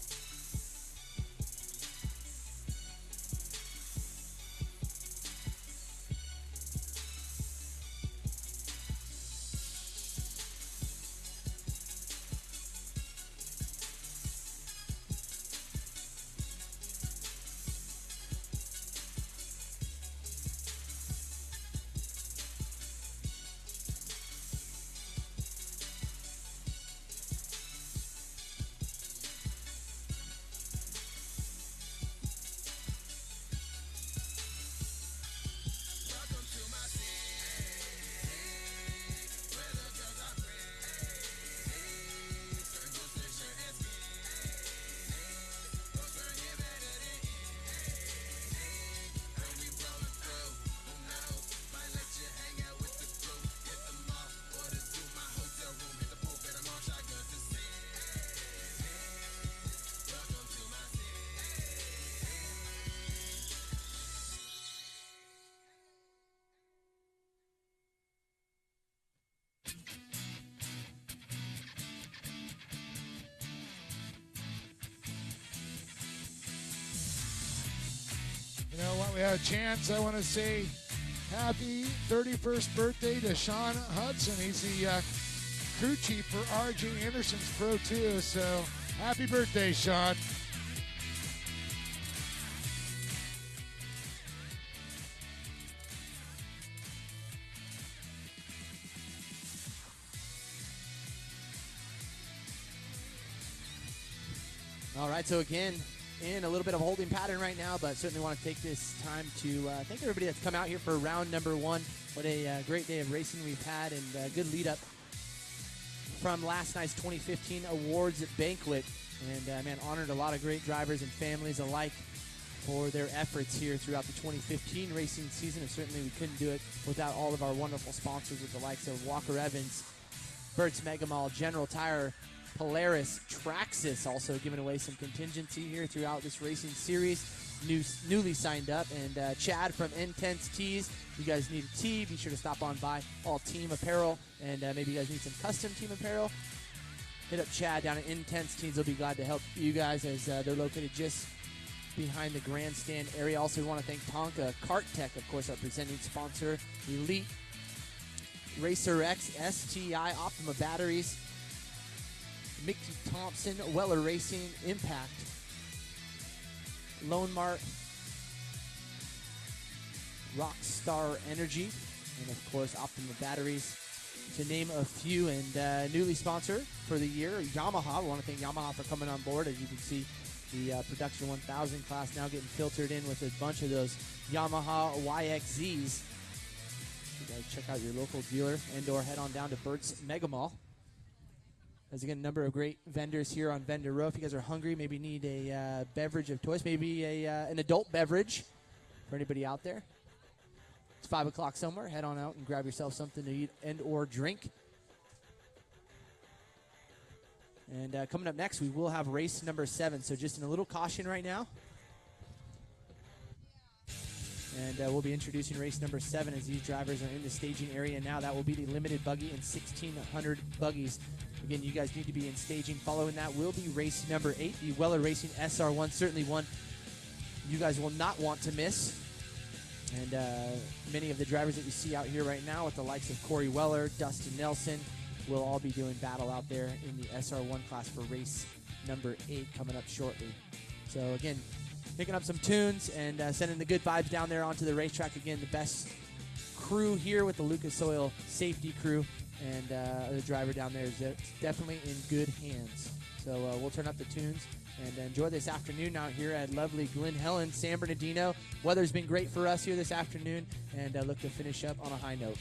You know what? We have a chance. I want to say happy 31st birthday to Sean Hudson. He's the crew chief for RJ Anderson's Pro 2. So happy birthday, Sean. All right, so again, in a little bit of a holding pattern right now, but certainly want to take this time to thank everybody that's come out here for round number 1. What a great day of racing we've had, and good lead up from last night's 2015 awards banquet. And man, honored a lot of great drivers and families alike for their efforts here throughout the 2015 racing season. And certainly we couldn't do it without all of our wonderful sponsors with the likes of Walker Evans, Burt's Mega Mall, General Tire, Polaris, Traxxas also giving away some contingency here throughout this racing series. Newly signed up. And Chad from Intense Tees. You guys need a tee, be sure to stop on by all team apparel. And maybe you guys need some custom team apparel. Hit up Chad down at Intense Tees. They'll be glad to help you guys as they're located just behind the grandstand area. Also, we want to thank Tonka Kart Tech, of course, our presenting sponsor. Elite Racer X, STI, Optima Batteries, Mickey Thompson, Weller Racing, Impact, Lone Mart, Rockstar Energy, and of course Optima Batteries, to name a few. And newly sponsored for the year, Yamaha. We want to thank Yamaha for coming on board. As you can see, the Production 1000 class now getting filtered in with a bunch of those Yamaha YXZs. You guys check out your local dealer and/or head on down to Burt's Mega Mall. There's again a number of great vendors here on Vendor Row. If you guys are hungry, maybe need a beverage of choice, maybe an adult beverage for anybody out there. It's 5 o'clock somewhere. Head on out and grab yourself something to eat and/or drink. And coming up next, we will have race number 7. So just in a little caution right now. And we'll be introducing race number 7 as these drivers are in the staging area now. That will be the limited buggy and 1,600 buggies. Again, you guys need to be in staging. Following that will be race number 8, the Weller Racing SR1. Certainly one you guys will not want to miss. And many of the drivers that you see out here right now with the likes of Corey Weller, Dustin Nelson, will all be doing battle out there in the SR1 class for race number 8 coming up shortly. So again, picking up some tunes and sending the good vibes down there onto the racetrack. Again, the best crew here with the Lucas Oil safety crew. And the driver down there is definitely in good hands. So we'll turn up the tunes and enjoy this afternoon out here at lovely Glen Helen, San Bernardino. Weather's been great for us here this afternoon, and look to finish up on a high note.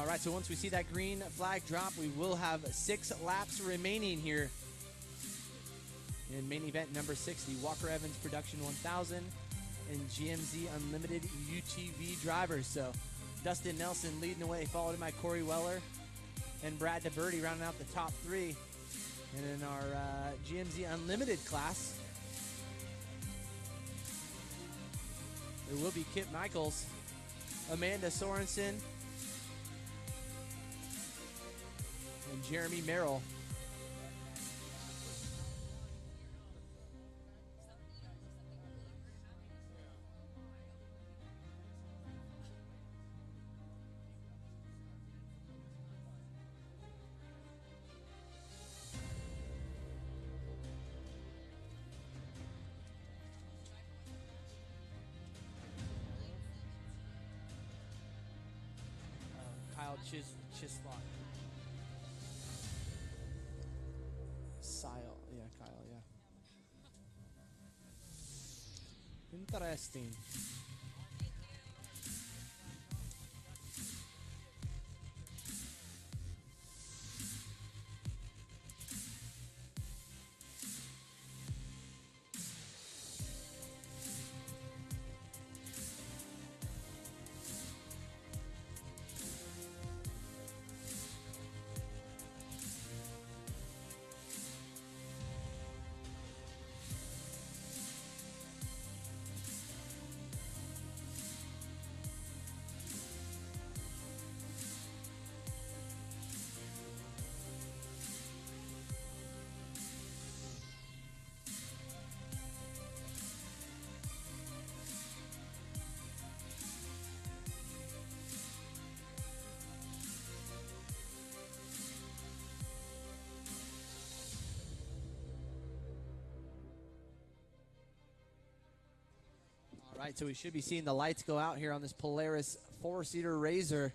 All right, so once we see that green flag drop, we will have 6 laps remaining here in main event number 60, Walker Evans Production 1000 and GMZ Unlimited UTV drivers. So Dustin Nelson leading the way, followed by Corey Weller and Brad DeBerty rounding out the top 3. And in our GMZ Unlimited class, there will be Kip Michaels, Amanda Sorensen, and Jeremy Merrill. Kyle Chislot. Kyle, yeah. Interesting. All right, so we should be seeing the lights go out here on this Polaris 4-seater Razor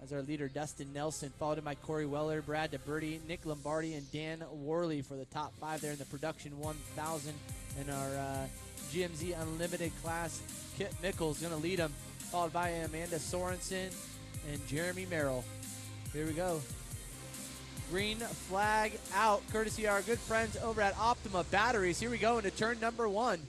as our leader Dustin Nelson, followed by Corey Weller, Brad DeBerty, Nick Lombardi, and Dan Worley for the top 5 there in the Production 1000. In our GMZ Unlimited class, Kit Mickles going to lead them, followed by Amanda Sorensen and Jeremy Merrill. Here we go. Green flag out, courtesy of our good friends over at Optima Batteries. Here we go into turn number 1.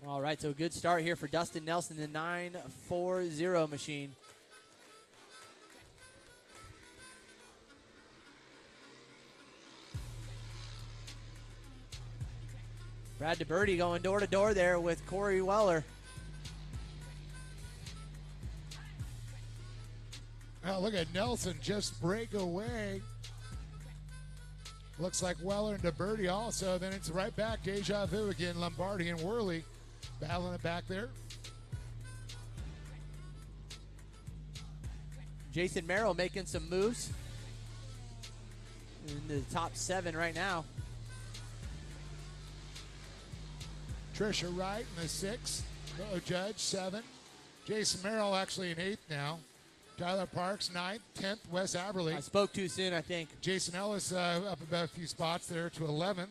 All right, so a good start here for Dustin Nelson, the 940 machine. Brad DeBerty going door to door there with Corey Weller. Oh, look at Nelson just break away. Looks like Weller and DeBerty also. Then it's right back, deja vu again. Lombardi and Worley battling it back there. Jason Merrill making some moves in the top 7 right now. Trisha Wright in the 6th. Judge 7. Jason Merrill actually in 8th now. Tyler Parks 9th. 10th, Wes Aberley. I spoke too soon, I think. Jason Ellis up about a few spots there to 11th.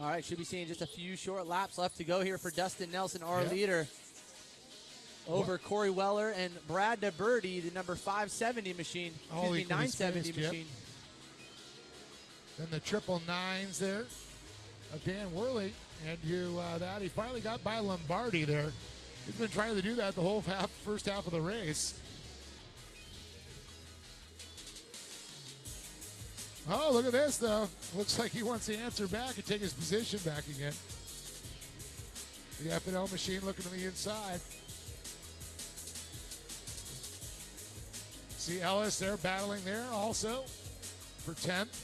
All right, should be seeing just a few short laps left to go here for Dustin Nelson, our Yep. leader, over Corey Weller and Brad DeBerty, the number 570 machine. All Excuse me, equally 970 spaced, yep. machine. Then the triple nines there of Dan Worley. And he finally got by Lombardi there. He's been trying to do that the whole first half of the race. Oh, look at this, though. Looks like he wants the answer back and take his position back again. The F&L machine looking to the inside. See Ellis there battling there also for 10th.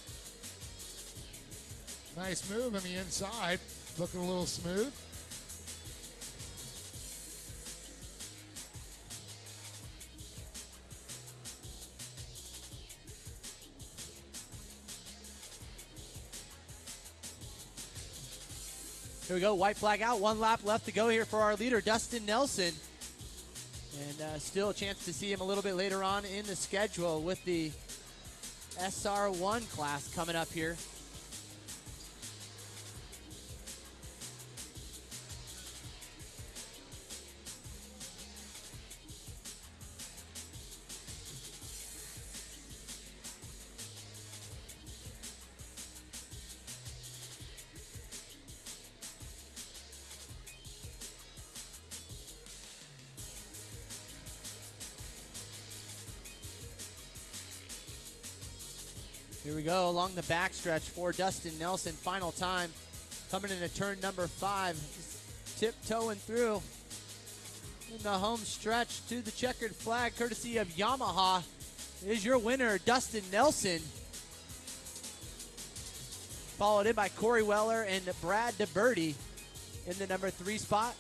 Nice move on the inside. Looking a little smooth. Here we go, white flag out. 1 lap left to go here for our leader, Dustin Nelson. And still a chance to see him a little bit later on in the schedule with the SR1 class coming up here. Here we go along the backstretch for Dustin Nelson. Final time coming into turn number 5. Just tiptoeing through in the home stretch to the checkered flag, courtesy of Yamaha, is your winner, Dustin Nelson. Followed in by Corey Weller and Brad DeBerty in the number 3 spot,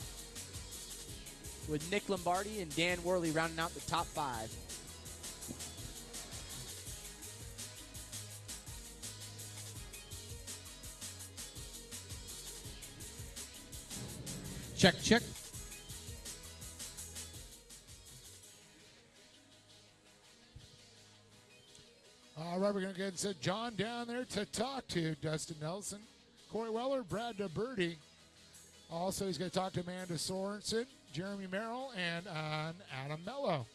with Nick Lombardi and Dan Worley rounding out the top 5. Check. All right, we're going to get set John down there to talk to Dustin Nelson, Corey Weller, Brad DeBerty. Also, he's going to talk to Amanda Sorensen, Jeremy Merrill, and Adam Mello.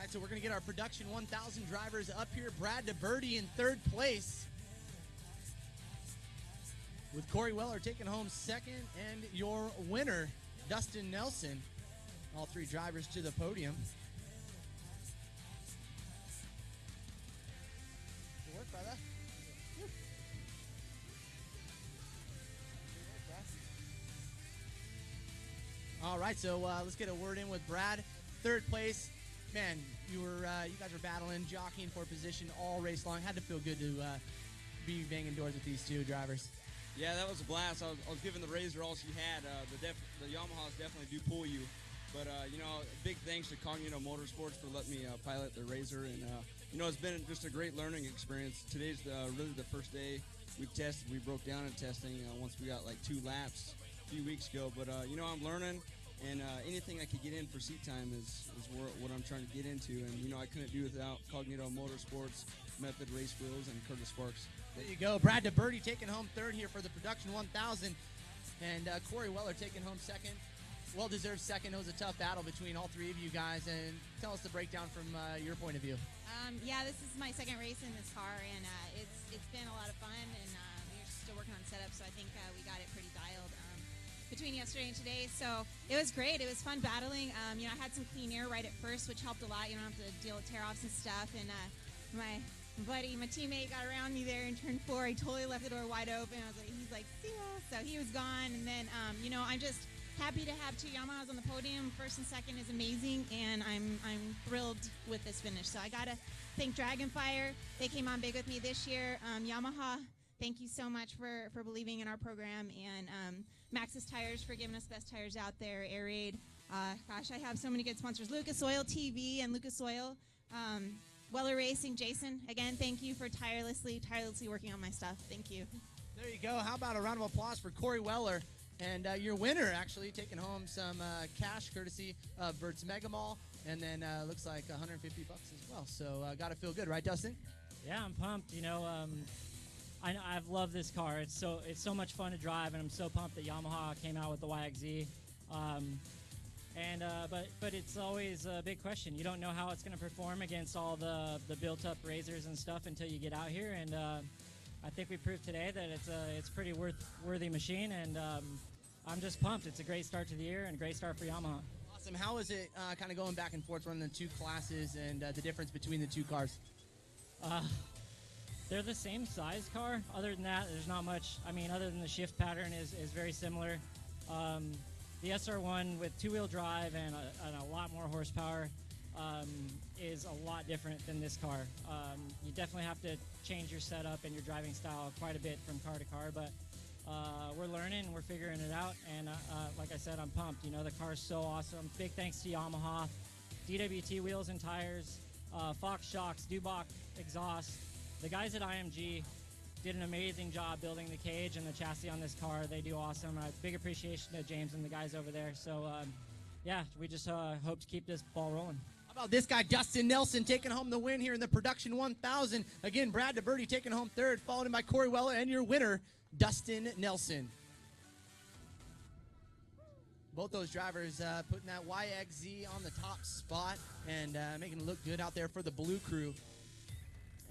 right, so we're going to get our Production 1000 drivers up here. Brad DeBerty in third place, with Corey Weller taking home second, and your winner, Dustin Nelson. All three drivers to the podium. Good work, brother. All right, so let's get a word in with Brad. Third place, man. You guys were battling, jockeying for position all race long. Had to feel good to be banging doors with these two drivers. Yeah, that was a blast. I was giving the Razor all she had. The Yamahas definitely do pull you. But, big thanks to Cognito Motorsports for letting me pilot the Razor. And, it's been just a great learning experience. Today's really the first day we've tested. We broke down in testing once we got like 2 laps a few weeks ago. But, I'm learning. And anything I could get in for seat time is what I'm trying to get into. And, I couldn't do without Cognito Motorsports, Method Race Wheels, and Curtis Sparks. There you go. Brad DeBerty taking home third here for the Production 1000. And Corey Weller taking home second. Well-deserved second. It was a tough battle between all three of you guys. And tell us the breakdown from your point of view. This is my second race in this car, and it's been a lot of fun. And we're still working on setup, so I think we got it pretty dialed between yesterday and today. So it was great. It was fun battling. I had some clean air right at first, which helped a lot. You don't have to deal with tear-offs and stuff. And my teammate got around me there in turn 4. He totally left the door wide open. He's like, see ya. So he was gone. And then, I'm just happy to have 2 Yamahas on the podium. First and second is amazing, and I'm thrilled with this finish. So I got to thank Dragonfire. They came on big with me this year. Yamaha, thank you so much for believing in our program. And Maxxis Tires for giving us best tires out there. Air Raid. I have so many good sponsors. Lucas Oil TV and Lucas Oil. Weller Racing, Jason, again, thank you for tirelessly working on my stuff. Thank you. There you go. How about a round of applause for Corey Weller and your winner, actually, taking home some cash courtesy of Vert's Mega Mall, and then looks like $150 as well. So got to feel good, right, Dustin? Yeah, I'm pumped. I've loved this car. It's so much fun to drive, and I'm so pumped that Yamaha came out with the YXZ. But it's always a big question. You don't know how it's going to perform against all the built-up Razors and stuff until you get out here. And I think we proved today that it's pretty worthy machine. And I'm just pumped. It's a great start to the year and a great start for Yamaha. Awesome. How is it kind of going back and forth running the 2 classes and the difference between the 2 cars? They're the same size car. Other than that, there's not much. Other than the shift pattern is very similar. The SR1 with 2-wheel drive and a lot more horsepower is a lot different than this car. You definitely have to change your setup and your driving style quite a bit from car to car, but we're learning, we're figuring it out, and like I said, I'm pumped. The car's so awesome. Big thanks to Yamaha, DWT wheels and tires, Fox shocks, Dubach exhaust. The guys at IMG did an amazing job building the cage and the chassis on this car. They do awesome. Big appreciation to James and the guys over there. So, we just hope to keep this ball rolling. How about this guy, Dustin Nelson, taking home the win here in the Production 1000. Again, Brad DeBerty taking home third, followed by Corey Weller, and your winner, Dustin Nelson. Both those drivers putting that YXZ on the top spot and making it look good out there for the Blue Crew.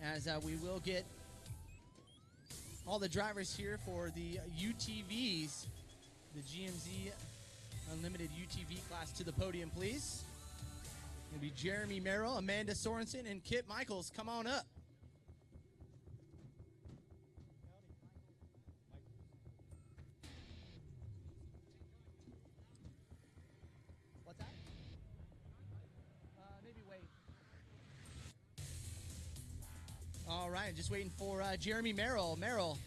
As we will get all the drivers here for the UTVs, the GMZ Unlimited UTV class to the podium, please. It'll be Jeremy Merrill, Amanda Sorensen, and Kip Michaels. Come on up. What's that? Maybe wait. All right, just waiting for Jeremy Merrill. Merrill.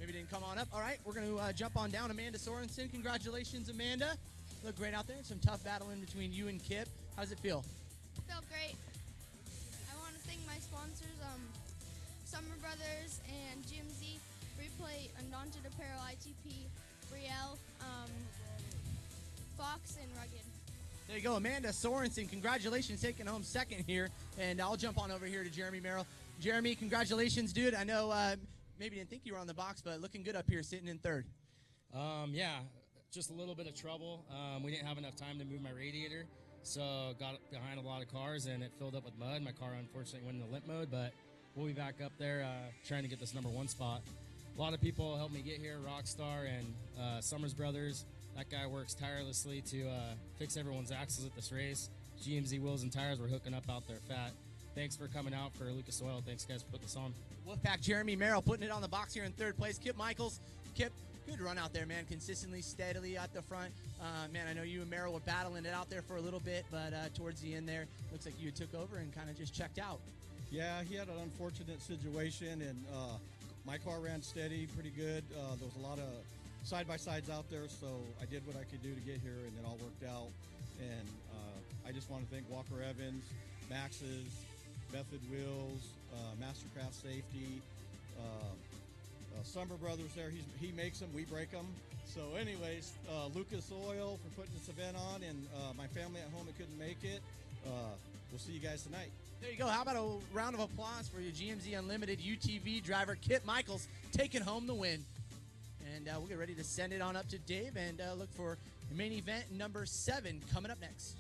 Maybe didn't come on up. All right, we're going to jump on down. Amanda Sorensen. Congratulations, Amanda. Look great out there. Some tough battling between you and Kip. How does it feel? Felt great. I want to thank my sponsors, Summer Brothers and GMZ, Replay, Undaunted Apparel, ITP, Brielle, Fox, and Rugged. There you go, Amanda Sorensen. Congratulations, taking home second here. And I'll jump on over here to Jeremy Merrill. Jeremy, congratulations, dude. I know maybe didn't think you were on the box, but looking good up here, sitting in third. Yeah, just a little bit of trouble. We didn't have enough time to move my radiator. so got behind a lot of cars and it filled up with mud. My car unfortunately went into limp mode, but we'll be back up there trying to get this number 1 spot. A lot of people helped me get here, Rockstar and Summers Brothers. That guy works tirelessly to fix everyone's axles at this race. GMZ Wheels and Tires were hooking up out there fat. Thanks for coming out for Lucas Oil. Thanks, guys, for putting this on. Wolfpack Jeremy Merrill putting it on the box here in 3rd place. Kip Michaels. Kip, good run out there, man. Consistently, steadily at the front. Man, I know you and Merrill were battling it out there for a little bit, but towards the end there, looks like you took over and kind of just checked out. Yeah, he had an unfortunate situation, and my car ran steady, pretty good. There was a lot of side-by-sides out there, so I did what I could do to get here, and it all worked out. And I just want to thank Walker Evans, Max's, Method Wheels, Mastercraft Safety, Summer Brothers there. He makes them, we break them. So anyways, Lucas Oil for putting this event on, and my family at home that couldn't make it. We'll see you guys tonight. There you go. How about a round of applause for your GMZ Unlimited UTV driver, Kip Michaels, taking home the win. And we'll get ready to send it on up to Dave and look for main event number 7 coming up next.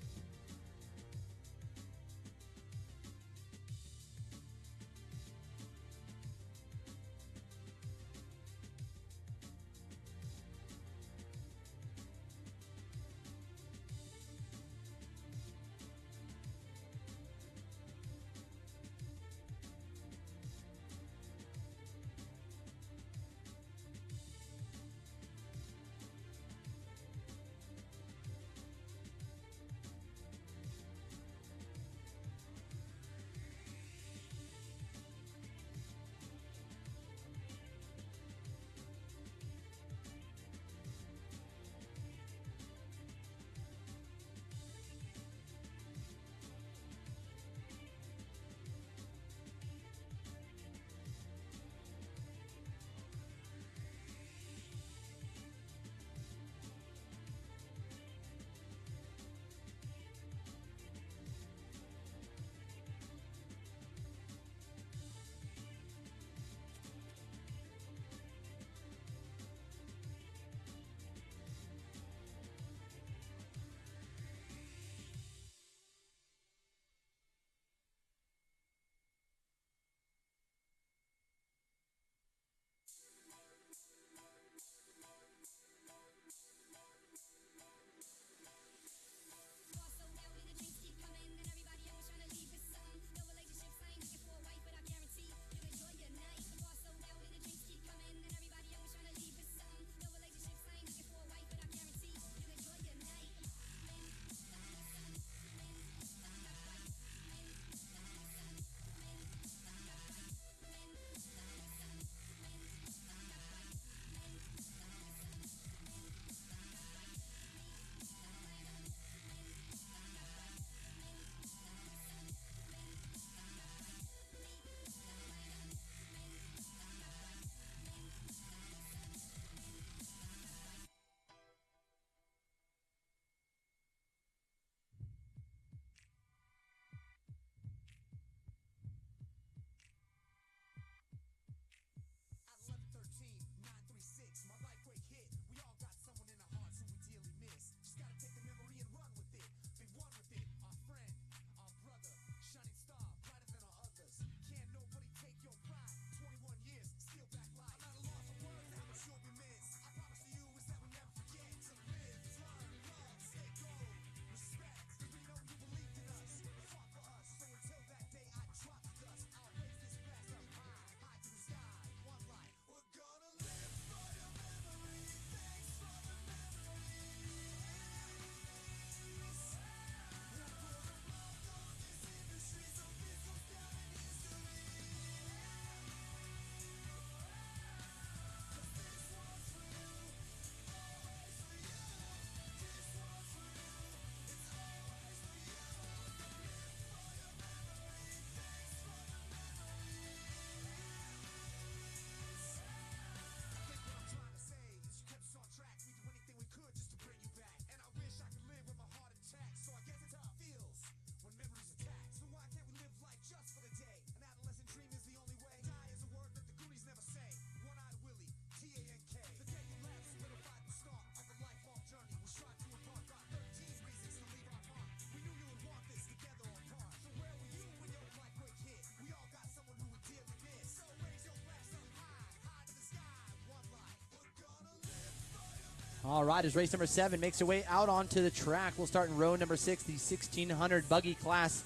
All right, as race number 7 makes her way out onto the track, we'll start in row number 6, the 1600 buggy class.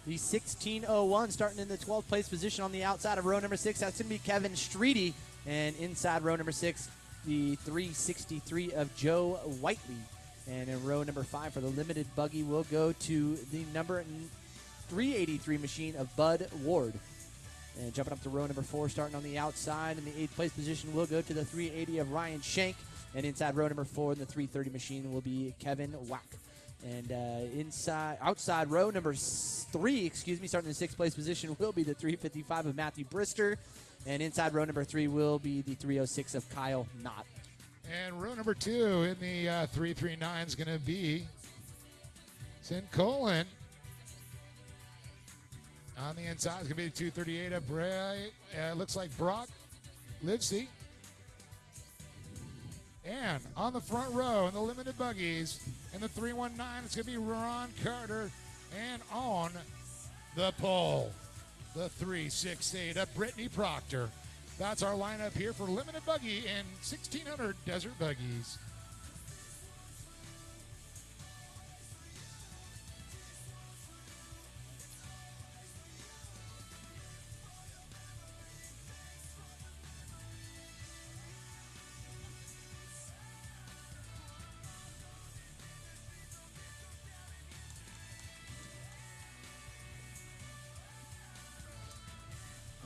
The 1601 starting in the 12th place position on the outside of row number 6. That's going to be Kevin Streety. And inside row number 6, the 363 of Joe Whiteley. And in row number 5 for the limited buggy, we'll go to the number 383 machine of Bud Ward. And jumping up to row number 4, starting on the outside in the 8th place position, we'll go to the 380 of Ryan Shank. And inside row number 4 in the 330 machine will be Kevin Wack. And outside row number 3, starting in the 6th place position, will be the 355 of Matthew Brister. And inside row number 3 will be the 306 of Kyle Knott. And row number 2 in the 339 is going to be Colin. On the inside is going to be the 238 of Bray. Looks like Brock Livesey. And on the front row in the limited buggies in the 319, it's going to be Ron Carter. And on the pole, the 368 of Brittany Proctor. That's our lineup here for limited buggy and 1600 desert buggies.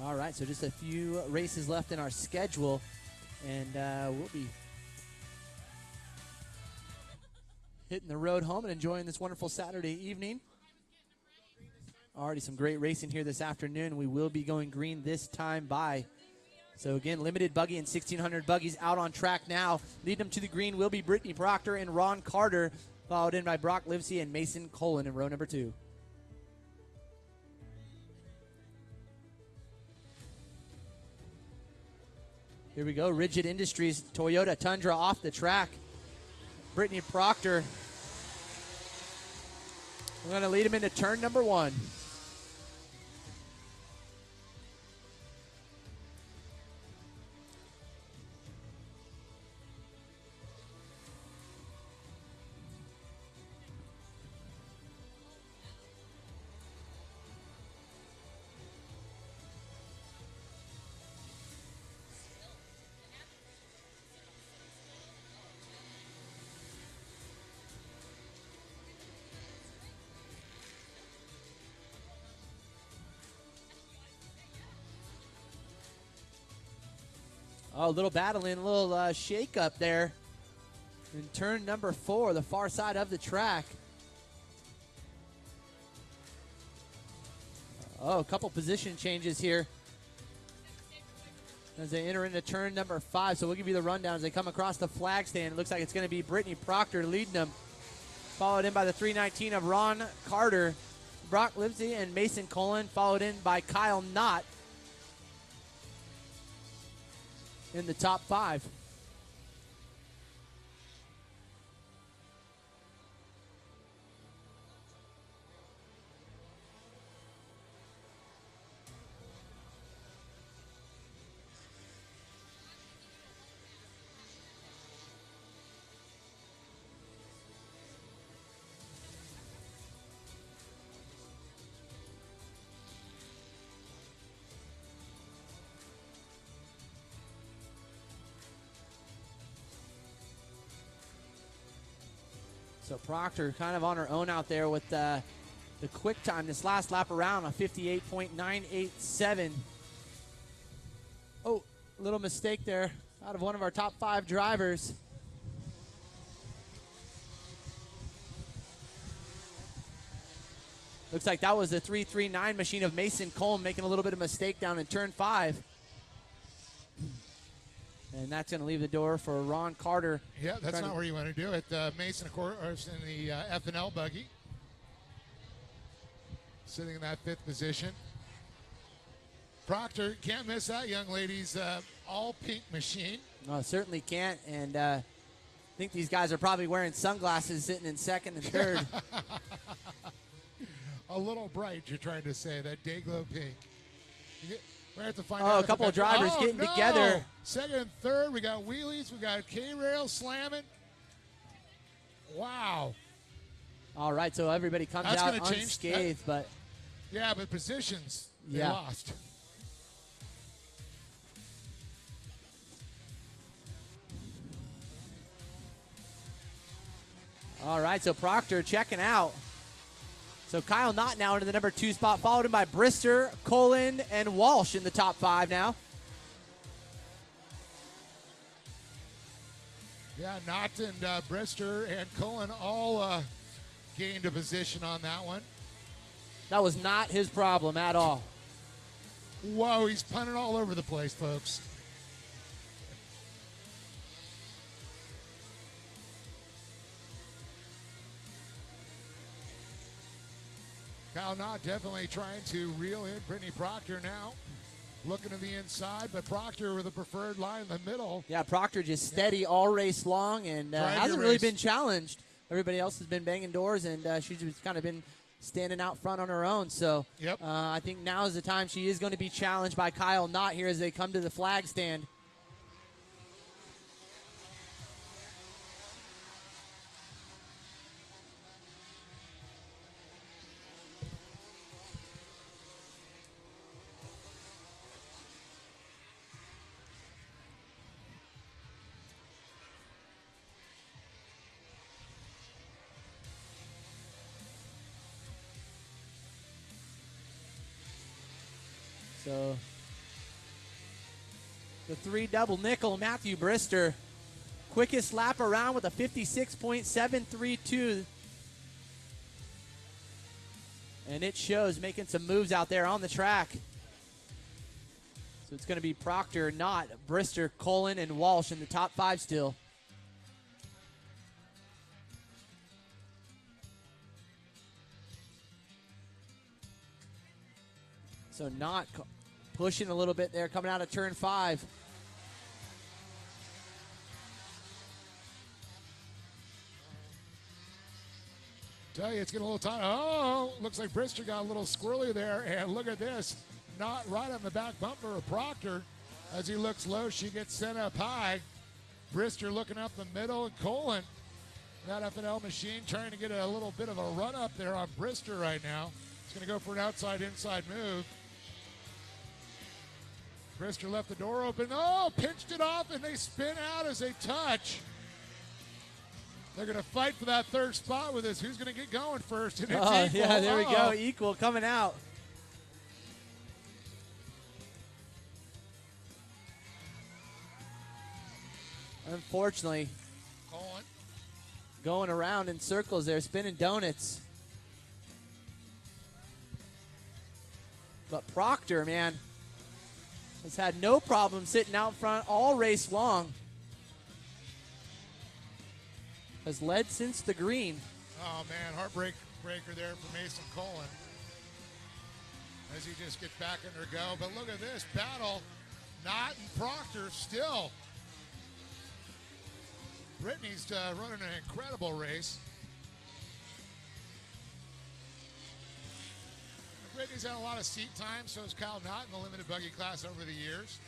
All right, so just a few races left in our schedule, and we'll be hitting the road home and enjoying this wonderful Saturday evening. Already some great racing here this afternoon. We will be going green this time by. So again, limited buggy and 1600 buggies out on track now. Leading them to the green will be Brittany Proctor and Ron Carter, followed in by Brock Livesey and Mason Colin in row number 2. Here we go, Rigid Industries, Toyota Tundra off the track. Brittany Proctor. We're going to lead him into turn number 1. Oh, a little battling, a little shake up there in turn number 4, the far side of the track. Oh, a couple position changes here as they enter into turn number 5. So we'll give you the rundown as they come across the flag stand. It looks like it's going to be Brittany Proctor leading them, followed in by the 319 of Ron Carter, Brock Livesey, and Mason Colin, followed in by Kyle Knott in the top 5. So Proctor kind of on her own out there with the quick time this last lap around, a 58.987. Oh, little mistake there out of one of our top 5 drivers. Looks like that was the 339 machine of Mason Colm making a little bit of mistake down in turn 5. And that's going to leave the door for Ron Carter. Yeah, that's not where you want to do it. Mason, of course, in the F&L buggy. Sitting in that 5th position. Proctor, can't miss that young lady's all-pink machine. No, certainly can't. And I think these guys are probably wearing sunglasses sitting in 2nd and 3rd. A little bright, you're trying to say, that Dayglow pink. We have to find out. Oh, a couple of drivers getting together. 2nd and 3rd, we got wheelies, we got K-rail slamming. Wow. All right, so everybody comes That's out gonna change unscathed, but Yeah, but positions, they Yeah. lost. all right, so Proctor checking out. So Kyle Knott now into the number 2 spot, followed him by Brister, Colin, and Walsh in the top 5 now. Yeah, Knott and Brister and Cullen all gained a position on that one. That was not his problem at all. Whoa, he's punting all over the place, folks. Kyle Knott definitely trying to reel in Brittany Proctor now. Looking to the inside, but Proctor with a preferred line in the middle. Yeah, Proctor just steady all race long and Drive hasn't your really race. been challenged. Everybody else has been banging doors, and she's just kind of been standing out front on her own. So I think now is the time she is going to be challenged by Kyle Knott here as they come to the flag stand. So the 3 double nickel, Matthew Brister. Quickest lap around with a 56.732. And it shows, making some moves out there on the track. So it's going to be Proctor, Knott, Brister, Colin, and Walsh in the top 5 still. So Knott pushing a little bit there, coming out of turn 5. Tell you, it's getting a little tight. Oh, looks like Brister got a little squirrely there. And look at this. Not right on the back bumper of Proctor. As he looks low, she gets sent up high. Brister looking up the middle, and Colin, that F&L machine, trying to get a little bit of a run up there on Brister right now. He's going to go for an outside-inside move. Brister left the door open. Oh, pinched it off, and they spin out as they touch. They're going to fight for that 3rd spot with this. Who's going to get going first? And it's equal. Yeah, there we go. Equal coming out. Unfortunately, Colin going around in circles there, spinning donuts. But Proctor, man, has had no problem sitting out front all race long. Has led since the green. Oh, man, heartbreaker there for Mason Colin. As he just gets back in her go. But look at this battle. Knott and Proctor still. Brittany's running an incredible race. Brittany's had a lot of seat time, so has Kyle Knott in the limited buggy class over the years.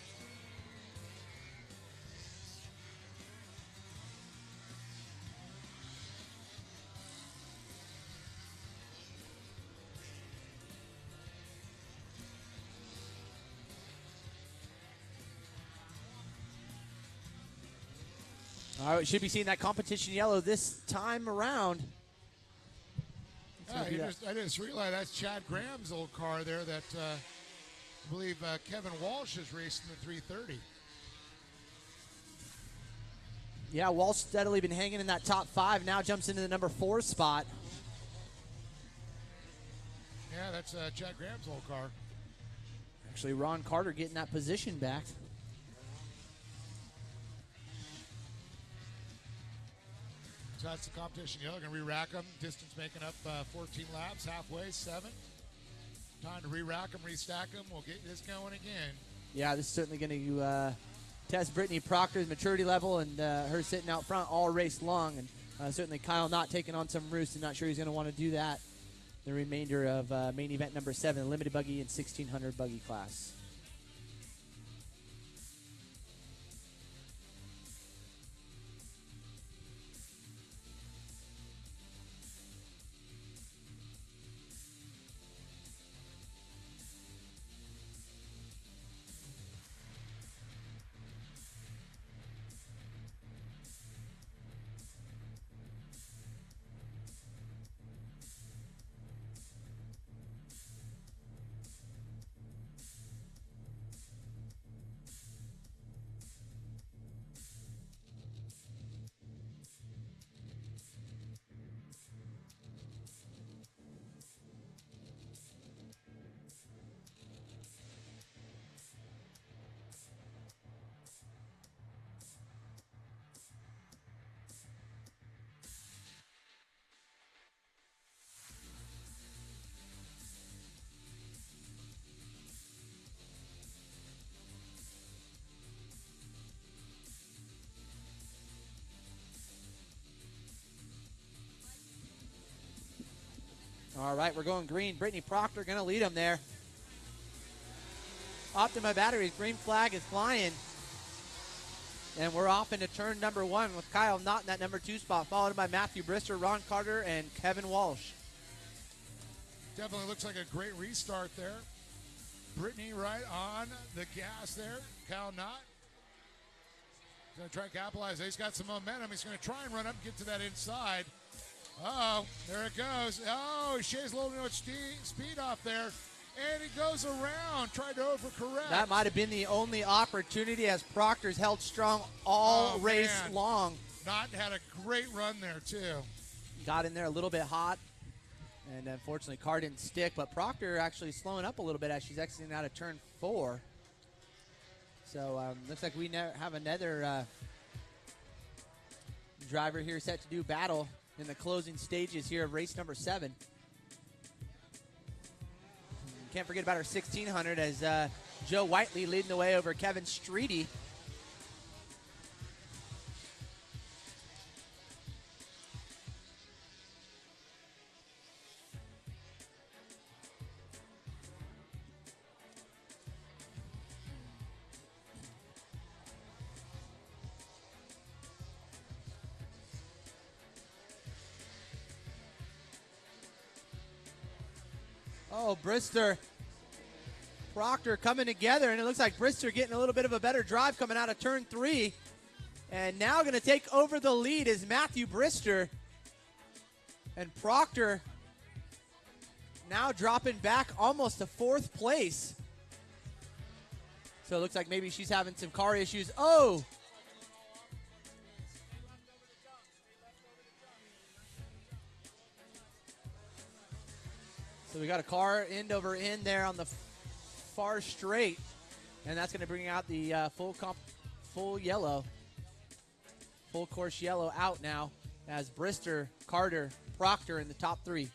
All right, we should be seeing that competition yellow this time around. Yeah, I just realized that's Chad Graham's old car there that I believe Kevin Walsh is racing the 330. Yeah, Walsh steadily been hanging in that top 5. Now jumps into the number 4 spot. Yeah, that's Chad Graham's old car. Actually, Ron Carter getting that position back. So that's the competition yellow. Going to re-rack them. Distance making up 14 laps, halfway, 7. Time to re-rack them, restack them. We'll get this going again. Yeah, this is certainly going to test Brittany Proctor's maturity level and her sitting out front all race long. And certainly Kyle Knott taking on some roost and not sure he's going to want to do that. The remainder of main event number 7, limited buggy and 1600 buggy class. right, we're going green. Brittany Proctor going to lead them there. Optima Batteries, green flag is flying. And we're off into turn number 1 with Kyle Knott in that number 2 spot, followed by Matthew Brister, Ron Carter, and Kevin Walsh. Definitely looks like a great restart there. Brittany right on the gas there. Kyle Knott going to try and capitalize. He's got some momentum. He's going to try and run up and get to that inside. Uh-oh, there it goes. Oh, he shaves a little bit of speed off there. And he goes around, tried to overcorrect. That might have been the only opportunity as Proctor's held strong all race long. Knott had a great run there, too. Got in there a little bit hot, and unfortunately, car didn't stick. But Proctor actually slowing up a little bit as she's exiting out of turn 4. So looks like we have another driver here set to do battle in the closing stages here of race number 7. Can't forget about our 1600 as Joe Whiteley leading the way over Kevin Streety. Oh, Brister, Proctor coming together, and it looks like Brister getting a little bit of a better drive coming out of turn 3. And now going to take over the lead is Matthew Brister. And Proctor now dropping back almost to 4th place. So it looks like maybe she's having some car issues. Oh! So we got a car end over end there on the far straight, and that's going to bring out the full yellow, full course yellow out now as Brister, Carter, Proctor in the top 3.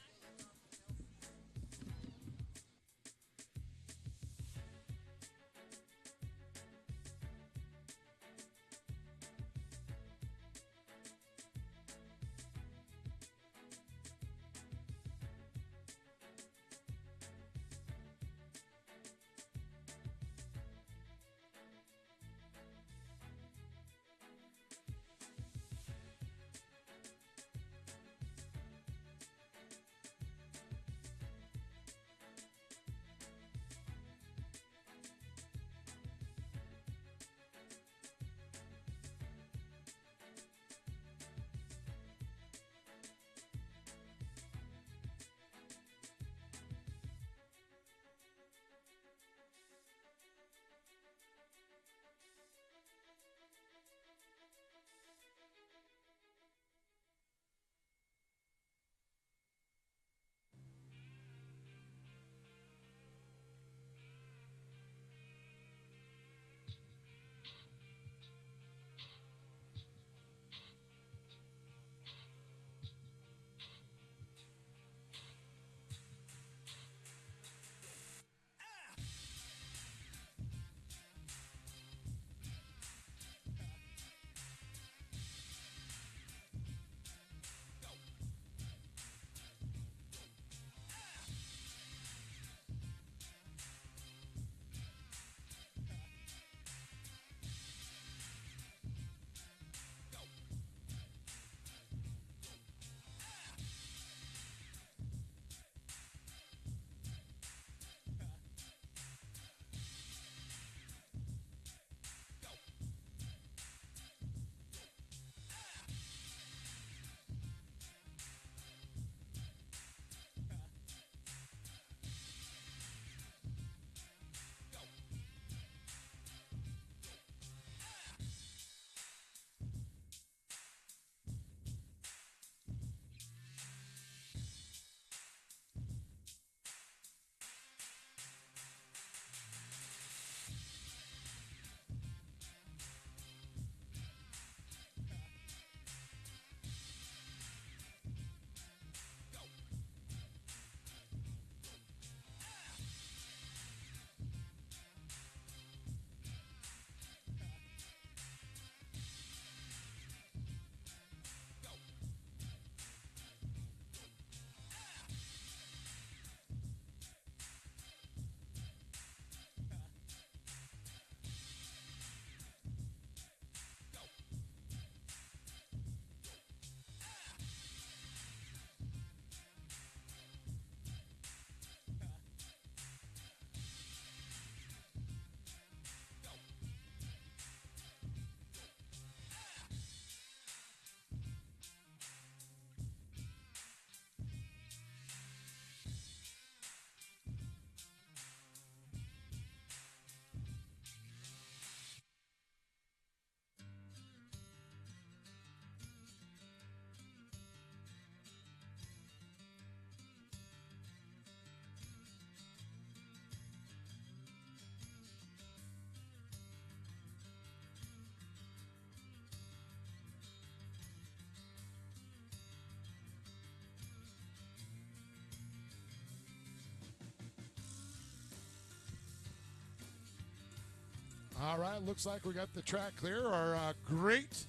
All right, looks like we got the track clear. Our great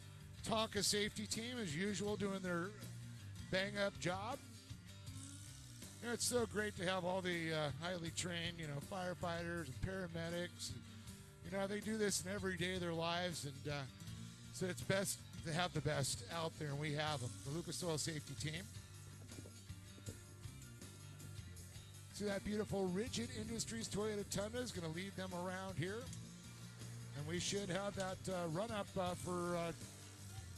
Tonka safety team, as usual, doing their bang-up job. It's so great to have all the highly trained, firefighters and paramedics. They do this in every day of their lives, and so it's best to have the best out there, and we have them. The Lucas Oil Safety Team. See that beautiful Rigid Industries Toyota Tundra is going to lead them around here, and we should have that run-up for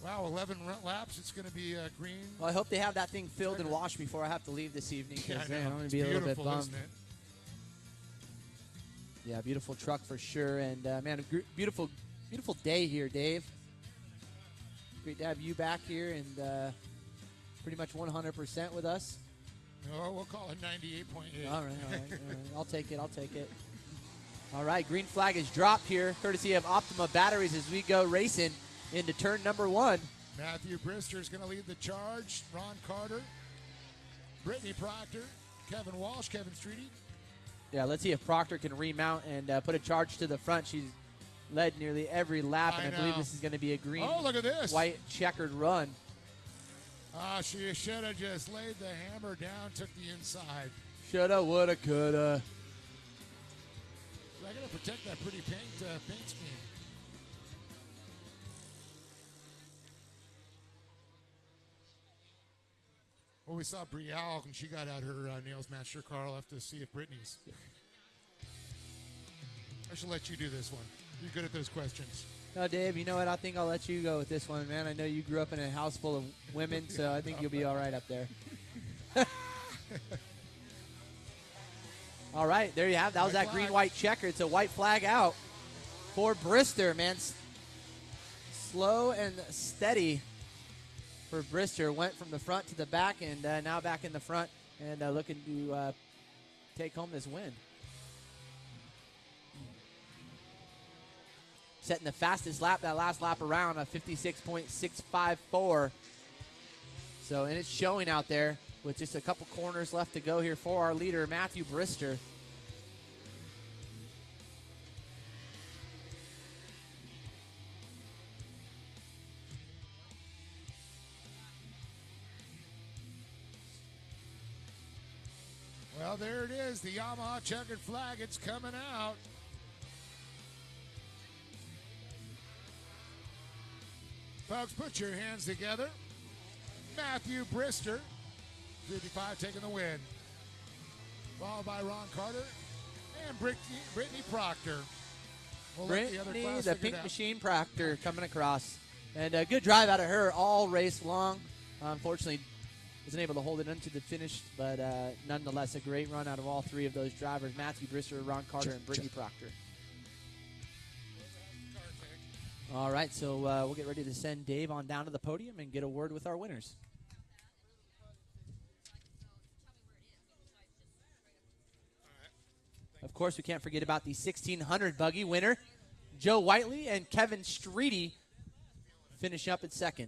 11 laps. It's going to be green. Well, I hope they have that thing filled and washed before I have to leave this evening, because Yeah, I know. I'm going to It's be a little bit beautiful, bummed. isn't it? Yeah, beautiful truck for sure. And, man, a beautiful day here, Dave. Great to have you back here and pretty much 100% with us. No, we'll call it 98.8. All right. I'll take it. All right, green flag is dropped here, courtesy of Optima Batteries, as we go racing into turn number 1. Matthew Brister is going to lead the charge. Ron Carter, Brittany Proctor, Kevin Walsh, Kevin Streety. Yeah, let's see if Proctor can remount and put a charge to the front. She's led nearly every lap, and I believe this is going to be a green, look at this. white checkered run. She should have just laid the hammer down, took the inside. Shoulda, woulda, coulda. I got to protect that pretty paint scheme. Well, we saw Brielle when she got out her nails master car. I'll have to see if Brittany's. I should let you do this one. You're good at those questions. No, Dave, you know what? I think I'll let you go with this one, man. I know you grew up in a house full of women, so I think you'll be all right up there. All right, there you have. That was that green-white checker. It's a white flag out for Brister, man. Slow and steady for Brister. Went from the front to the back, and now back in the front and looking to take home this win. Setting the fastest lap, that last lap around, a 56.654. So, and it's showing out there with just a couple corners left to go here for our leader, Matthew Brister. Well, there it is, the Yamaha checkered flag. It's coming out. Folks, put your hands together. Matthew Brister, 55, taking the win. Followed by Ron Carter and Brittany Proctor. We'll let the other Brittany, class the figure it Pink out. Machine Proctor, coming across. And a good drive out of her all race long. Unfortunately, wasn't able to hold it into the finish, but nonetheless, a great run out of all three of those drivers, Matthew Brister, Ron Carter, and Brittany Proctor. All right, so we'll get ready to send Dave on down to the podium and get a word with our winners. Of course, we can't forget about the 1600 buggy winner, Joe Whiteley and Kevin Streety finish up at second.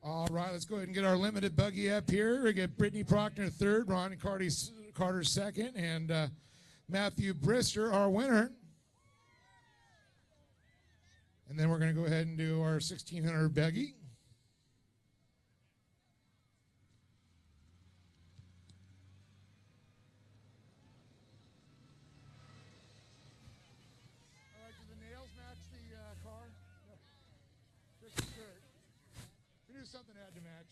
All right, let's go ahead and get our limited buggy up here. We get Brittany Proctor third, Ron Carter second, and Matthew Brister, our winner. And then we're going to go ahead and do our 1600 buggy. All right, do the nails match the car? No. Just the skirt. We knew something had to match.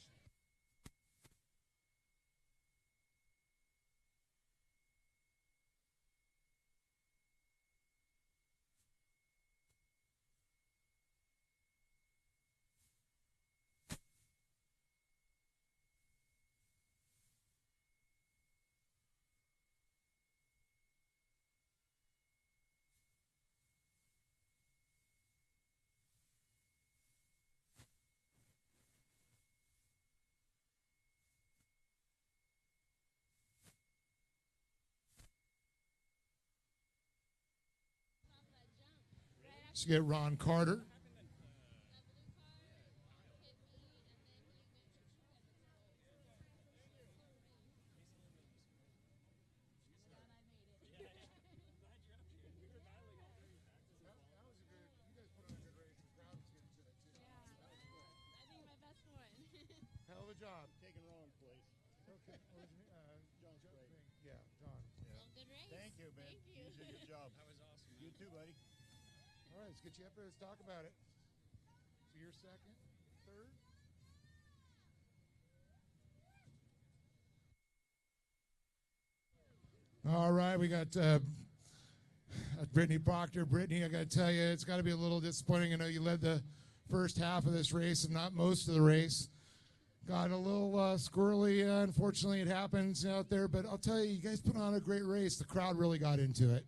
Let's get Ron Carter. Hell of a job. Taking Ron's place. Okay. John's great. Yeah, John. Yeah. Good race. Thank you, man. Thank you. You did a good job. That was awesome. You too, buddy. All right, let's get you up there. Let's talk about it. So you're second, third. All right, we got Brittany Proctor. Brittany, I got to tell you, it's got to be a little disappointing. I know you led the first half of this race and not most of the race. Got a little squirrely. Unfortunately, it happens out there. But I'll tell you, you guys put on a great race. The crowd really got into it.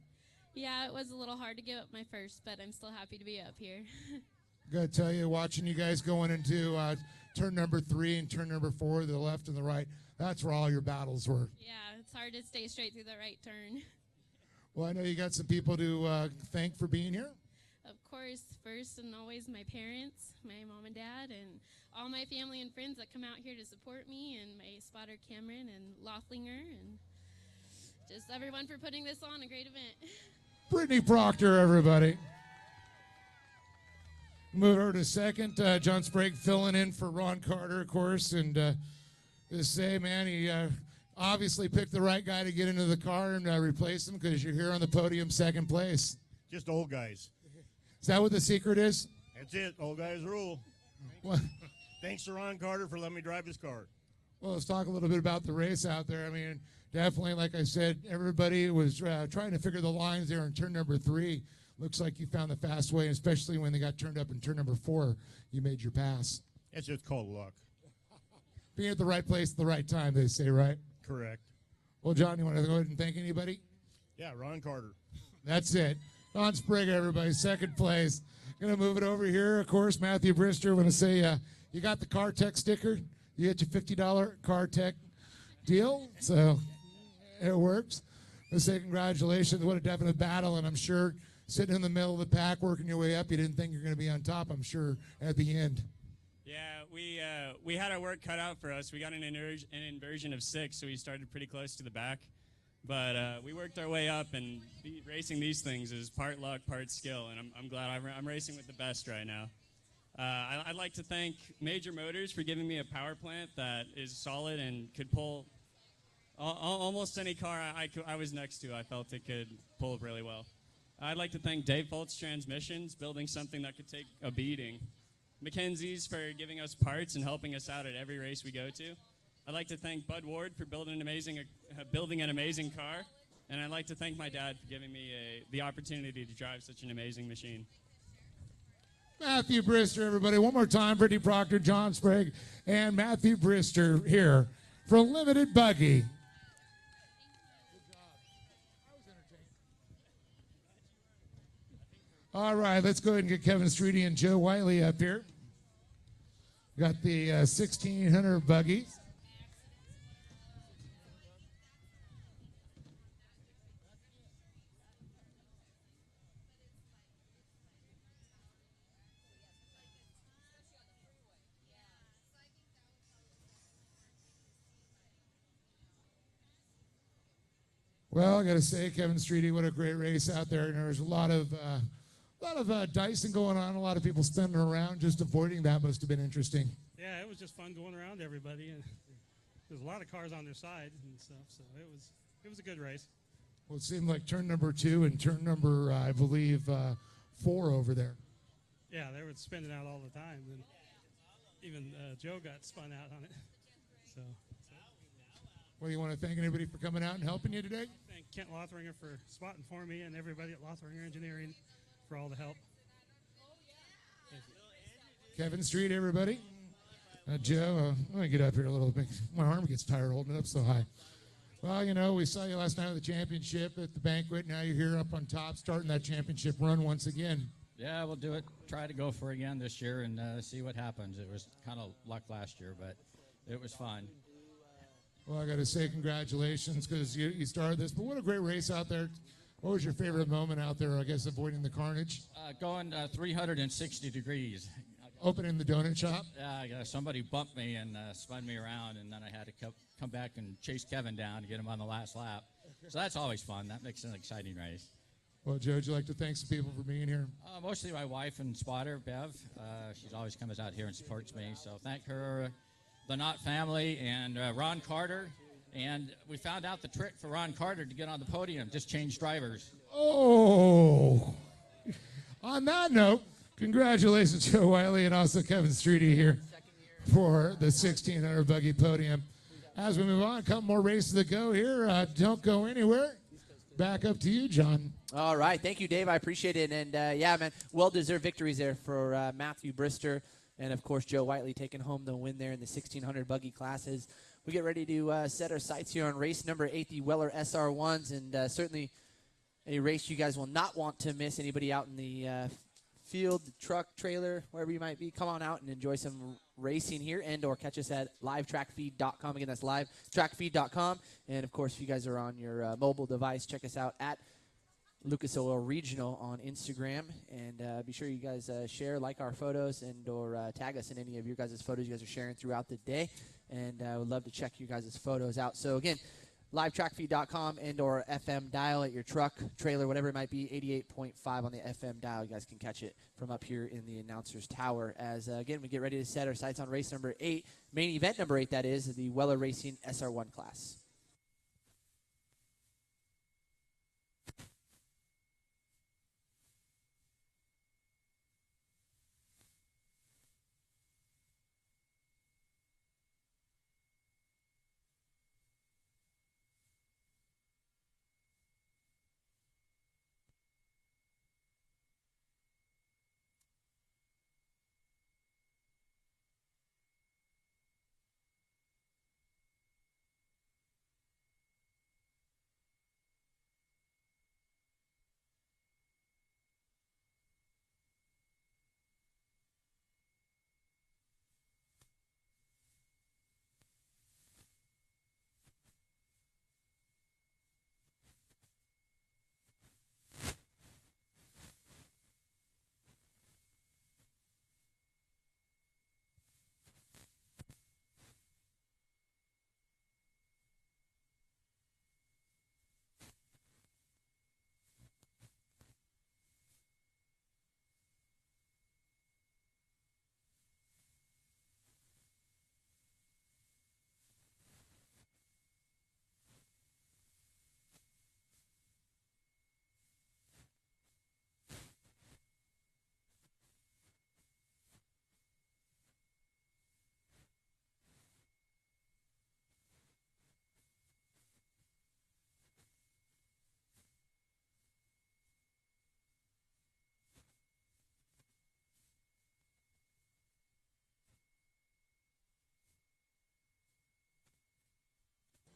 Yeah, it was a little hard to give up my first, but I'm still happy to be up here. Got to tell you, watching you guys going into turn number 3 and turn number 4, the left and the right, that's where all your battles were. Yeah, it's hard to stay straight through the right turn. Well, I know you got some people to thank for being here. Of course, first and always my parents, my mom and dad, and all my family and friends that come out here to support me, and my spotter Cameron and Lothlinger, and just everyone for putting this on, a great event. Brittany Proctor, everybody. Move over to second. John Sprague filling in for Ron Carter, of course. And just say, man, he obviously picked the right guy to get into the car and replace him because you're here on the podium, second place. Just old guys. Is that what the secret is? That's it. Old guys rule. What? Thanks to Ron Carter for letting me drive his car. Well, let's talk a little bit about the race out there. I mean, definitely, like I said, everybody was trying to figure the lines there in turn number 3. Looks like you found the fast way, especially when they got turned up in turn number 4. You made your pass. It's just called luck. Being at the right place at the right time, they say, right? Correct. Well, John, you want to go ahead and thank anybody? Yeah, Ron Carter. That's it. Don Sprague, everybody, second place. Going to move it over here. Of course, Matthew Brister, want to say you got the Car Tech sticker. You get your $50 Car Tech deal, so it works. Let's say congratulations. What a definite battle, and I'm sure sitting in the middle of the pack, working your way up, you didn't think you were going to be on top, I'm sure, at the end. Yeah, we had our work cut out for us. We got an inversion of 6, so we started pretty close to the back. But we worked our way up, and racing these things is part luck, part skill, and I'm glad I'm racing with the best right now. I'd like to thank Major Motors for giving me a power plant that is solid and could pull almost any car I was next to. I felt it could pull really well. I'd like to thank Dave Foltz Transmissions, building something that could take a beating. Mackenzie's for giving us parts and helping us out at every race we go to. I'd like to thank Bud Ward for building an amazing car. And I'd like to thank my dad for giving me the opportunity to drive such an amazing machine. Matthew Brister, everybody. One more time, Brittany Proctor, John Sprague, and Matthew Brister here for Limited Buggy. All right, let's go ahead and get Kevin Streety and Joe Wiley up here. Got the 1600 buggy. Well, I got to say, Kevin Streety, what a great race out there. And there was a lot of dicing going on, a lot of people spinning around. Just avoiding that must have been interesting. Yeah, it was just fun going around everybody, and there's a lot of cars on their side and stuff, so it was a good race. Well, it seemed like turn number 2 and turn number, I believe, 4 over there. Yeah, they were spinning out all the time, and even Joe got spun out on it. So. Well, you want to thank anybody for coming out and helping you today? Thank Kent Lothringer for spotting for me and everybody at Lothringer Engineering for all the help. Kevin Street, everybody. Joe, let me get up here a little bit. My arm gets tired holding it up so high. Well, you know, we saw you last night at the championship at the banquet. Now you're here up on top starting that championship run once again. Yeah, we'll do it. Try to go for it again this year and see what happens. It was kind of luck last year, but it was fun. Well, I got to say congratulations because you started this. But what a great race out there. What was your favorite moment out there, I guess, avoiding the carnage? Going 360 degrees. Opening the donut shop? Yeah, somebody bumped me and spun me around, and then I had to come back and chase Kevin down to get him on the last lap. So that's always fun. That makes it an exciting race. Well, Joe, would you like to thank some people for being here? Mostly my wife and spotter, Bev. She's always comes out here and supports me. So thank her, the Knott family, and Ron Carter. And we found out the trick for Ron Carter to get on the podium, just change drivers. Oh! On that note, congratulations, Joe Wiley, and also Kevin Streety here for the 1600 buggy podium. As we move on, a couple more races to go here. Don't go anywhere. Back up to you, John. All right. Thank you, Dave. I appreciate it. And, yeah, man, well-deserved victories there for Matthew Brister and, of course, Joe Whiteley taking home the win there in the 1600 buggy classes. We get ready to set our sights here on race number 8, the Weller SR1s, and certainly a race you guys will not want to miss. Anybody out in the field, truck, trailer, wherever you might be, come on out and enjoy some racing here and or catch us at livetrackfeed.com. Again, that's livetrackfeed.com. And, of course, if you guys are on your mobile device, check us out at Lucas Oil Regional on Instagram. And be sure you guys share, like our photos, and or tag us in any of your guys' photos you guys are sharing throughout the day. And I would love to check you guys' photos out. So, again, livetrackfeed.com and or FM dial at your truck, trailer, whatever it might be, 88.5 on the FM dial. You guys can catch it from up here in the announcer's tower. As, again, we get ready to set our sights on race number 8, main event number 8, that is, the Weller Racing SR1 class.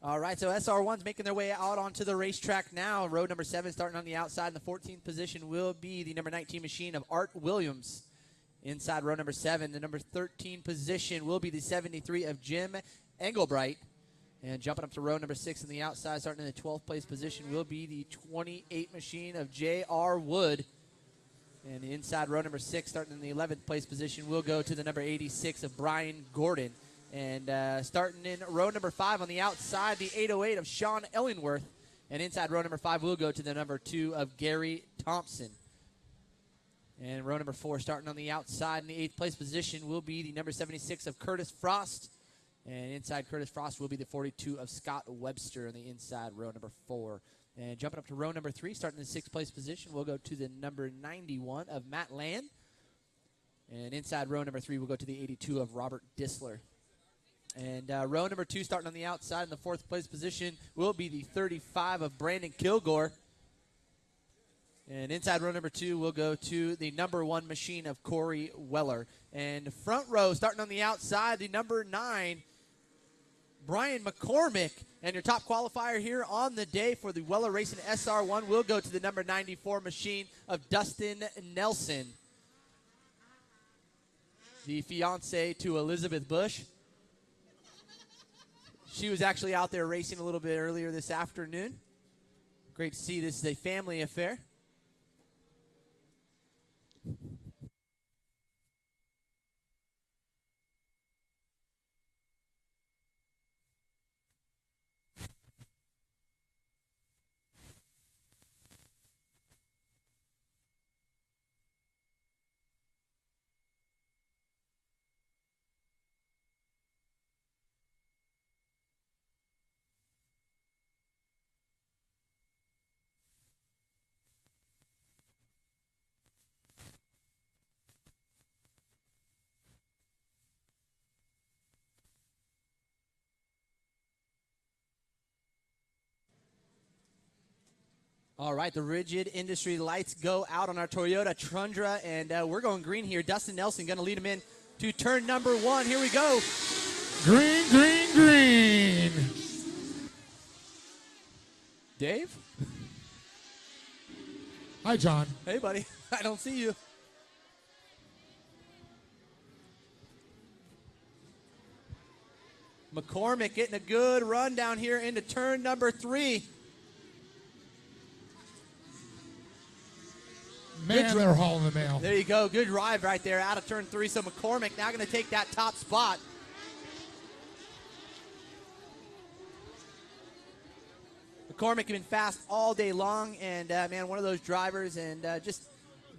All right, so SR1's making their way out onto the racetrack now. Road number 7 starting on the outside. In the 14th position will be the number 19 machine of Art Williams. Inside row number 7, the number 13 position will be the 73 of Jim Engelbright. And jumping up to row number 6 on the outside, starting in the 12th place position, will be the 28 machine of J.R. Wood. And the inside row number 6, starting in the 11th place position, will go to the number 86 of Brian Gordon. And starting in row number 5 on the outside, the 808 of Sean Ellingworth. And inside row number 5 will go to the number 2 of Gary Thompson. And row number 4 starting on the outside in the 8th place position will be the number 76 of Curtis Frost. And inside Curtis Frost will be the 42 of Scott Webster on the inside row number 4. And jumping up to row number 3, starting in the 6th place position, we'll go to the number 91 of Matt Land. And inside row number 3, we'll go to the 82 of Robert Disler. And row number 2, starting on the outside in the 4th place position, will be the 35 of Brandon Kilgore. And inside row number 2, we'll go to the number 1 machine of Corey Weller. And front row, starting on the outside, the number 9, Brian McCormick. And your top qualifier here on the day for the Weller Racing SR1 will go to the number 94 machine of Dustin Nelson, the fiance to Elizabeth Bush. She was actually out there racing a little bit earlier this afternoon. Great to see this is a family affair. All right, the Rigid Industry lights go out on our Toyota Tundra, and we're going green here. Dustin Nelson going to lead him in to turn number 1. Here we go. Green, green, green. Dave? Hi, John. Hey, buddy. I don't see you. McCormick getting a good run down here into turn number 3. Man, they're hauling the mail. There you go. Good drive right there out of turn 3. So McCormick now going to take that top spot. McCormick has been fast all day long, and, man, one of those drivers and just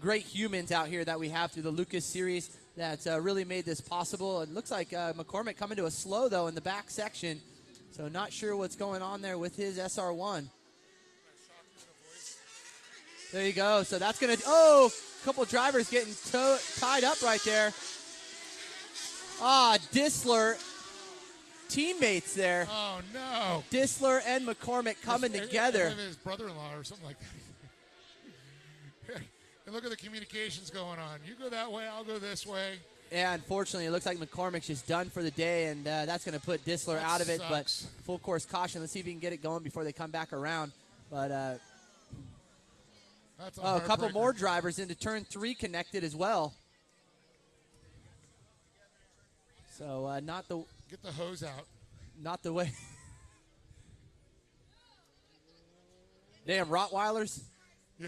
great humans out here that we have through the Lucas Series that's really made this possible. It looks like McCormick coming to a slow, though, in the back section. So not sure what's going on there with his SR1. There you go. So that's going to, a couple drivers getting tied up right there. Disler, teammates there. Oh, no. Disler and McCormick coming together. His brother-in-law or something like that. And look at the communications going on. You go that way, I'll go this way. Yeah, unfortunately, it looks like McCormick's just done for the day, and that's going to put Disler out of it. Sucks. But full course caution. Let's see if we can get it going before they come back around. But that's a couple more drivers into turn 3 connected as well. So not the get the hose out. Not the way. Damn Rottweilers. Yeah.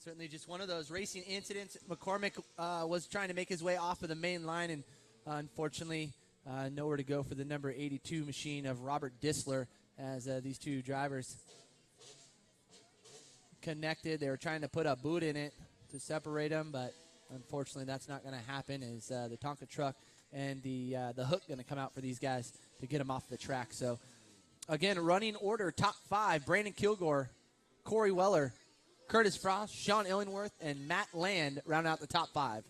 Certainly just one of those racing incidents. McCormick was trying to make his way off of the main line, and unfortunately nowhere to go for the number 82 machine of Robert Disler as these two drivers connected. They were trying to put a boot in it to separate them, but unfortunately that's not going to happen. Is the Tonka truck and the hook going to come out for these guys to get them off the track. So, again, running order, top 5, Brandon Kilgore, Corey Weller, Curtis Frost, Sean Illingworth, and Matt Land round out the top 5.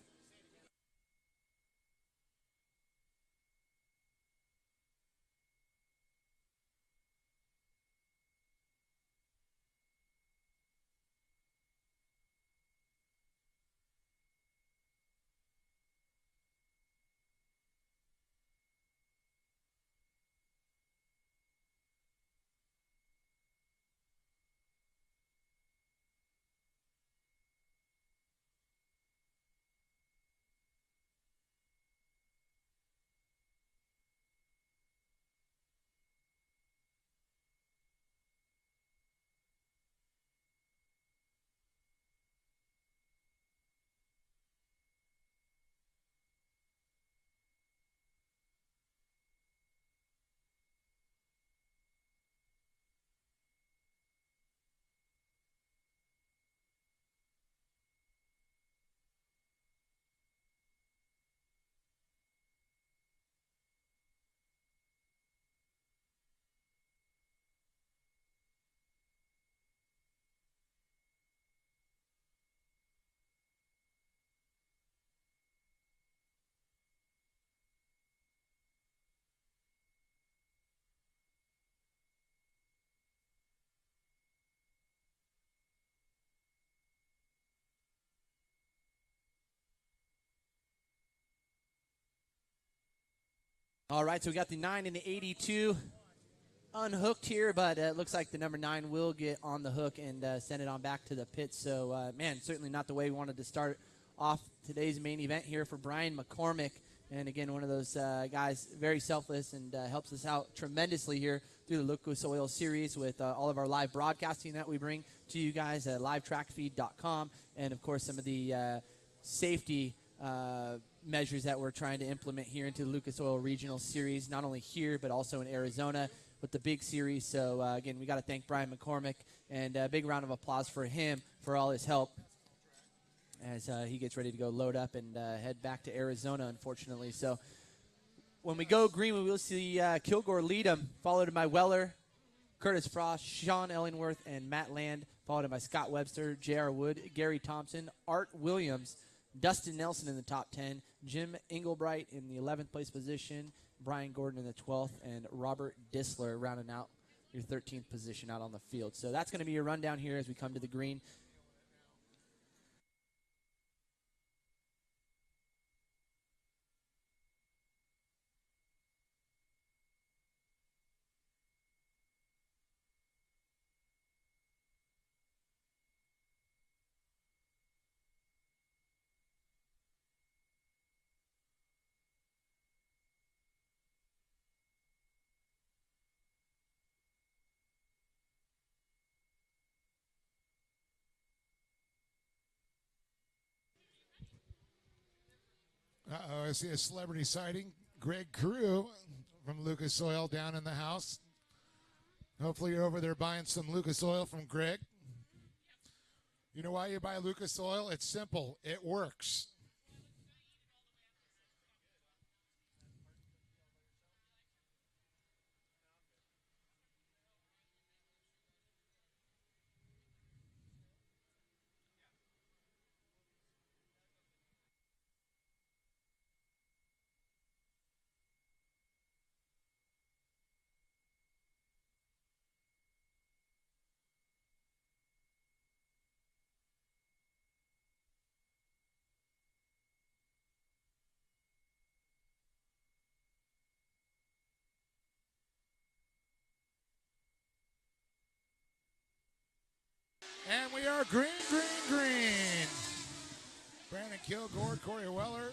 All right, so we got the 9 and the 82 unhooked here, but it looks like the number 9 will get on the hook and send it on back to the pits. So, man, certainly not the way we wanted to start off today's main event here for Brian McCormick. And, again, one of those guys, very selfless and helps us out tremendously here through the Lucas Oil Series with all of our live broadcasting that we bring to you guys at livetrackfeed.com. And, of course, some of the safety measures that we're trying to implement here into the Lucas Oil Regional Series, not only here but also in Arizona with the big series. So, again, we got to thank Brian McCormick, and a big round of applause for him for all his help as he gets ready to go load up and head back to Arizona, unfortunately. So when we go green, we will see Kilgore lead him, followed by Weller, Curtis Frost, Sean Ellingworth, and Matt Land, followed by Scott Webster, J.R. Wood, Gary Thompson, Art Williams, Dustin Nelson in the top 10, Jim Englebright in the 11th place position, Brian Gordon in the 12th, and Robert Disler rounding out your 13th position out on the field. So that's going to be your rundown here as we come to the green. Uh-oh, I see a celebrity sighting. Greg Crew from Lucas Oil down in the house. Hopefully you're over there buying some Lucas Oil from Greg. You know why you buy Lucas Oil? It's simple. It works. And we are green, green, green. Brandon Kilgore, Corey Weller,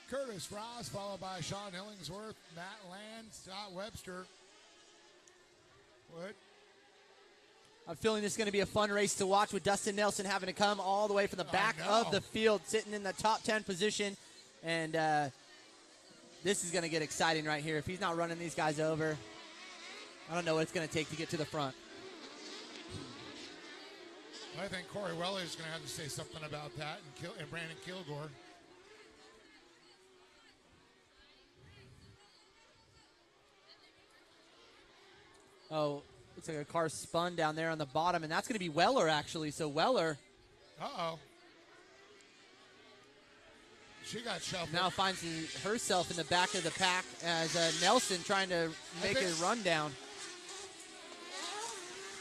Curtis Frost, followed by Sean Illingsworth, Matt Land, Scott Webster. Wood. I'm feeling this is going to be a fun race to watch with Dustin Nelson having to come all the way from the back of the field, sitting in the top 10 position. And this is going to get exciting right here. If he's not running these guys over, I don't know what it's going to take to get to the front. I think Corey Weller is going to have to say something about that, and Brandon Kilgore. Oh, looks like a car spun down there on the bottom, and that's going to be Weller, actually. So Weller. Uh-oh. She got shuffled. Now finds herself in the back of the pack as Nelson trying to make a run down.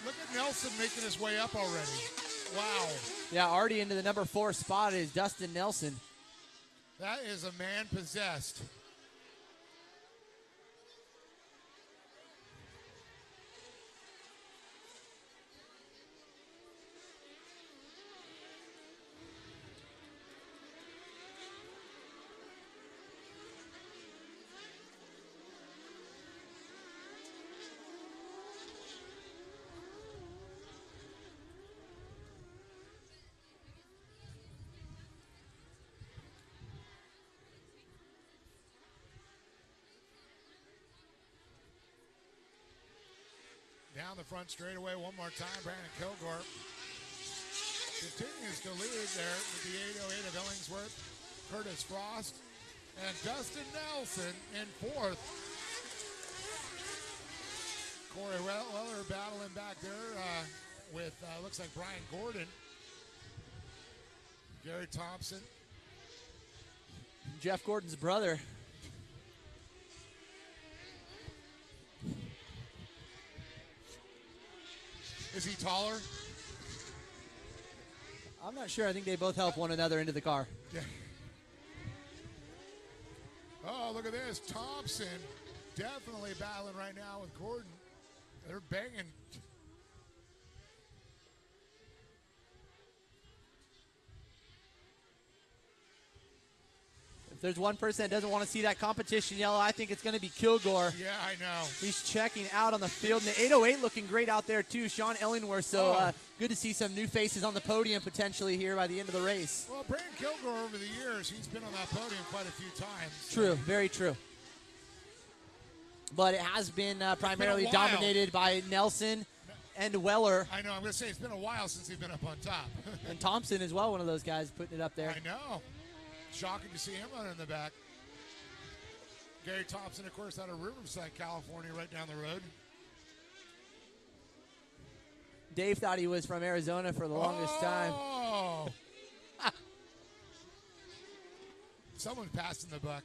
Look at Nelson making his way up already. Wow. Yeah, already into the number 4 spot is Dustin Nelson. That is a man possessed. Down the front straightaway one more time. Brandon Kilgore continues to lead there with the 808 of Ellingsworth. Curtis Frost and Dustin Nelson in 4th. Corey Weller battling back there with, looks like Brian Gordon. Gary Thompson. Jeff Gordon's brother. Is he taller? I'm not sure. I think they both help one another into the car. Yeah. Oh, look at this. Thompson definitely battling right now with Gordon. They're banging. If there's one person that doesn't want to see that competition yellow, I think it's going to be Kilgore. Yeah, I know. He's checking out on the field. And the 808 looking great out there, too. Sean Ellingworth. So good to see some new faces on the podium potentially here by the end of the race. Well, Brandon Kilgore over the years, he's been on that podium quite a few times. True, very true. But it has been primarily dominated by Nelson and Weller. I know. I'm going to say it's been a while since he's been up on top. And Thompson as well, one of those guys putting it up there. I know. Shocking to see him running in the back. Gary Thompson, of course, out of Riverside, California, right down the road. Dave thought he was from Arizona for the longest time. Oh! Someone's passing the buck.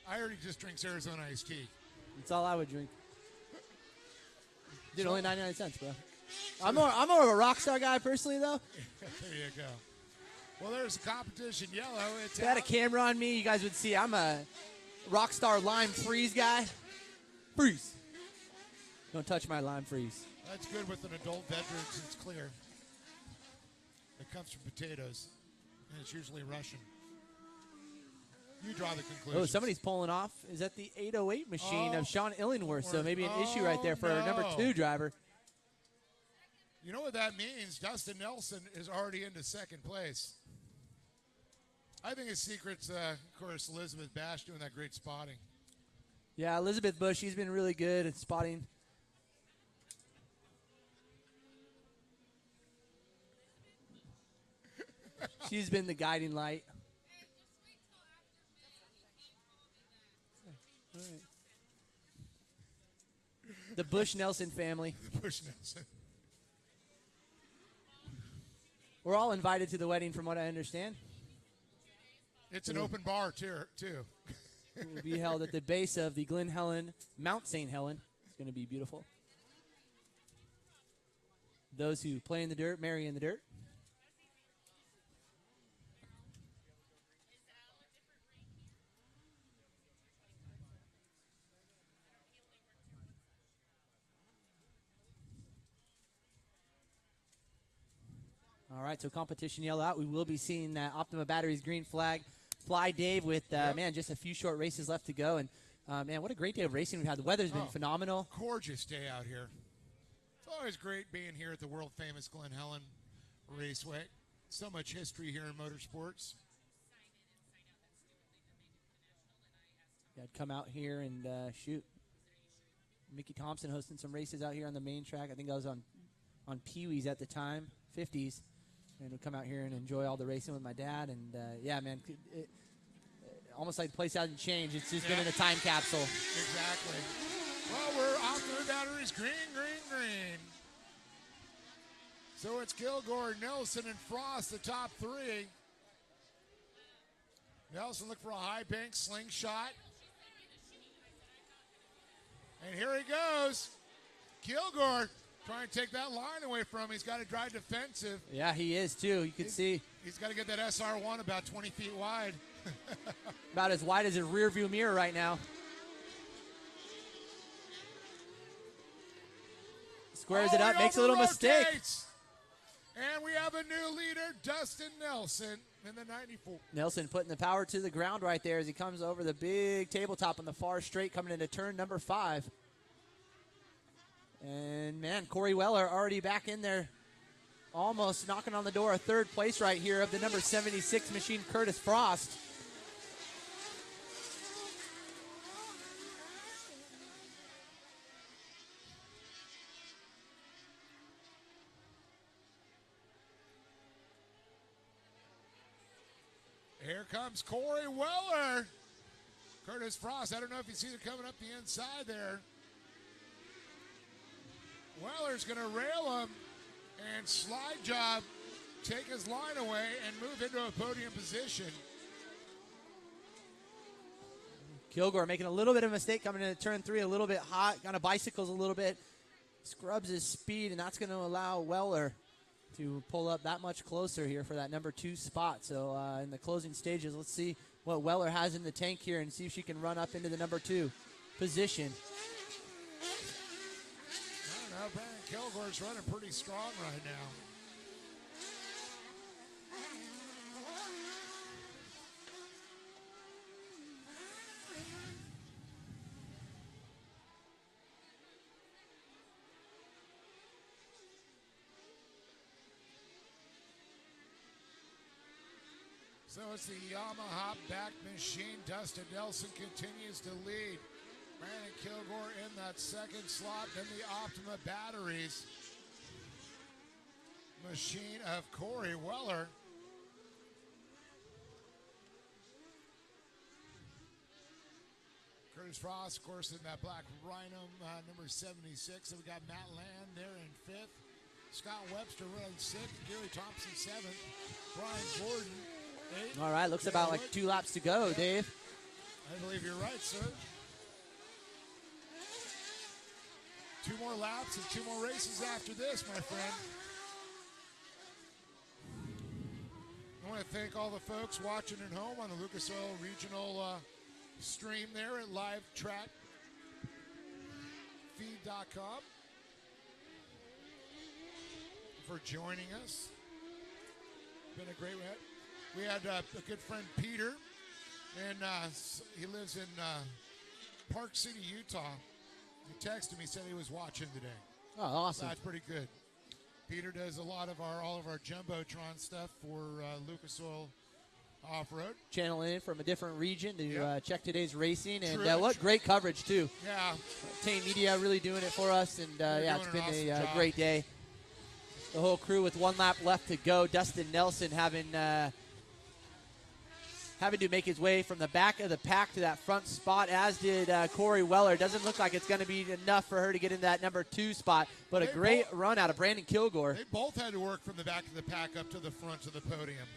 I heard he just drinks Arizona iced tea. That's all I would drink. Dude, only 99 cents, bro. I'm more of a rock star guy personally, though. There you go. Well, there's the competition yellow. It's If I had a camera on me, you guys would see I'm a rock star lime freeze guy. Freeze. Don't touch my lime freeze. That's good with an adult beverage. It's clear. It comes from potatoes, and it's usually Russian. You draw the conclusion. Oh, somebody's pulling off. Is that the 808 machine of Sean Illingworth? So maybe an issue right there for our number 2 driver. You know what that means? Dustin Nelson is already into second place. I think his secret's, of course, Elizabeth Bash doing that great spotting. Yeah, Elizabeth Bush, she's been really good at spotting. She's been the guiding light. The Bush-Nelson family. The Bush-Nelson. We're all invited to the wedding from what I understand. It's an open bar, too. It will be held at the base of the Glen Helen, Mount St. Helen. It's going to be beautiful. Those who play in the dirt, marry in the dirt. All right, so competition yell out. We will be seeing Optima Batteries green flag fly, Dave, with, man, just a few short races left to go. And, man, what a great day of racing we've had. The weather's been phenomenal. Gorgeous day out here. It's always great being here at the world-famous Glen Helen Raceway. So much history here in motorsports. Yeah, I'd come out here and shoot. Mickey Thompson hosting some races out here on the main track. I think I was on Pee-wees at the time, 50s, and would come out here and enjoy all the racing with my dad. And yeah, man, almost like the place hasn't changed. It's just been in a time capsule. Exactly. Well, we're off to the batteries. Green, green, green. So it's Kilgore, Nelson, and Frost, the top three. Nelson look for a high bank slingshot. And here he goes. Kilgore trying to take that line away from him. He's got to drive defensive. Yeah, he is too. You can see. He's got to get that SR1 about 20 feet wide. About as wide as his rear view mirror right now. Squares it up, makes a little mistake. And we have a new leader, Dustin Nelson, in the 94. Nelson putting the power to the ground right there as he comes over the big tabletop on the far straight, coming into turn number 5. And, man, Corey Weller already back in there, almost knocking on the door of third place right here of the number 76 machine, Curtis Frost. Here comes Corey Weller. Curtis Frost, I don't know if you see it coming up the inside there. Weller's going to rail him and slide job, take his line away, and move into a podium position. Kilgore making a little bit of a mistake coming into turn 3, a little bit hot, kind of bicycles a little bit, scrubs his speed, and that's going to allow Weller to pull up that much closer here for that number 2 spot. So in the closing stages, let's see what Weller has in the tank here and see if she can run up into the number 2 position. I don't know, Brandon Kilgore's running pretty strong right now. So it's the Yamaha back machine. Dustin Nelson continues to lead. Brandon Kilgore in that second slot. Then the Optima batteries. Machine of Corey Weller. Curtis Frost, of course, in that black Rhino, number 76. So we got Matt Land there in 5th. Scott Webster running 6th. Gary Thompson 7th. Brian Gordon 8th. All right, looks about like 2 laps to go, Dave. I believe you're right, sir. 2 more laps and 2 more races after this, my friend. I want to thank all the folks watching at home on the Lucas Oil Regional stream there at livetrackfeed.com for joining us. Been a great ride. We had a good friend, Peter, and he lives in Park City, Utah. He texted me, said he was watching today. Oh, awesome. So that's pretty good. Peter does all of our Jumbotron stuff for Lucas Oil Off-Road. Channeling in from a different region to Yep. check today's racing. And True. what great coverage, too. Yeah. Obtain Media really doing it for us. And, yeah, it's doing been an a awesome job. great day. The whole crew with 1 lap left to go. Dustin Nelson having to make his way from the back of the pack to that front spot, as did Corey Weller. Doesn't look like it's going to be enough for her to get into that number 2 spot, but a great run out of Brandon Kilgore. They both had to work from the back of the pack up to the front of the podium.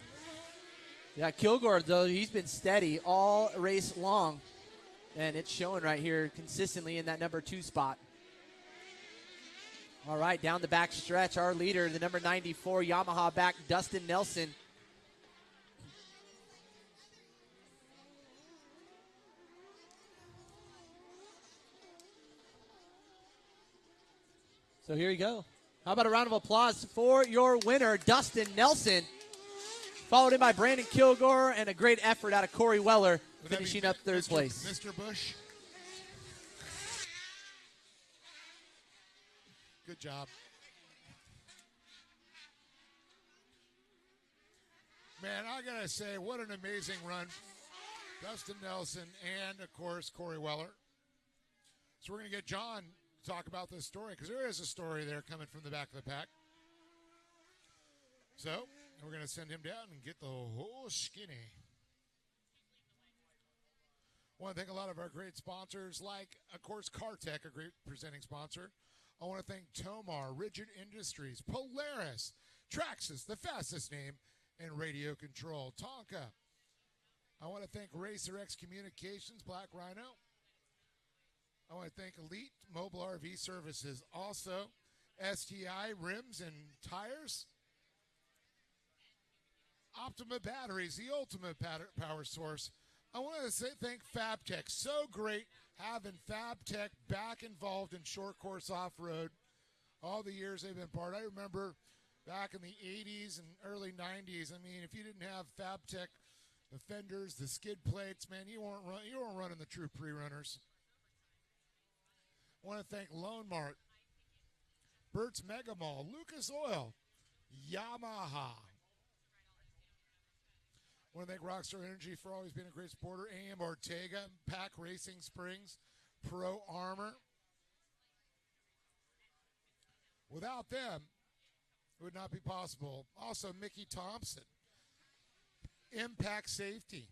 Yeah, Kilgore, though, he's been steady all race long, and it's showing right here consistently in that number 2 spot. All right, down the back stretch, our leader, the number 94 Yamaha back, Dustin Nelson. So here you go. How about a round of applause for your winner, Dustin Nelson, followed in by Brandon Kilgore, and a great effort out of Corey Weller, finishing up third place. Mr. Bush. Good job. Man, I got to say, what an amazing run. Dustin Nelson and, of course, Corey Weller. So we're going to get John talk about this story, because there is a story there coming from the back of the pack. So we're going to send him down and get the whole skinny. I want to thank a lot of our great sponsors, like, of course, CarTech, a great presenting sponsor. I want to thank Tomar, Rigid Industries, Polaris, Traxxas, the fastest name, and Radio Control. Tonka. I want to thank RacerX Communications, Black Rhino. I want to thank Elite Mobile RV Services. Also, STI Rims and Tires. Optima Batteries, the ultimate power source. I want to thank FabTech. So great having FabTech back involved in short course off-road. All the years they've been part. I remember back in the 80s and early 90s. I mean, if you didn't have FabTech, the fenders, the skid plates, man, you weren't running the true pre-runners. I want to thank Lone Mart, Burt's Mega Mall, Lucas Oil, Yamaha. I want to thank Rockstar Energy for always being a great supporter. AM Ortega, Pack Racing Springs, Pro Armor. Without them, it would not be possible. Also, Mickey Thompson, Impact Safety,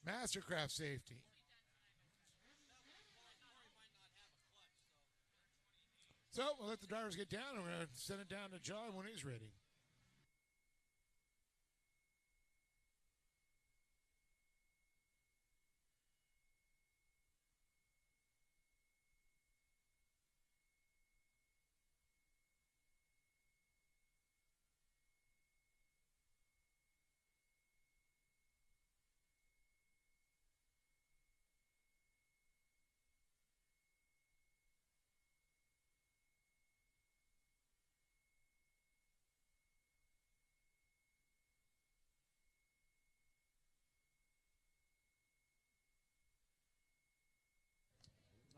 Mastercraft Safety. So we'll let the drivers get down, and we're going to send it down to John when he's ready.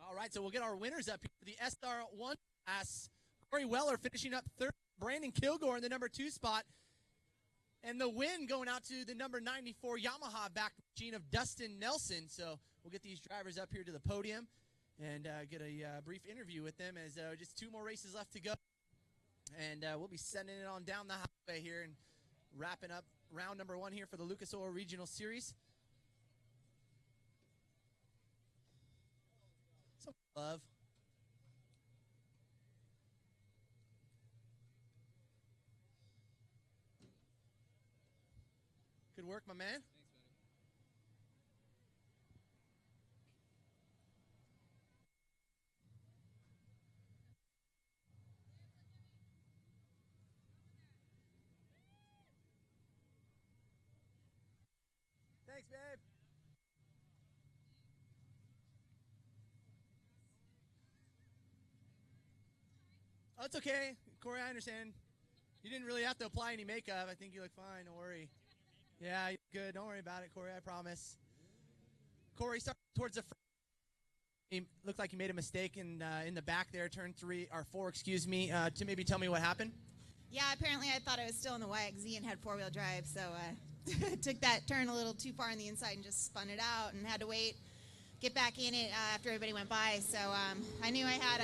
All right, so we'll get our winners up here for the SR1 class. Corey Weller finishing up third. Brandon Kilgore in the number 2 spot. And the win going out to the number 94 Yamaha back machine of Dustin Nelson. So we'll get these drivers up here to the podium and get a brief interview with them as just 2 more races left to go. And we'll be sending it on down the highway here and wrapping up round number 1 here for the Lucas Oil Regional Series. Some love. Good work, my man. Thanks, buddy. Thanks, babe. Oh, it's okay. Corey, I understand. You didn't really have to apply any makeup. I think you look fine. Don't worry. Yeah, you're good. Don't worry about it, Corey. I promise. Corey, start towards the front. He looked like he made a mistake in the back there, turn 3 or 4, excuse me. To maybe tell me what happened. Yeah, apparently I thought I was still in the YXZ and had 4-wheel drive, so took that turn a little too far on the inside and just spun it out and had to get back in it after everybody went by. So I knew I had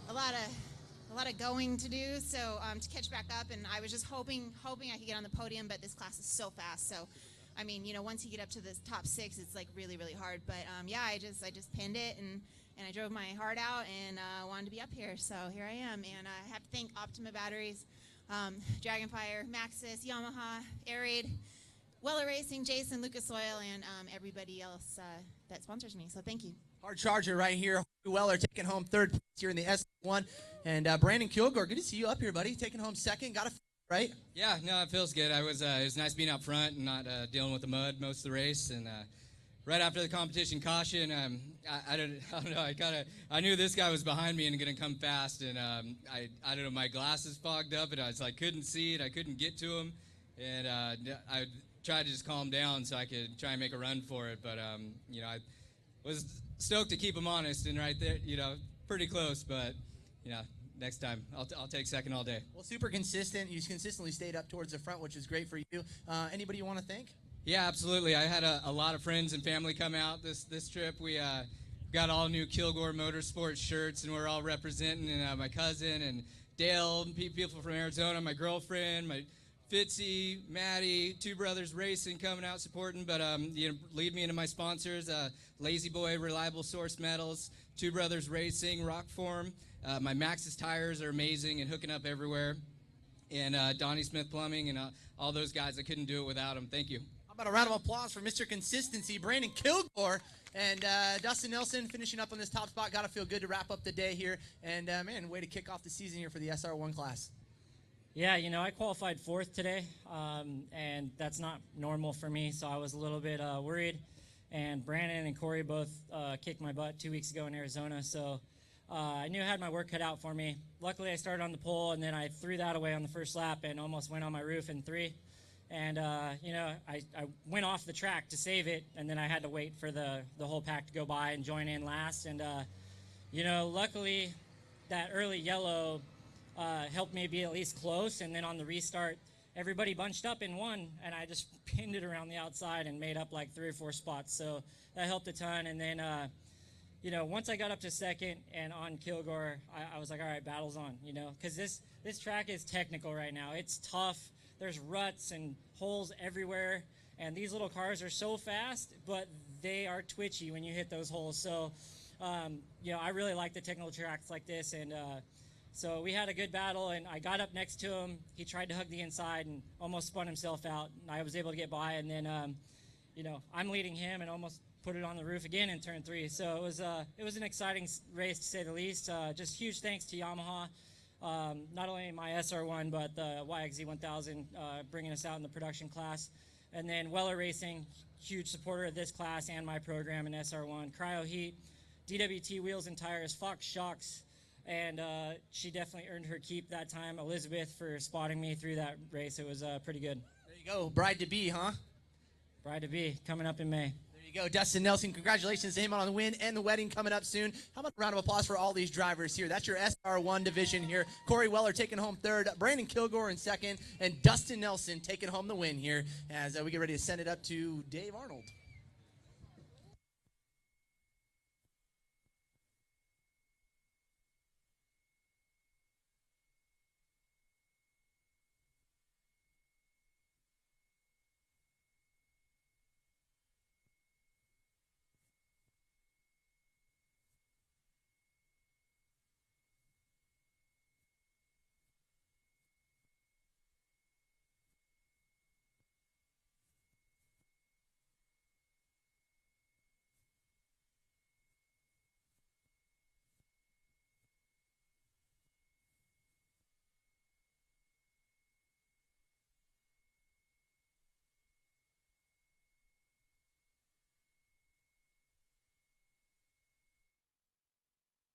a lot of going to do, so to catch back up, and I was just hoping I could get on the podium, but this class is so fast. So, I mean, you know, once you get up to the top 6, it's like really, really hard. But yeah, I just pinned it and I drove my heart out and wanted to be up here. So here I am, and I have to thank Optima Batteries, Dragonfire, Maxxis, Yamaha, Airaid, Weller Racing, Jason, Lucas Oil, and everybody else that sponsors me. So thank you. Hard charger right here. Weller taking home 3rd place here in the S1. And Brandon Kilgore, good to see you up here, buddy. Taking home 2nd. Got a right? Yeah, no, it feels good. It was nice being up front and not dealing with the mud most of the race. And right after the competition caution, I don't know. I knew this guy was behind me and going to come fast. And I don't know. My glasses fogged up, and I was like couldn't see it. I couldn't get to him, and I tried to just calm down so I could try and make a run for it. But you know, I was stoked to keep him honest, and right there, you know, pretty close. But you know, next time I'll take 2nd all day. Well, super consistent. You consistently stayed up towards the front, which is great for you. Anybody you want to thank? Yeah, absolutely. I had a lot of friends and family come out this trip. We got all new Kilgore Motorsports shirts, and we're all representing. And my cousin and Dale, people from Arizona, my girlfriend, my Fitzy, Maddie, Two Brothers Racing coming out supporting. But lead me into my sponsors: Lazy Boy, Reliable Source Metals, Two Brothers Racing, Rockform. My Max's tires are amazing and hooking up everywhere. And Donnie Smith Plumbing and all those guys. I couldn't do it without them. Thank you. How about a round of applause for Mr. Consistency, Brandon Kilgore, and Dustin Nelson finishing up on this top spot. Got to feel good to wrap up the day here. And, man, way to kick off the season here for the SR1 class. Yeah, I qualified 4th today, and that's not normal for me, so I was a little bit worried. And Brandon and Corey both kicked my butt 2 weeks ago in Arizona, so I knew I had my work cut out for me. Luckily, I started on the pole, and then I threw that away on the first lap and almost went on my roof in 3. And, I went off the track to save it, and then I had to wait for the whole pack to go by and join in last. And, luckily, that early yellow helped me be at least close. And then on the restart, everybody bunched up in one, and I just pinned it around the outside and made up like 3 or 4 spots. So that helped a ton. And then, once I got up to 2nd and on Kilgore, I was like, all right, battle's on, because this track is technical right now. It's tough. There's ruts and holes everywhere, and these little cars are so fast, but they are twitchy when you hit those holes. So, I really like the technical tracks like this, and so we had a good battle, and I got up next to him. He tried to hug the inside and almost spun himself out, and I was able to get by, and then, I'm leading him and almost put it on the roof again in turn 3. So it was an exciting race, to say the least. Just huge thanks to Yamaha. Not only my SR1, but the YXZ 1000 bringing us out in the production class. And then Weller Racing, huge supporter of this class and my program in SR1. Cryo Heat, DWT Wheels and Tires, Fox Shocks, and she definitely earned her keep that time. Elizabeth for spotting me through that race. It was pretty good. There you go. Bride-to-be, huh? Bride-to-be, coming up in May. Go, Dustin Nelson. Congratulations to him on the win and the wedding coming up soon. How about a round of applause for all these drivers here? That's your SR1 division here. Corey Weller taking home 3rd, Brandon Kilgore in 2nd, and Dustin Nelson taking home the win here as we get ready to send it up to Dave Arnold.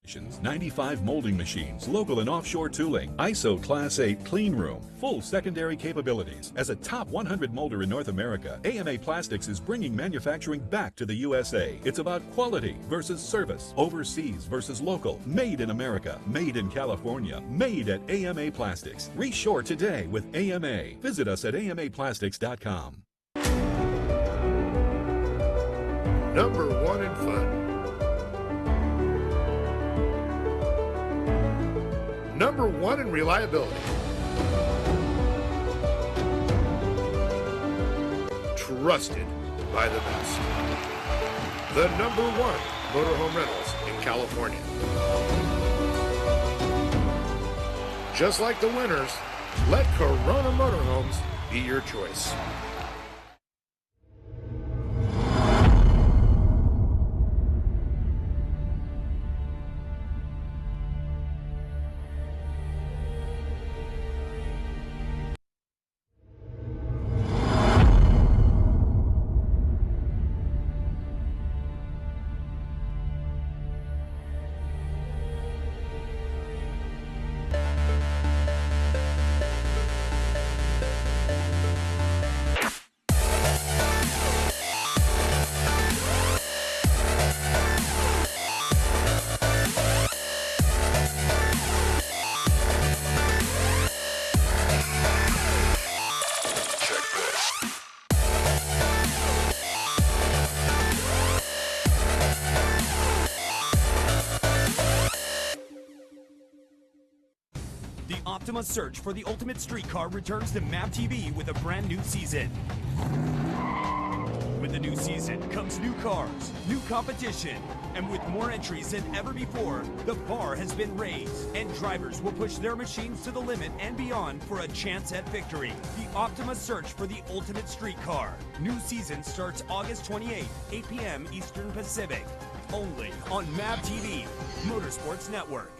stations, 95 molding machines, local and offshore tooling, ISO Class 8 clean room, full secondary capabilities. As a top 100 molder in North America, AMA Plastics is bringing manufacturing back to the USA. It's about quality versus service, overseas versus local, made in America, made in California, made at AMA Plastics. Reshore today with AMA. Visit us at amaplastics.com. Number one in fun. Number one in reliability. Trusted by the best. The number one motorhome rentals in California. Just like the winners, let Corona Motorhomes be your choice. The Optima search for the ultimate street car returns to MAP TV with a brand new season. With the new season comes new cars, new competition, and with more entries than ever before, the bar has been raised, and drivers will push their machines to the limit and beyond for a chance at victory. The Optima search for the ultimate street car. New season starts August 28th, 8 p.m. Eastern Pacific. Only on MAP TV, Motorsports Network.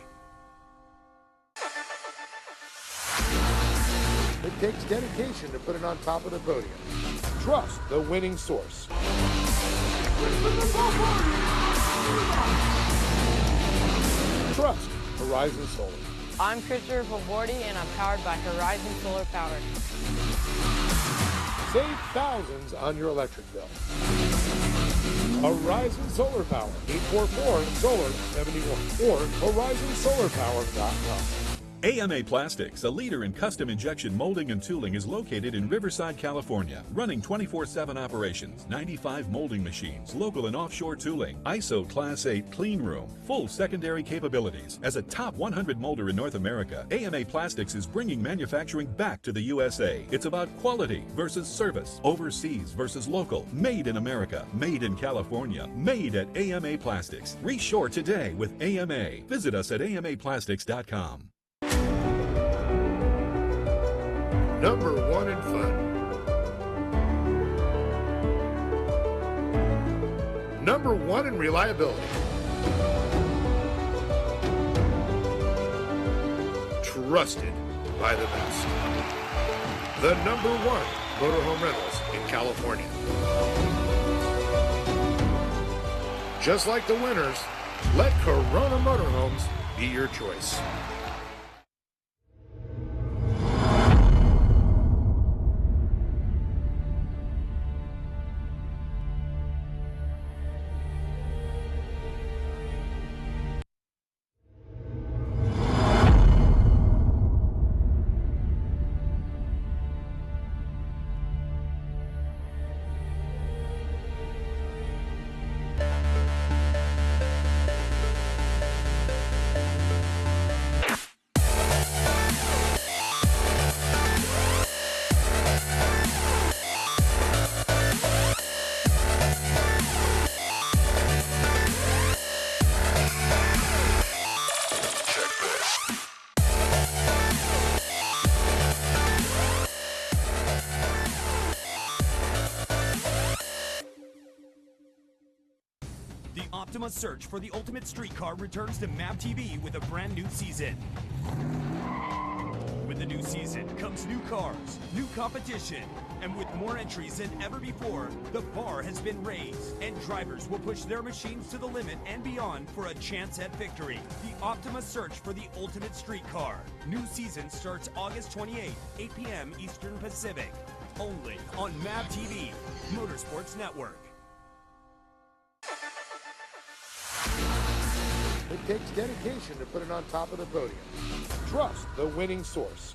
It takes dedication to put it on top of the podium. Trust the winning source. Trust Horizon Solar. I'm Christopher Valbordi, and I'm powered by Horizon Solar Power. Save thousands on your electric bill. Horizon Solar Power, 844-SOLAR-71 or horizonsolarpower.com. AMA Plastics, a leader in custom injection molding and tooling, is located in Riverside, California, running 24/7 operations, 95 molding machines, local and offshore tooling, ISO Class 8 clean room, full secondary capabilities. As a top 100 molder in North America, AMA Plastics is bringing manufacturing back to the USA. It's about quality versus service, overseas versus local, made in America, made in California, made at AMA Plastics. Reshore today with AMA. Visit us at amaplastics.com. Number one in fun. Number one in reliability. Trusted by the best. The number one motorhome rentals in California. Just like the winners, let Corona Motorhomes be your choice. Optima search for the ultimate street car returns to MAP TV with a brand new season. With the new season comes new cars, new competition, and with more entries than ever before, the bar has been raised, and drivers will push their machines to the limit and beyond for a chance at victory. The Optima search for the ultimate street car. New season starts August 28th, 8 p.m. Eastern Pacific. Only on MAP TV, Motorsports Network. It takes dedication to put it on top of the podium. Trust the winning source.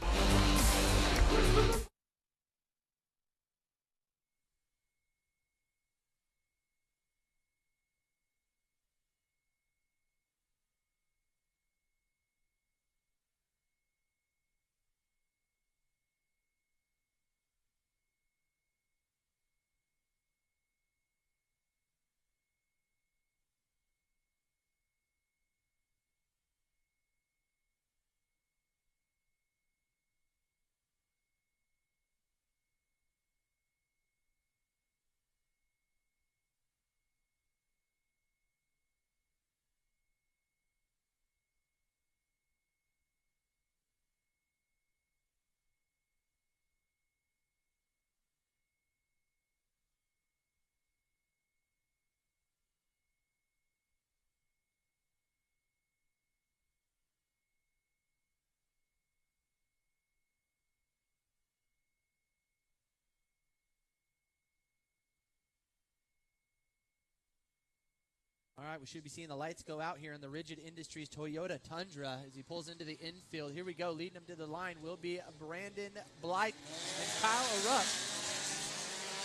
All right, we should be seeing the lights go out here in the Rigid Industries Toyota Tundra as he pulls into the infield. Here we go. Leading him to the line will be Brandon Blythe and Kyle Rupp.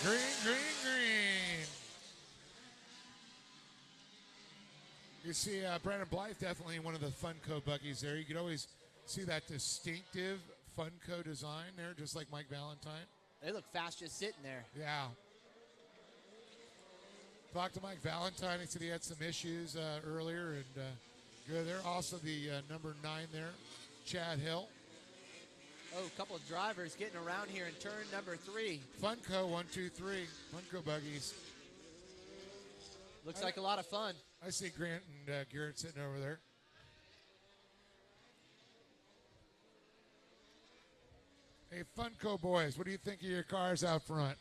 Green, green, green. You see Brandon Blythe, definitely one of the Funco buggies there. You could always See that distinctive Funko design there, just like Mike Valentine? They look fast just sitting there. Yeah. Talked to Mike Valentine. He said he had some issues earlier, and good there. Also the number 9 there, Chad Hill. Oh, a couple of drivers getting around here in turn number 3. Funko 1, 2, 3. Funko buggies. Looks like a lot of fun. I see Grant and Garrett sitting over there. Hey, Funko boys, what do you think of your cars out front?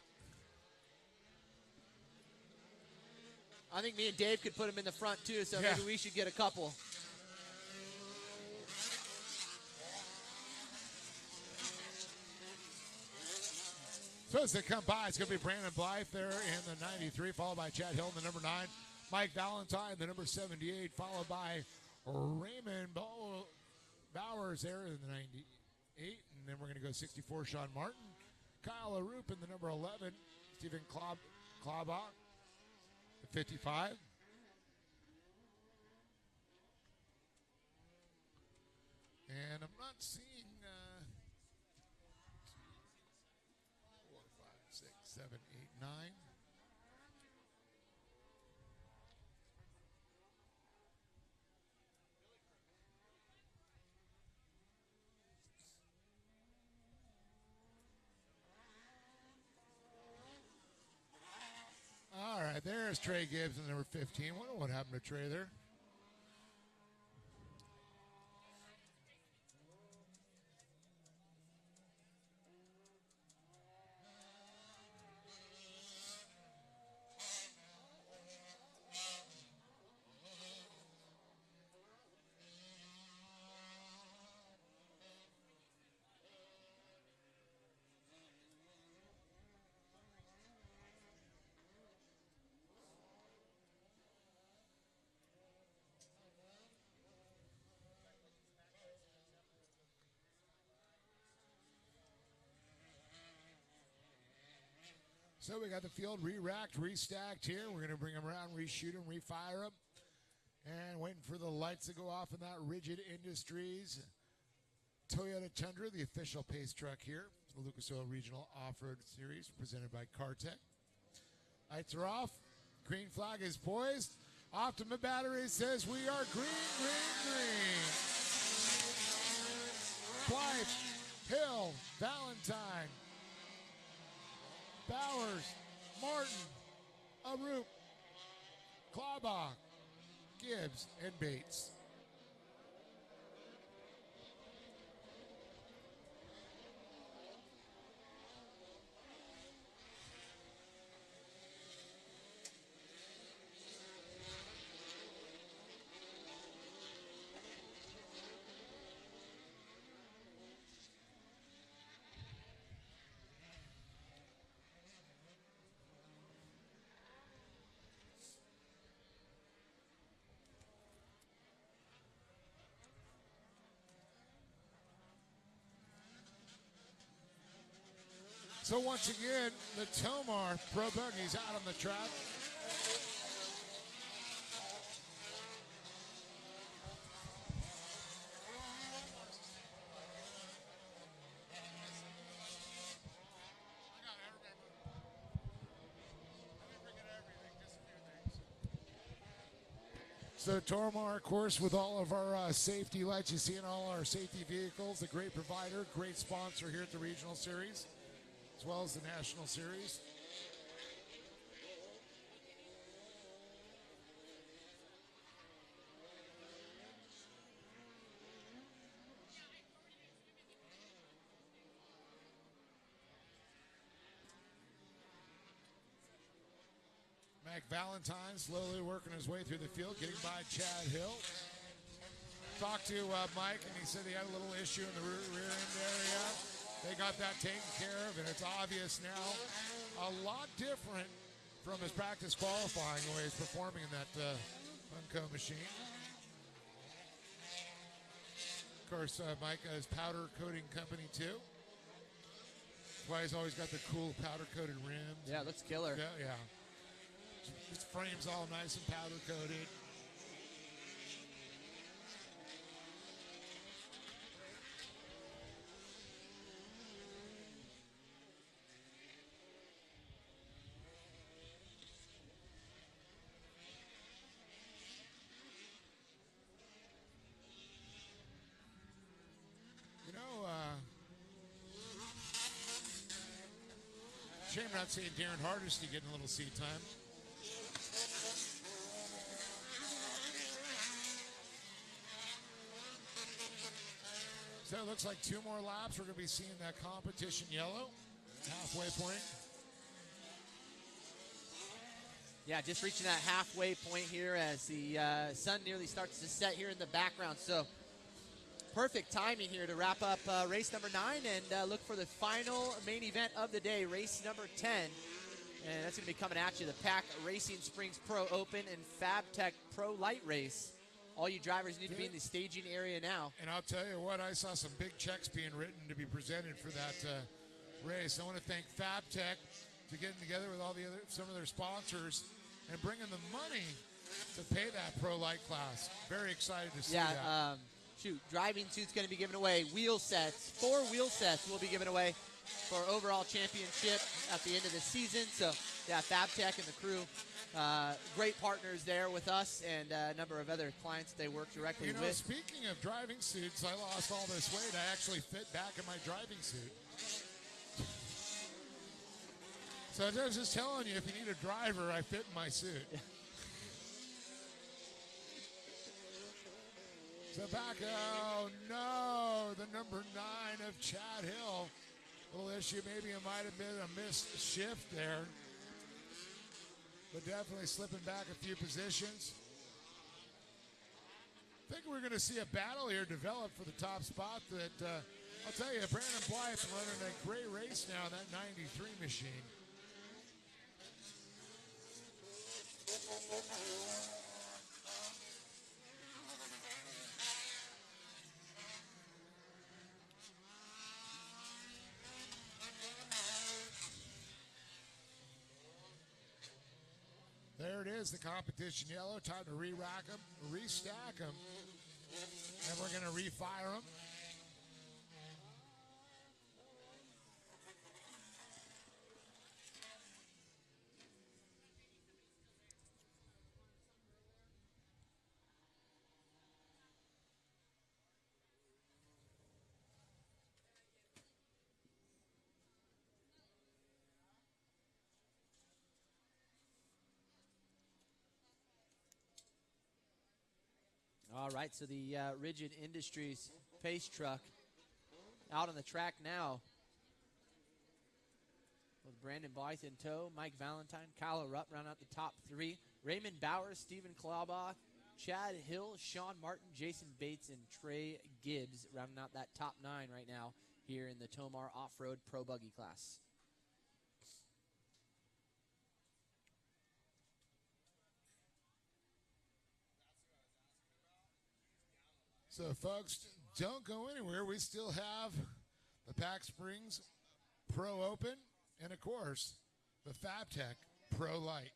I think me and Dave could put them in the front too, so Yeah. maybe we should get a couple. So as they come by, it's going to be Brandon Blythe there in the 93, followed by Chad Hill in the number 9. Mike Valentine, the number 78, followed by Raymond Bowers there in the 98. And then we're going to go 64, Sean Martin. Kyle LaRoupe in the number 11. Stephen Klobach, the 55. And I'm not seeing 4, 5, 6, 7, 8, 9. All right, there's Trey Gibbs in number 15. Wonder what happened to Trey there. So we got the field re-racked, restacked here. We're going to bring them around, reshoot them, refire them. And waiting for the lights to go off in that Rigid Industries Toyota Tundra, the official pace truck here. The Lucas Oil Regional Off-Road Series presented by CarTech. Lights are off. Green flag is poised. Optima Battery says we are green, green, green. Blythe, Hill, Valentine, Bowers, Martin, Arup, Klobach, Gibbs, and Bates. So once again, the Tomar Pro Buggy's out on the track. So Tomar, of course, with all of our safety lights you see in all our safety vehicles, a great provider, great sponsor here at the Regional Series, as well as the National Series. Mac Valentine slowly working his way through the field, getting by Chad Hill. Talked to Mike, and he said he had a little issue in the rear end area. They got that taken care of, and it's obvious now a lot different from his practice qualifying the way he's performing in that Funko machine. Of course, Mike has powder coating company too. That's why he's always got the cool powder coated rims. Yeah, looks killer. Yeah, yeah. His frame's all nice and powder coated. Shame not seeing Darren Hardesty getting a little seat time. So it looks like 2 more laps. We're going to be seeing that competition yellow. Halfway point. Yeah, just reaching that halfway point here as the sun nearly starts to set here in the background. So perfect timing here to wrap up race number 9 and look for the final main event of the day, race number 10. And that's going to be coming at you, the Pack Racing Springs Pro Open and FabTech Pro Light Race. All you drivers need to be in the staging area now. And I'll tell you what, I saw some big checks being written to be presented for that race. I want to thank FabTech for getting together with some of their sponsors and bringing the money to pay that Pro Light class. Very excited to see that. Driving suits going to be given away. Wheel sets, 4 wheel sets will be given away for overall championship at the end of the season. So, yeah, FabTech and the crew, great partners there with us and a number of other clients they work directly with. Speaking of driving suits, I lost all this weight. I actually fit back in my driving suit. So I was just telling you, if you need a driver, I fit in my suit. So back, oh no, the number 9 of Chad Hill. Little issue, maybe it might have been a missed shift there. But definitely slipping back a few positions. I think we're going to see a battle here develop for the top spot that, I'll tell you, Brandon Blythe's running a great race now in that 93 machine. There it is, the competition yellow. Time to re-rack them, restack them, and we're going to refire them. All right, so the Rigid Industries pace truck out on the track now with Brandon Blythe in tow, Mike Valentine, Kyle Rupp round out the top 3, Raymond Bowers, Stephen Klaubaugh, Chad Hill, Sean Martin, Jason Bates, and Trey Gibbs rounding out that top 9 right now here in the Tomar Off-Road Pro Buggy class. So, folks, don't go anywhere. We still have the Pack Springs Pro Open and, of course, the FabTech Pro Light.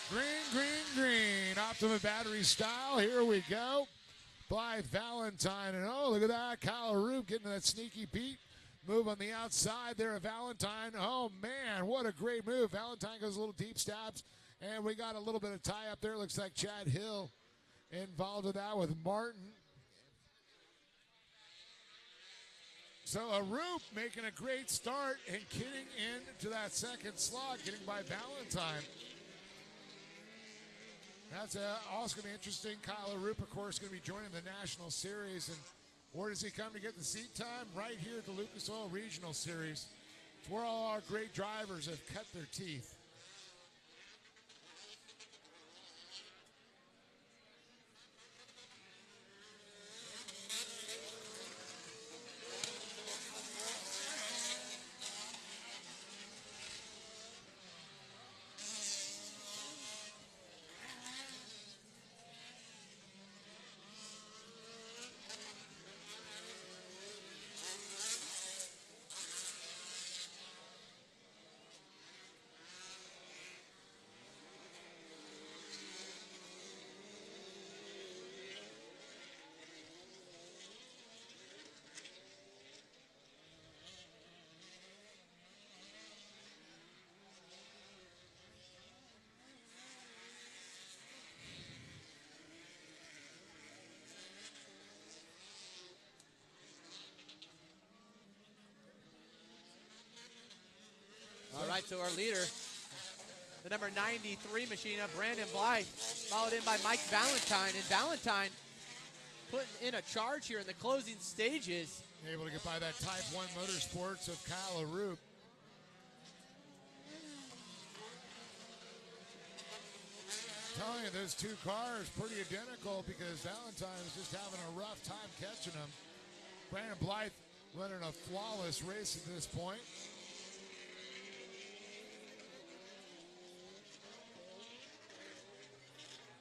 Green, green, green. Optima battery style. Here we go. Blythe Valentine. And oh, look at that. Kyle Roop getting that sneaky beat. Move on the outside there of Valentine. Oh, man, what a great move. Valentine goes a little deep stabs. And we got a little bit of tie up there. Looks like Chad Hill involved with that with Martin. So a Roop making a great start and getting into that second slot, getting by Valentine. That's also going to be interesting. Kyle Roop, of course, going to be joining the National Series. And where does he come to get the seat time? Right here at the Lucas Oil Regional Series. It's where all our great drivers have cut their teeth. so our leader, the number 93 machine of Brandon Blythe, followed in by Mike Valentine. And Valentine putting in a charge here in the closing stages. Able to get by that Type 1 Motorsports of Kyle Arup. Telling you, those two cars pretty identical because Valentine was just having a rough time catching them. Brandon Blythe running a flawless race at this point.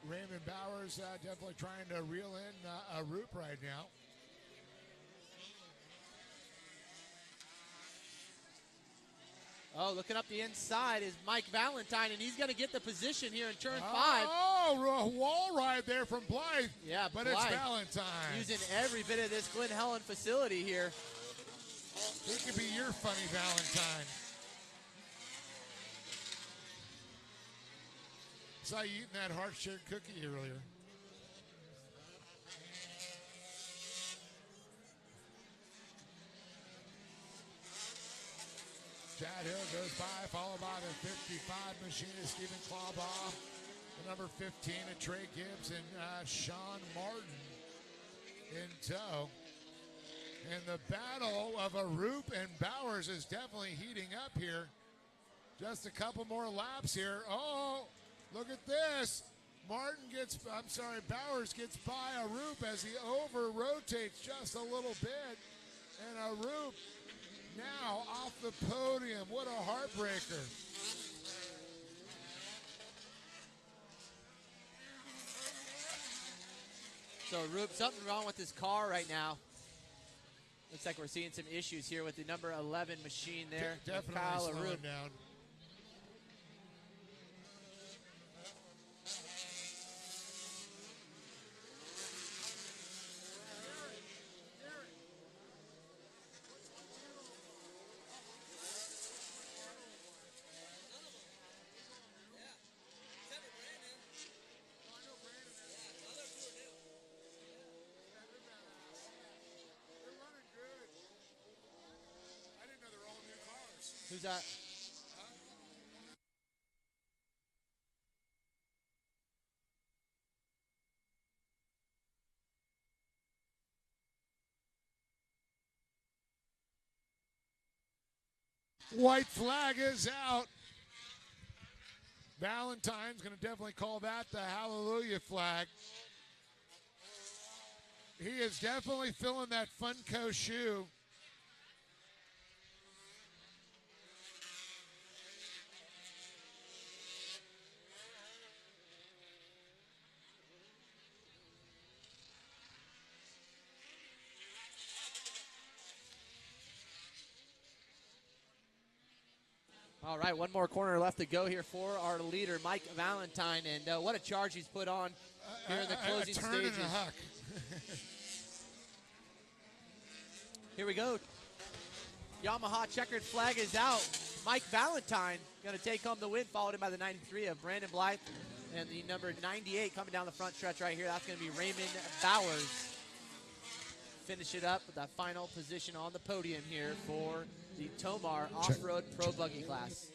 Raymond Bowers definitely trying to reel in Arup right now. Oh, looking up the inside is Mike Valentine, and he's going to get the position here in turn 5. Oh, wall ride there from Blythe. Yeah, but Blythe it's Valentine. using every bit of this Glen Helen facility here. He could be your funny Valentine. Saw you eating that heart-shaped cookie earlier. Chad Hill goes by, followed by the 55 machinist Stephen Clawbaugh, the number 15 at Trey Gibbs, and Sean Martin in tow. And the battle of Arup and Bowers is definitely heating up here. Just a couple more laps here. Oh, look at this. Bowers gets by Arup as he over-rotates just a little bit. And Arup now off the podium. What a heartbreaker. So, Arup, something wrong with his car right now. Looks like we're seeing some issues here with the number 11 machine there. Definitely Kyle slowing Arup down. Who's that? White flag is out. Valentine's going to definitely call that the hallelujah flag. He is definitely filling that Funko shoe. All right, one more corner left to go here for our leader, Mike Valentine. And what a charge he's put on here in the closing a turn stages. and a huck. Here we go. Yamaha checkered flag is out. Mike Valentine going to take home the win, followed in by the 93 of Brandon Blythe. And the number 98 coming down the front stretch right here, that's going to be Raymond Bowers. Finish it up with that final position on the podium here for the Tomar Off-Road Pro Buggy class.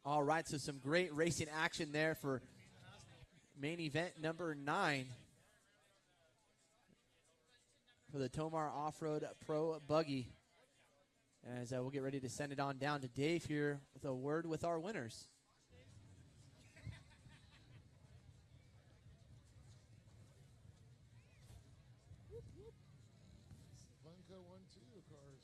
All right, so some great racing action there for main event number 9 for the Tomar Off-Road Pro Buggy. As we'll get ready to send it on down to Dave here with a word with our winners. Funko won 2 cars.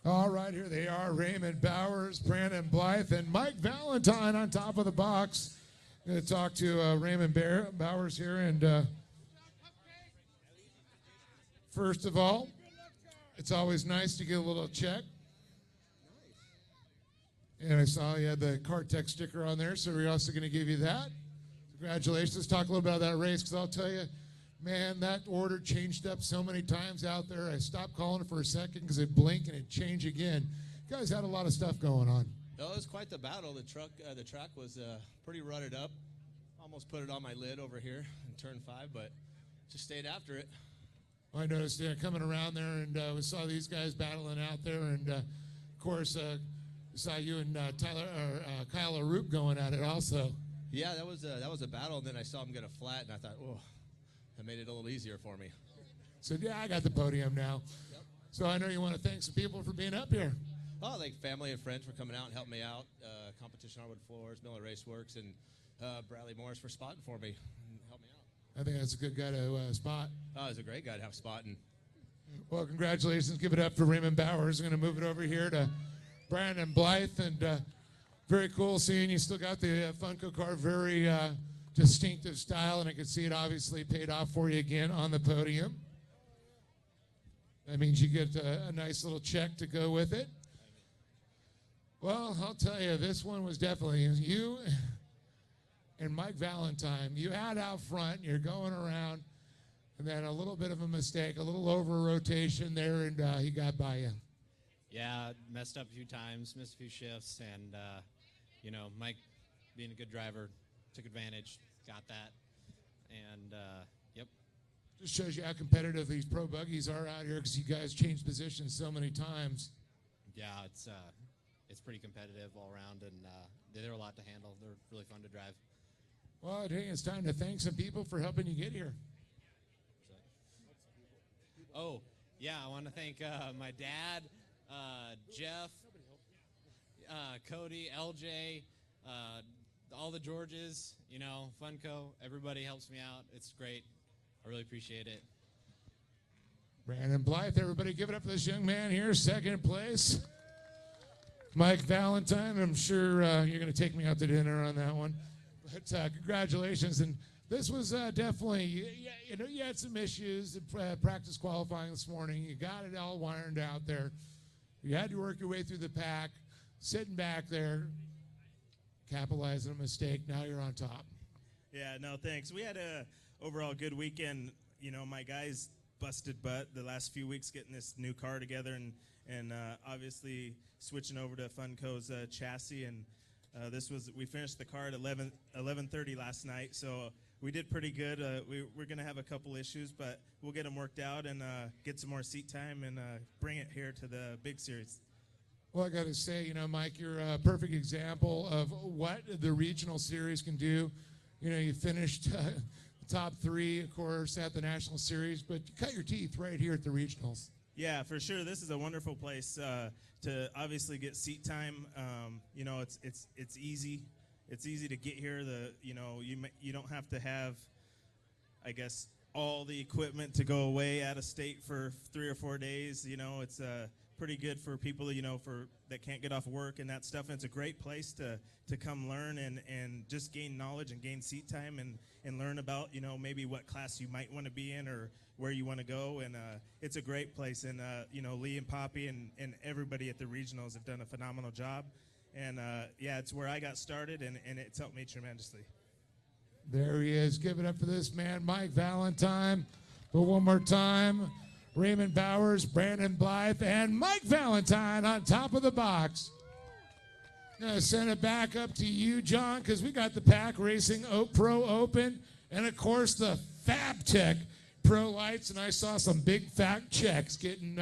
All right, here they are, Raymond Bowers, Brandon Blythe, and Mike Valentine on top of the box. I'm going to talk to Raymond Bowers here, and first of all, it's always nice to get a little check. And I saw you had the Cartech sticker on there, so we're also going to give you that. Congratulations. Let's talk a little bit about that race, because I'll tell you, man, that order changed up so many times out there. I stopped calling it for a second because it blinked and it changed again. You guys had a lot of stuff going on. Oh, it was quite the battle. The track was pretty rutted up. Almost put it on my lid over here in turn 5, but just stayed after it. I noticed coming around there, and we saw these guys battling out there, and of course, we saw you and Kyle Arup going at it also. Yeah, that was a battle, and then I saw him get a flat, and I thought, oh, that made it a little easier for me. So, yeah, I got the podium now. Yep. So I know you want to thank some people for being up here. Oh, like family and friends for coming out and helping me out. Competition Hardwood Floors, Miller Raceworks, and Bradley Morris for spotting for me and helping me out. I think that's a good guy to spot. Oh, he's a great guy to have spotting. Well, congratulations. Give it up for Raymond Bowers. I'm going to move it over here to Brandon Blythe. And very cool seeing you still got the Funko car, very distinctive style, and I could see it obviously paid off for you again on the podium. That means you get a nice little check to go with it. Well, I'll tell you, this one was definitely you and Mike Valentine. You had out front, you're going around, and then a little bit of a mistake, a little over rotation there, and he got by you. Yeah, messed up a few times, missed a few shifts, and, Mike, being a good driver, took advantage, got that, and, yep. Just shows you how competitive these pro buggies are out here, because you guys changed positions so many times. Yeah, it's pretty competitive all around, and they're a lot to handle. They're really fun to drive. Well, I think it's time to thank some people for helping you get here. Oh, yeah, I want to thank my dad, Jeff, Cody, LJ, all the Georges, Funko. Everybody helps me out. It's great. I really appreciate it. Brandon Blythe, everybody give it up for this young man here, second place. Mike Valentine, I'm sure you're going to take me out to dinner on that one. But congratulations. And this was definitely, you had some issues at practice qualifying this morning. You got it all wired out there. You had to work your way through the pack, sitting back there, capitalizing a mistake. Now you're on top. Yeah, no, thanks. We had a overall good weekend. My guys busted butt the last few weeks getting this new car together, and obviously switching over to Funko's chassis. And we finished the car at 11:30 last night, so we did pretty good. We're going to have a couple issues, but we'll get them worked out and get some more seat time and bring it here to the big series. Well, I got to say, Mike, you're a perfect example of what the regional series can do. You finished the top 3, of course, at the national series, but you cut your teeth right here at the regionals. Yeah, for sure. This is a wonderful place to obviously get seat time. It's easy. It's easy to get here. You don't have to have, I guess, all the equipment to go away out of state for 3 or 4 days. It's pretty good for people that can't get off work and that stuff. And it's a great place to come learn and just gain knowledge and gain seat time and learn about maybe what class you might want to be in or where you want to go. And it's a great place. And Lee and Poppy and everybody at the regionals have done a phenomenal job. And it's where I got started, and it's helped me tremendously. There he is. Give it up for this man, Mike Valentine. But one more time, Raymond Bowers, Brandon Blythe, and Mike Valentine on top of the box. Gonna send it back up to you, John, because we got the Pack Racing Pro Open, and of course the FabTech Pro Lights, and I saw some big fat checks getting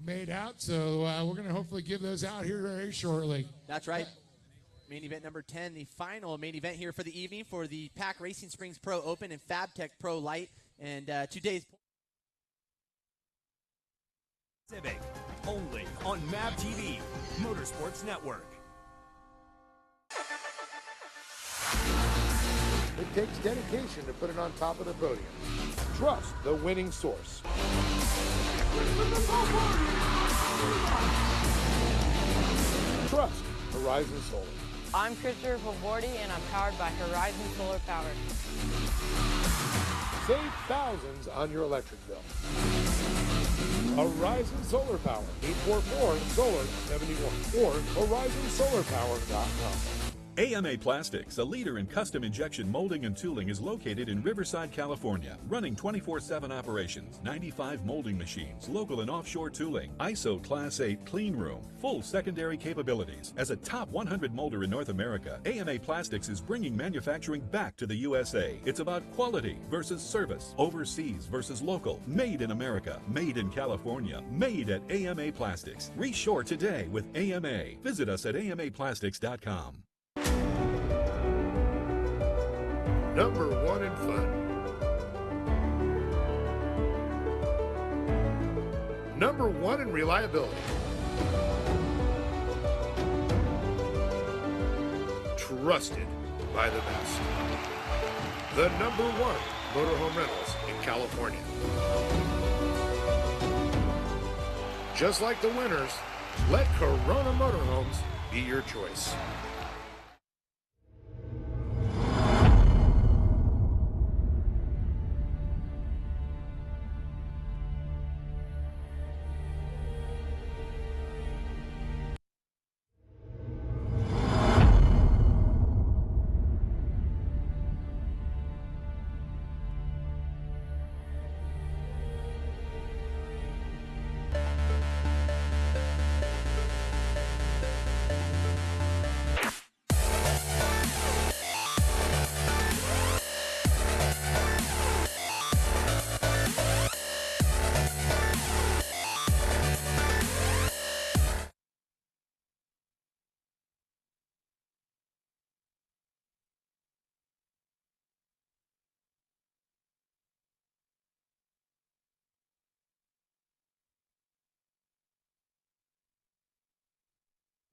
made out, so we're gonna hopefully give those out here very shortly. That's right. Main event number 10, the final main event here for the evening for the Pack Racing Springs Pro Open and FabTech Pro Light, and today's Civic, only on MAV TV, Motorsports Network. It takes dedication to put it on top of the podium. Trust the winning source. Trust Horizon Solar. I'm Christopher Pavordi, and I'm powered by Horizon Solar Power. Save thousands on your electric bill. Horizon Solar Power, 844-SOLAR-71 or horizonsolarpower.com. AMA Plastics, a leader in custom injection molding and tooling, is located in Riverside, California, running 24/7 operations, 95 molding machines, local and offshore tooling, ISO Class 8 clean room, full secondary capabilities. As a top 100 molder in North America, AMA Plastics is bringing manufacturing back to the USA. It's about quality versus service, overseas versus local, made in America, made in California, made at AMA Plastics. Reshore today with AMA. Visit us at amaplastics.com. Number one in fun. Number one in reliability. Trusted by the best. The number one motorhome rentals in California. Just like the winners, let Corona Motorhomes be your choice.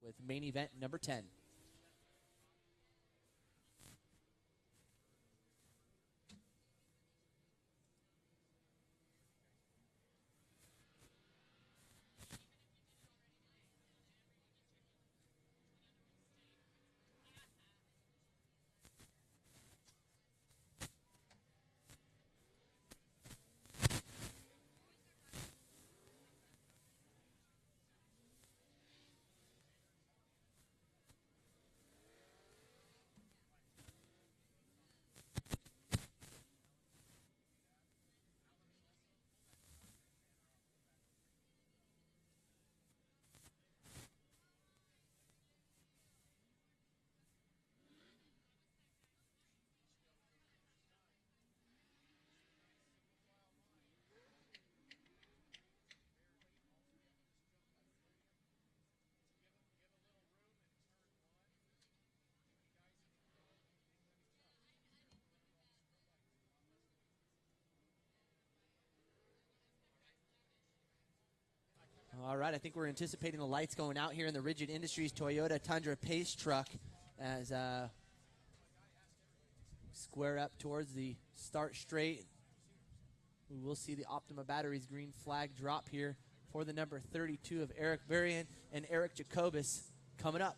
with main event number 10. All right, I think we're anticipating the lights going out here in the Rigid Industries Toyota Tundra Pace truck as square up towards the start straight. We will see the Optima Batteries green flag drop here for the number 32 of Eric Varian and Eric Jacobus coming up.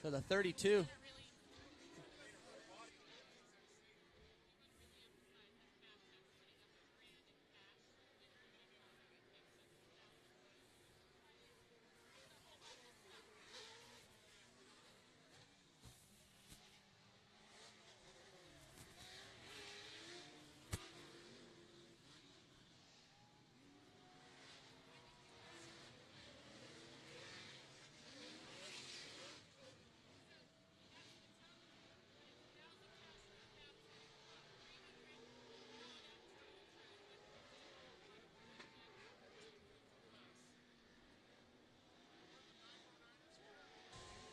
So the 32.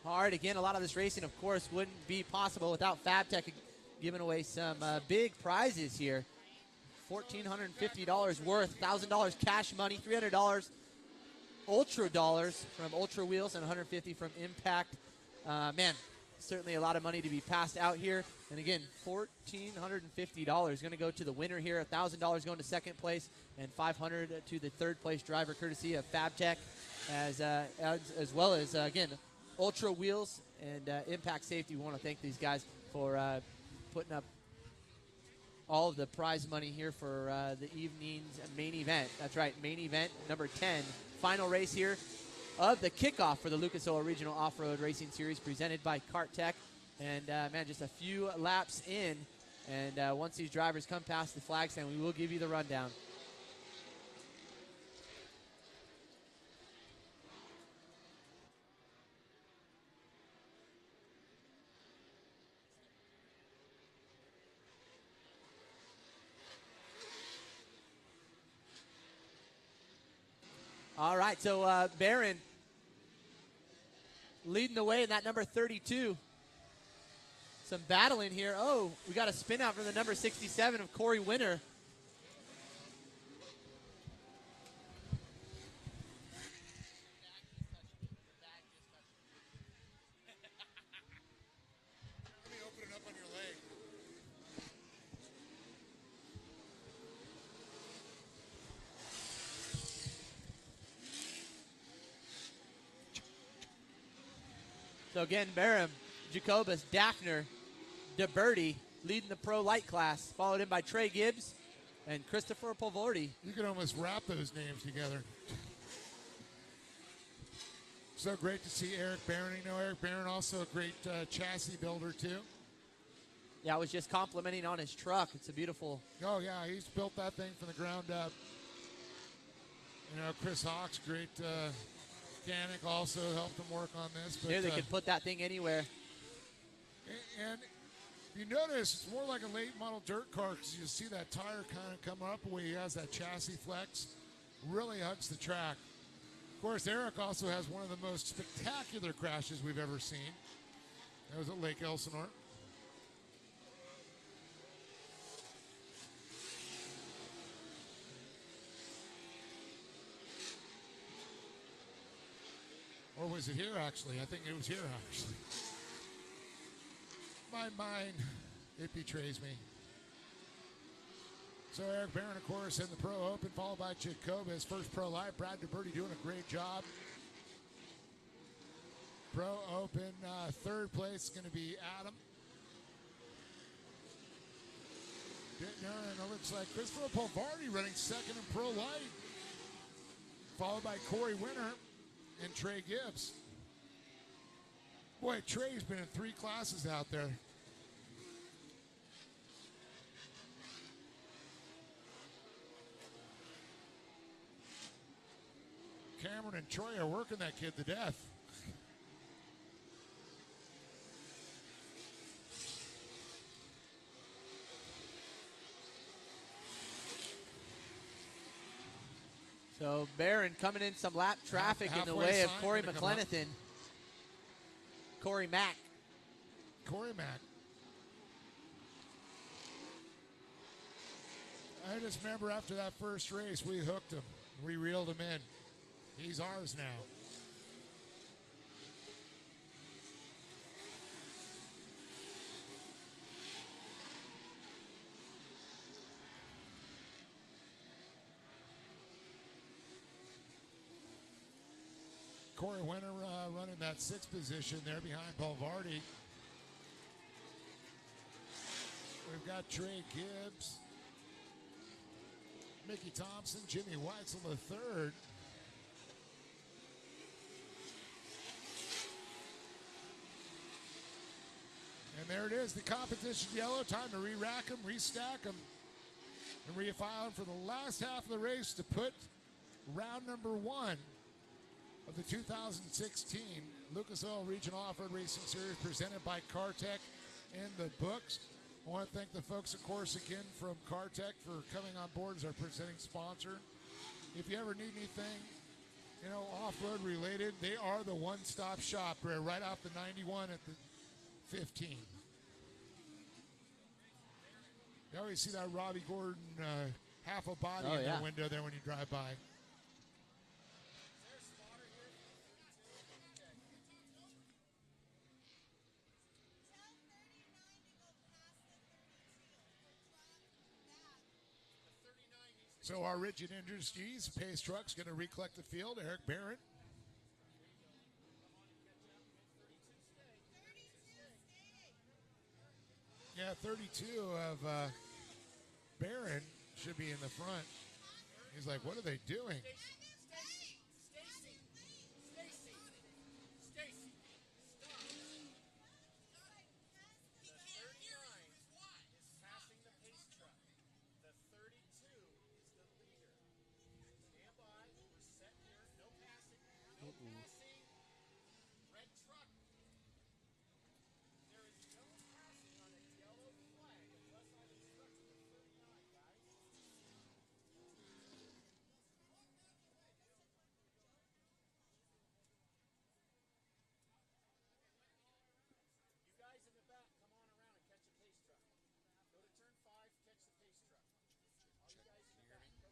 All right, again, a lot of this racing, of course, wouldn't be possible without FabTech giving away some big prizes here. $1,450 worth, $1,000 cash money, $300 Ultra dollars from Ultra Wheels, and $150 from Impact. Man, certainly a lot of money to be passed out here. And again, $1,450 going to go to the winner here. $1,000 going to second place, and $500 to the third place driver, courtesy of FabTech, as well as again, Ultra Wheels and Impact Safety. We want to thank these guys for putting up all of the prize money here for the evening's main event. That's right, main event number 10. Final race here of the kickoff for the Lucas Oil Regional Off-Road Racing Series presented by KartTech. And, man, just a few laps in. And once these drivers come past the flag stand, we will give you the rundown. All right, so Barron leading the way in that number 32. Some battling here. Oh, we got a spin out for the number 67 of Corey Winter. Let me open it up on your leg. So again, Barham, Jacobus, Daphner, DeBerti leading the pro light class, followed in by Trey Gibbs and Christopher Polvordi. You can almost wrap those names together. So great to see Eric Barron. You know, Eric Barron also a great chassis builder too. Yeah, I was just complimenting on his truck. It's a beautiful. Oh yeah, he's built that thing from the ground up. You know, Chris Hawks, great mechanic, also helped him work on this. But, Here they can put that thing anywhere. And you notice it's more like a late model dirt car because you see that tire kind of come up where he has that chassis flex. Really hugs the track. Of course, Eric also has one of the most spectacular crashes we've ever seen. That was at Lake Elsinore. Or was it here, actually? I think it was here, actually. My mind, it betrays me. So Eric Barron, of course, in the Pro Open, followed by Jacobus. First Pro Live, Brad DeBerti doing a great job. Pro Open, third place is going to be Adam. Bittner, and it looks like Christopher Polvardi running second in Pro Light. Followed by Corey Winter and Trey Gibbs. Boy, Trey's been in 3 classes out there. Cameron and Troy are working that kid to death. So Barron coming in some lap traffic in the way of Corey McLenathan. Corey Mack. Corey Mack. I just remember after that first race, we hooked him. We reeled him in. He's ours now. Corey Winter running that 6th position there behind Balvardi. We've got Trey Gibbs, Mickey Thompson, Jimmy Weitzel the third. And there it is, the competition yellow. Time to re-rack them, restack them, and refile them for the last half of the race to put round number 1 of the 2016 Lucas Oil Regional Off-Road Racing Series presented by CarTech in the books. I want to thank the folks, of course, again from CarTech for coming on board as our presenting sponsor. If you ever need anything, you know, off-road related, they are the one-stop shop right off the 91 at the 15. You always see that Robbie Gordon half a body in the window there when you drive by. So our Rigid Industries Pace Truck's going to recollect the field. Eric Barrett. Yeah, 32 of Barron should be in the front. He's like, what are they doing?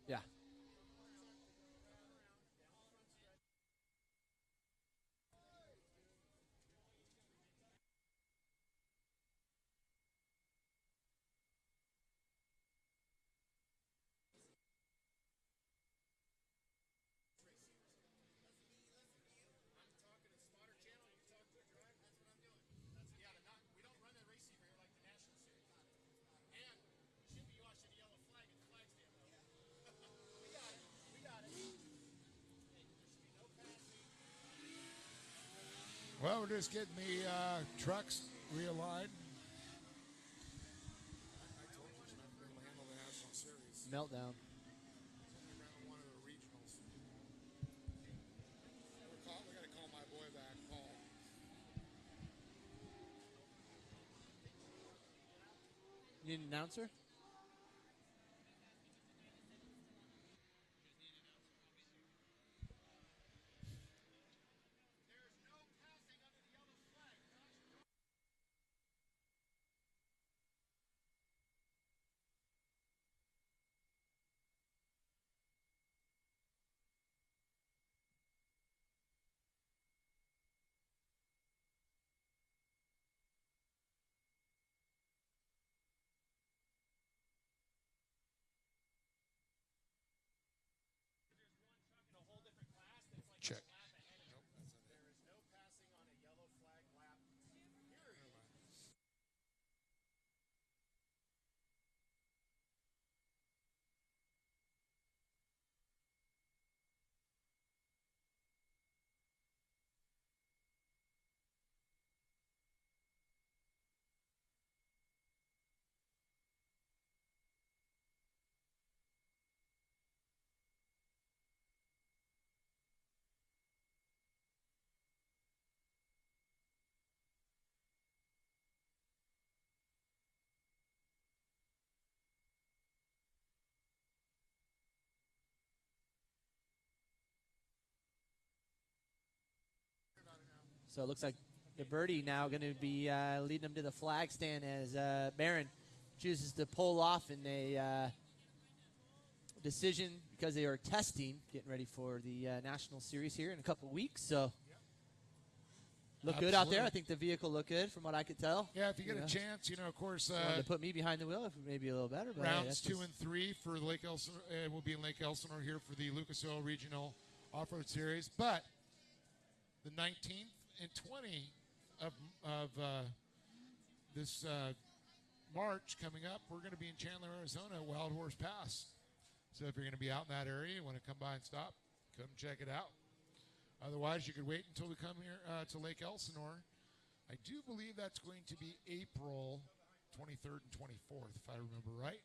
Yeah. Well, we're just getting the trucks realigned. Meltdown. One of the regionals. We got to call my boy back, Paul. You need an announcer? Check. So it looks like the birdie now going to be leading them to the flag stand as Barron chooses to pull off in a decision because they are testing, getting ready for the National Series here in a couple of weeks. So look good out there. I think the vehicle looked good from what I could tell. Yeah, if you get a chance, you know, of course. To put me behind the wheel, if maybe a little better. But rounds 2 and 3 for Lake Elsinore. Will be in Lake Elsinore here for the Lucas Oil Regional Off-Road Series. But the 19th and 20th of this March coming up, we're going to be in Chandler, Arizona, Wild Horse Pass. So if you're going to be out in that area, you want to come by and stop, come check it out. Otherwise, you could wait until we come here to Lake Elsinore. I do believe that's going to be April 23rd and 24th, if I remember right.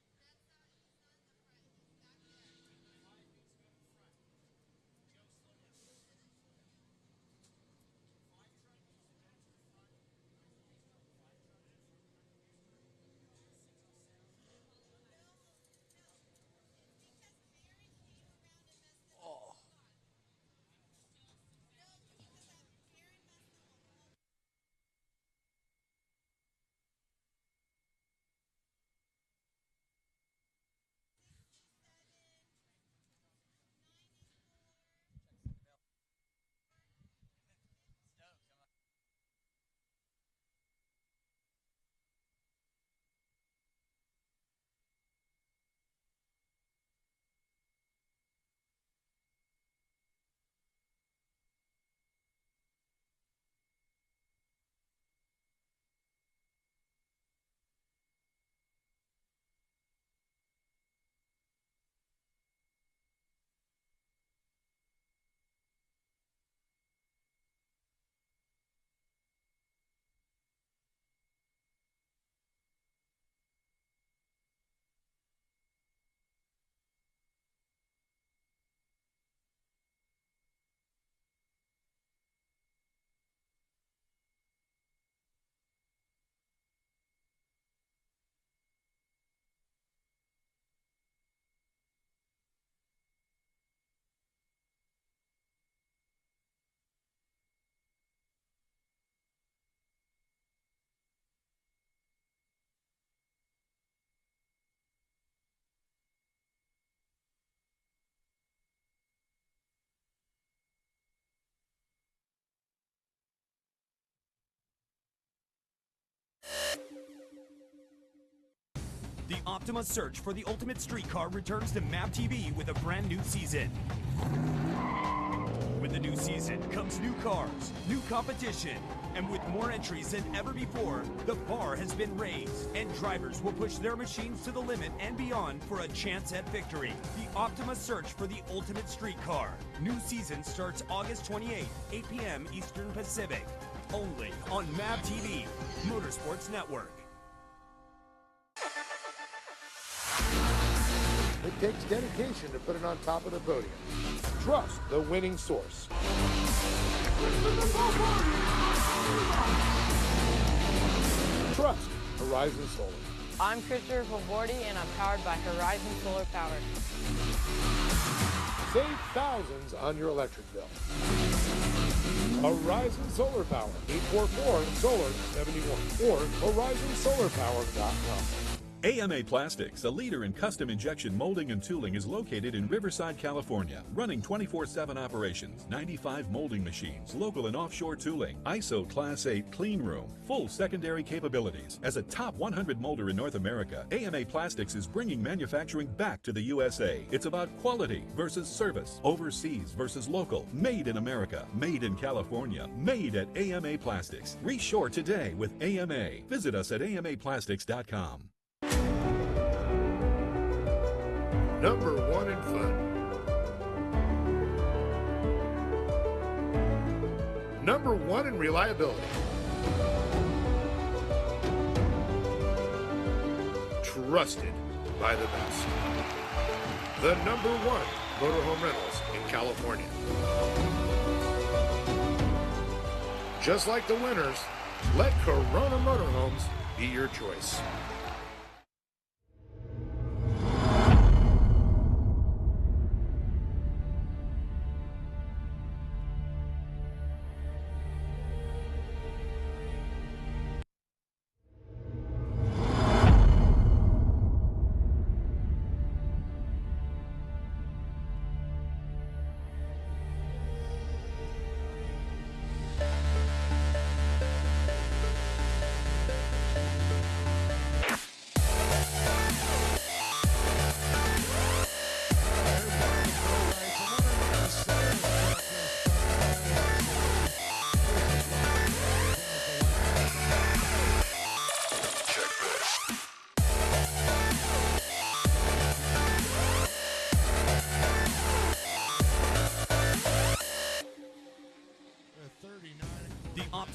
The Optima search for the ultimate street car returns to MAP TV with a brand new season. With the new season comes new cars, new competition, and with more entries than ever before, the bar has been raised, and drivers will push their machines to the limit and beyond for a chance at victory. The Optima search for the ultimate street car. New season starts August 28th, 8 p.m. Eastern Pacific. Only on MAP TV, Motorsports Network. It takes dedication to put it on top of the podium. Trust the winning source. Trust Horizon Solar. I'm Christopher Favordi, and I'm powered by Horizon Solar Power. Save thousands on your electric bill. Horizon Solar Power, 844-SOLAR-71 or horizonsolarpower.com. AMA Plastics, a leader in custom injection molding and tooling, is located in Riverside, California, running 24/7 operations, 95 molding machines, local and offshore tooling, ISO Class 8 clean room, full secondary capabilities. As a top 100 molder in North America, AMA Plastics is bringing manufacturing back to the USA. It's about quality versus service, overseas versus local, made in America, made in California, made at AMA Plastics. Reshore today with AMA. Visit us at amaplastics.com. Number one in fun. Number one in reliability. Trusted by the best. The number one motorhome rentals in California. Just like the winners, let Corona Motorhomes be your choice.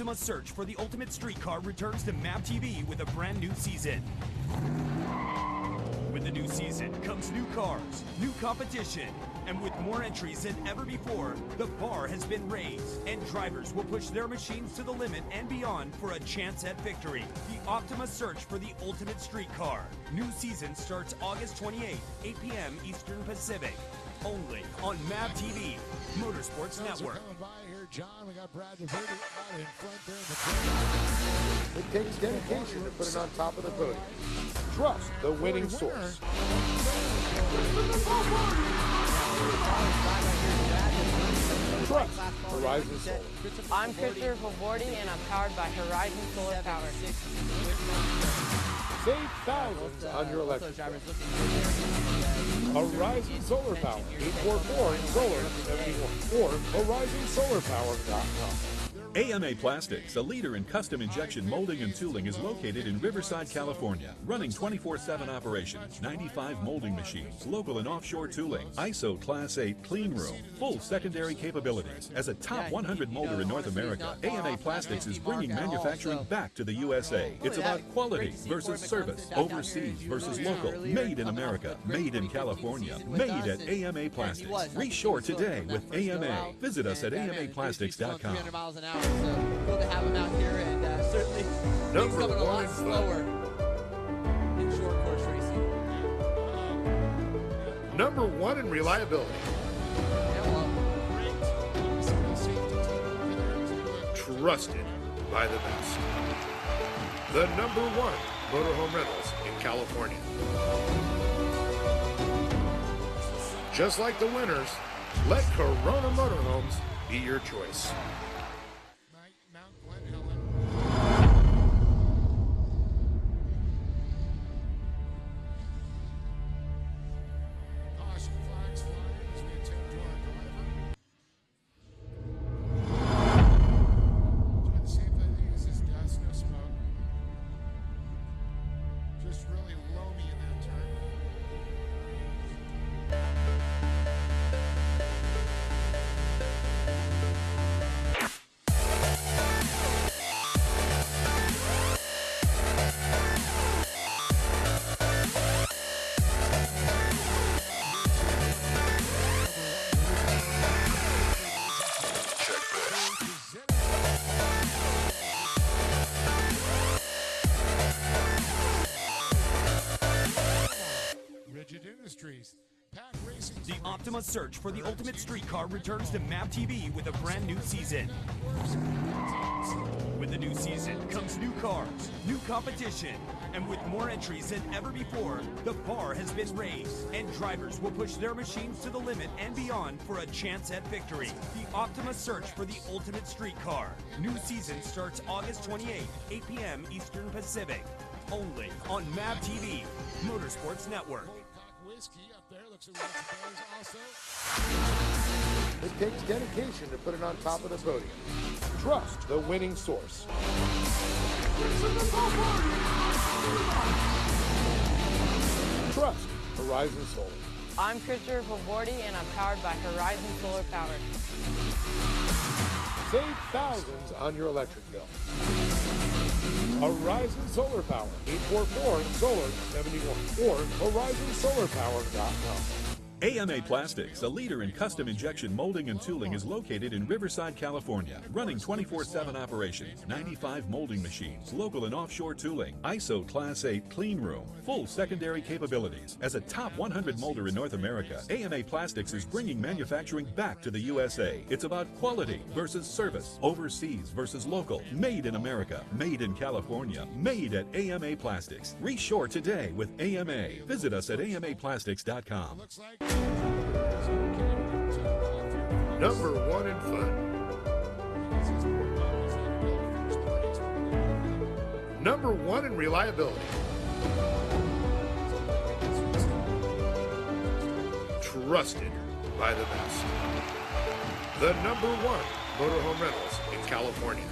Optima's search for the ultimate street car returns to MAV TV with a brand new season. With the new season comes new cars, new competition, and with more entries than ever before, the bar has been raised, and drivers will push their machines to the limit and beyond for a chance at victory. The Optima search for the ultimate street car. New season starts August 28th, 8 p.m. Eastern Pacific. Only on MAV TV, Motorsports Network. Coming by here, John. We got Brad DeVerde out in front there in the It takes dedication to put it on top of the podium. Trust the winning source. Trust Horizon Solar. I'm Christopher Valvordi, and I'm powered by Horizon Solar Power. Save thousands on your electric bill. Horizon Solar Power, 844 Solar 71 or HorizonSolarPower.com. AMA Plastics, a leader in custom injection molding and tooling, is located in Riverside, California, running 24/7 operations, 95 molding machines, local and offshore tooling, ISO Class 8 clean room, full secondary capabilities. As a top 100 molder in North America, AMA Plastics is bringing manufacturing back to the USA. It's about quality versus service, overseas versus local, made in America, made in California, made at AMA Plastics. Reshore today with AMA. Visit us at AMAplastics.com. 300 miles an hour. So cool to have him out here, and certainly things coming a lot slower in short course racing. Number one in reliability. Trusted by the best. The number one motorhome rentals in California. Just like the winners, let Corona Motorhomes be your choice. Caution flags flying as we attend to our driver. Doing the same thing as this dust, no smoke. Just really loamy in that turn. Rigid Industries. Pack Racing. The Optima search for the ultimate street car returns to MAV TV with a brand new season. With the new season comes new cars, new competition, and with more entries than ever before, the bar has been raised, and drivers will push their machines to the limit and beyond for a chance at victory. The Optima search for the ultimate street car. New season starts August 28th, 8 p.m. Eastern Pacific. Only on MAV TV, Motorsports Network. Whiskey up there. Looks like we got some bears also. It takes dedication to put it on top of the podium. Trust the winning source. Trust Horizon Solar. I'm Christopher Valvordi, and I'm powered by Horizon Solar Power. Save thousands on your electric bill. Horizon Solar Power, 844 Solar 71 or HorizonSolarPower.com. AMA Plastics, a leader in custom injection molding and tooling, is located in Riverside, California, running 24/7 operations, 95 molding machines, local and offshore tooling, ISO Class 8 clean room, full secondary capabilities. As a top 100 molder in North America, AMA Plastics is bringing manufacturing back to the USA. It's about quality versus service, overseas versus local, made in America, made in California, made at AMA Plastics. Reshore today with AMA. Visit us at AMAplastics.com. Number one in fun. Number one in reliability. Trusted by the best. The number one motorhome rentals in California.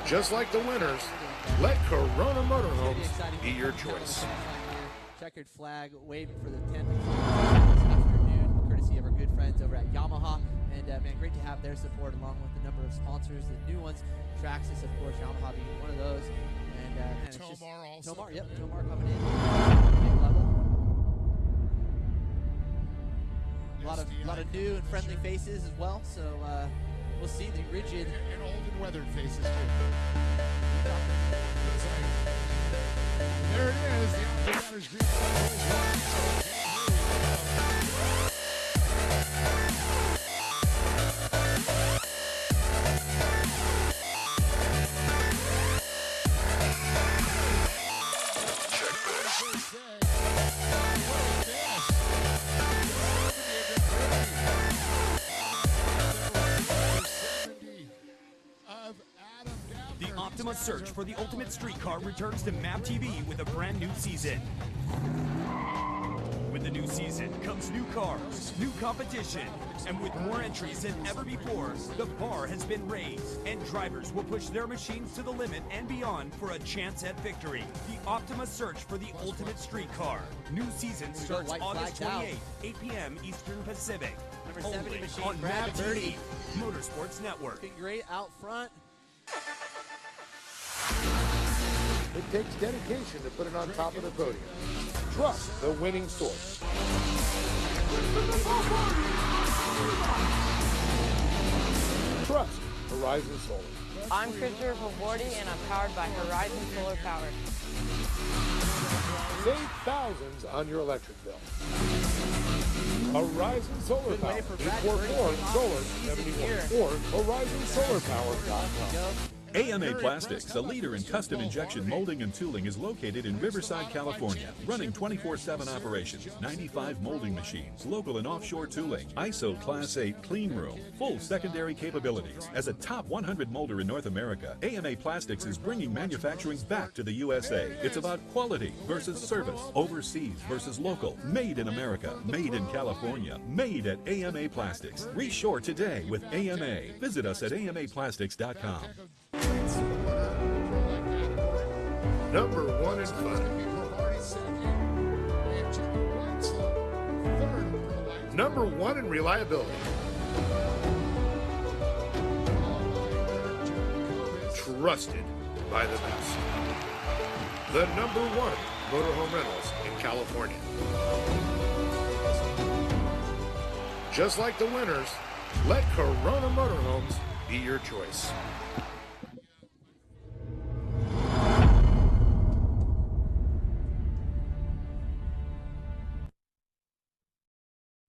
Just like the winners, let Corona Motorhomes be your choice. Checkered flag waving for the 10th this afternoon, courtesy of our good friends over at Yamaha. And, man, great to have their support along with a number of sponsors, the new ones. Traxxas, of course, Yamaha being one of those. And, man, it's just also. Tomar, yep, Tomar coming in. Big level. A lot of new and friendly faces as well. So we'll see the rigid and old and weathered faces too. There it is. The Outfitters Green The search for the ultimate street car returns to MAP TV with a brand new season. With the new season comes new cars, new competition, and with more entries than ever before, the bar has been raised, and drivers will push their machines to the limit and beyond for a chance at victory. The Optima search for the ultimate street car. New season starts August 28th, 8 p.m. Eastern Pacific. Number 70 machine, on Brad MAP Birdie. TV, Motorsports Network. Looking great out front. It takes dedication to put it on top of the podium. Trust the winning source. Trust Horizon Solar. I'm Christopher Pavordi, and I'm powered by Horizon Solar Power. Save thousands on your electric bill. Horizon Solar Power. 844 Solar 71 or HorizonSolarPower.com. AMA Plastics, a leader in custom injection molding and tooling, is located in Riverside, California, running 24/7 operations, 95 molding machines, local and offshore tooling, ISO Class 8 clean room, full secondary capabilities. As a top 100 molder in North America, AMA Plastics is bringing manufacturing back to the USA. It's about quality versus service, overseas versus local, made in America, made in California, made at AMA Plastics. Reshore today with AMA. Visit us at amaplastics.com. Number one in fun. Number one in reliability. Trusted by the best. The number one motorhome rentals in California. Just like the winners, let Corona Motorhomes be your choice.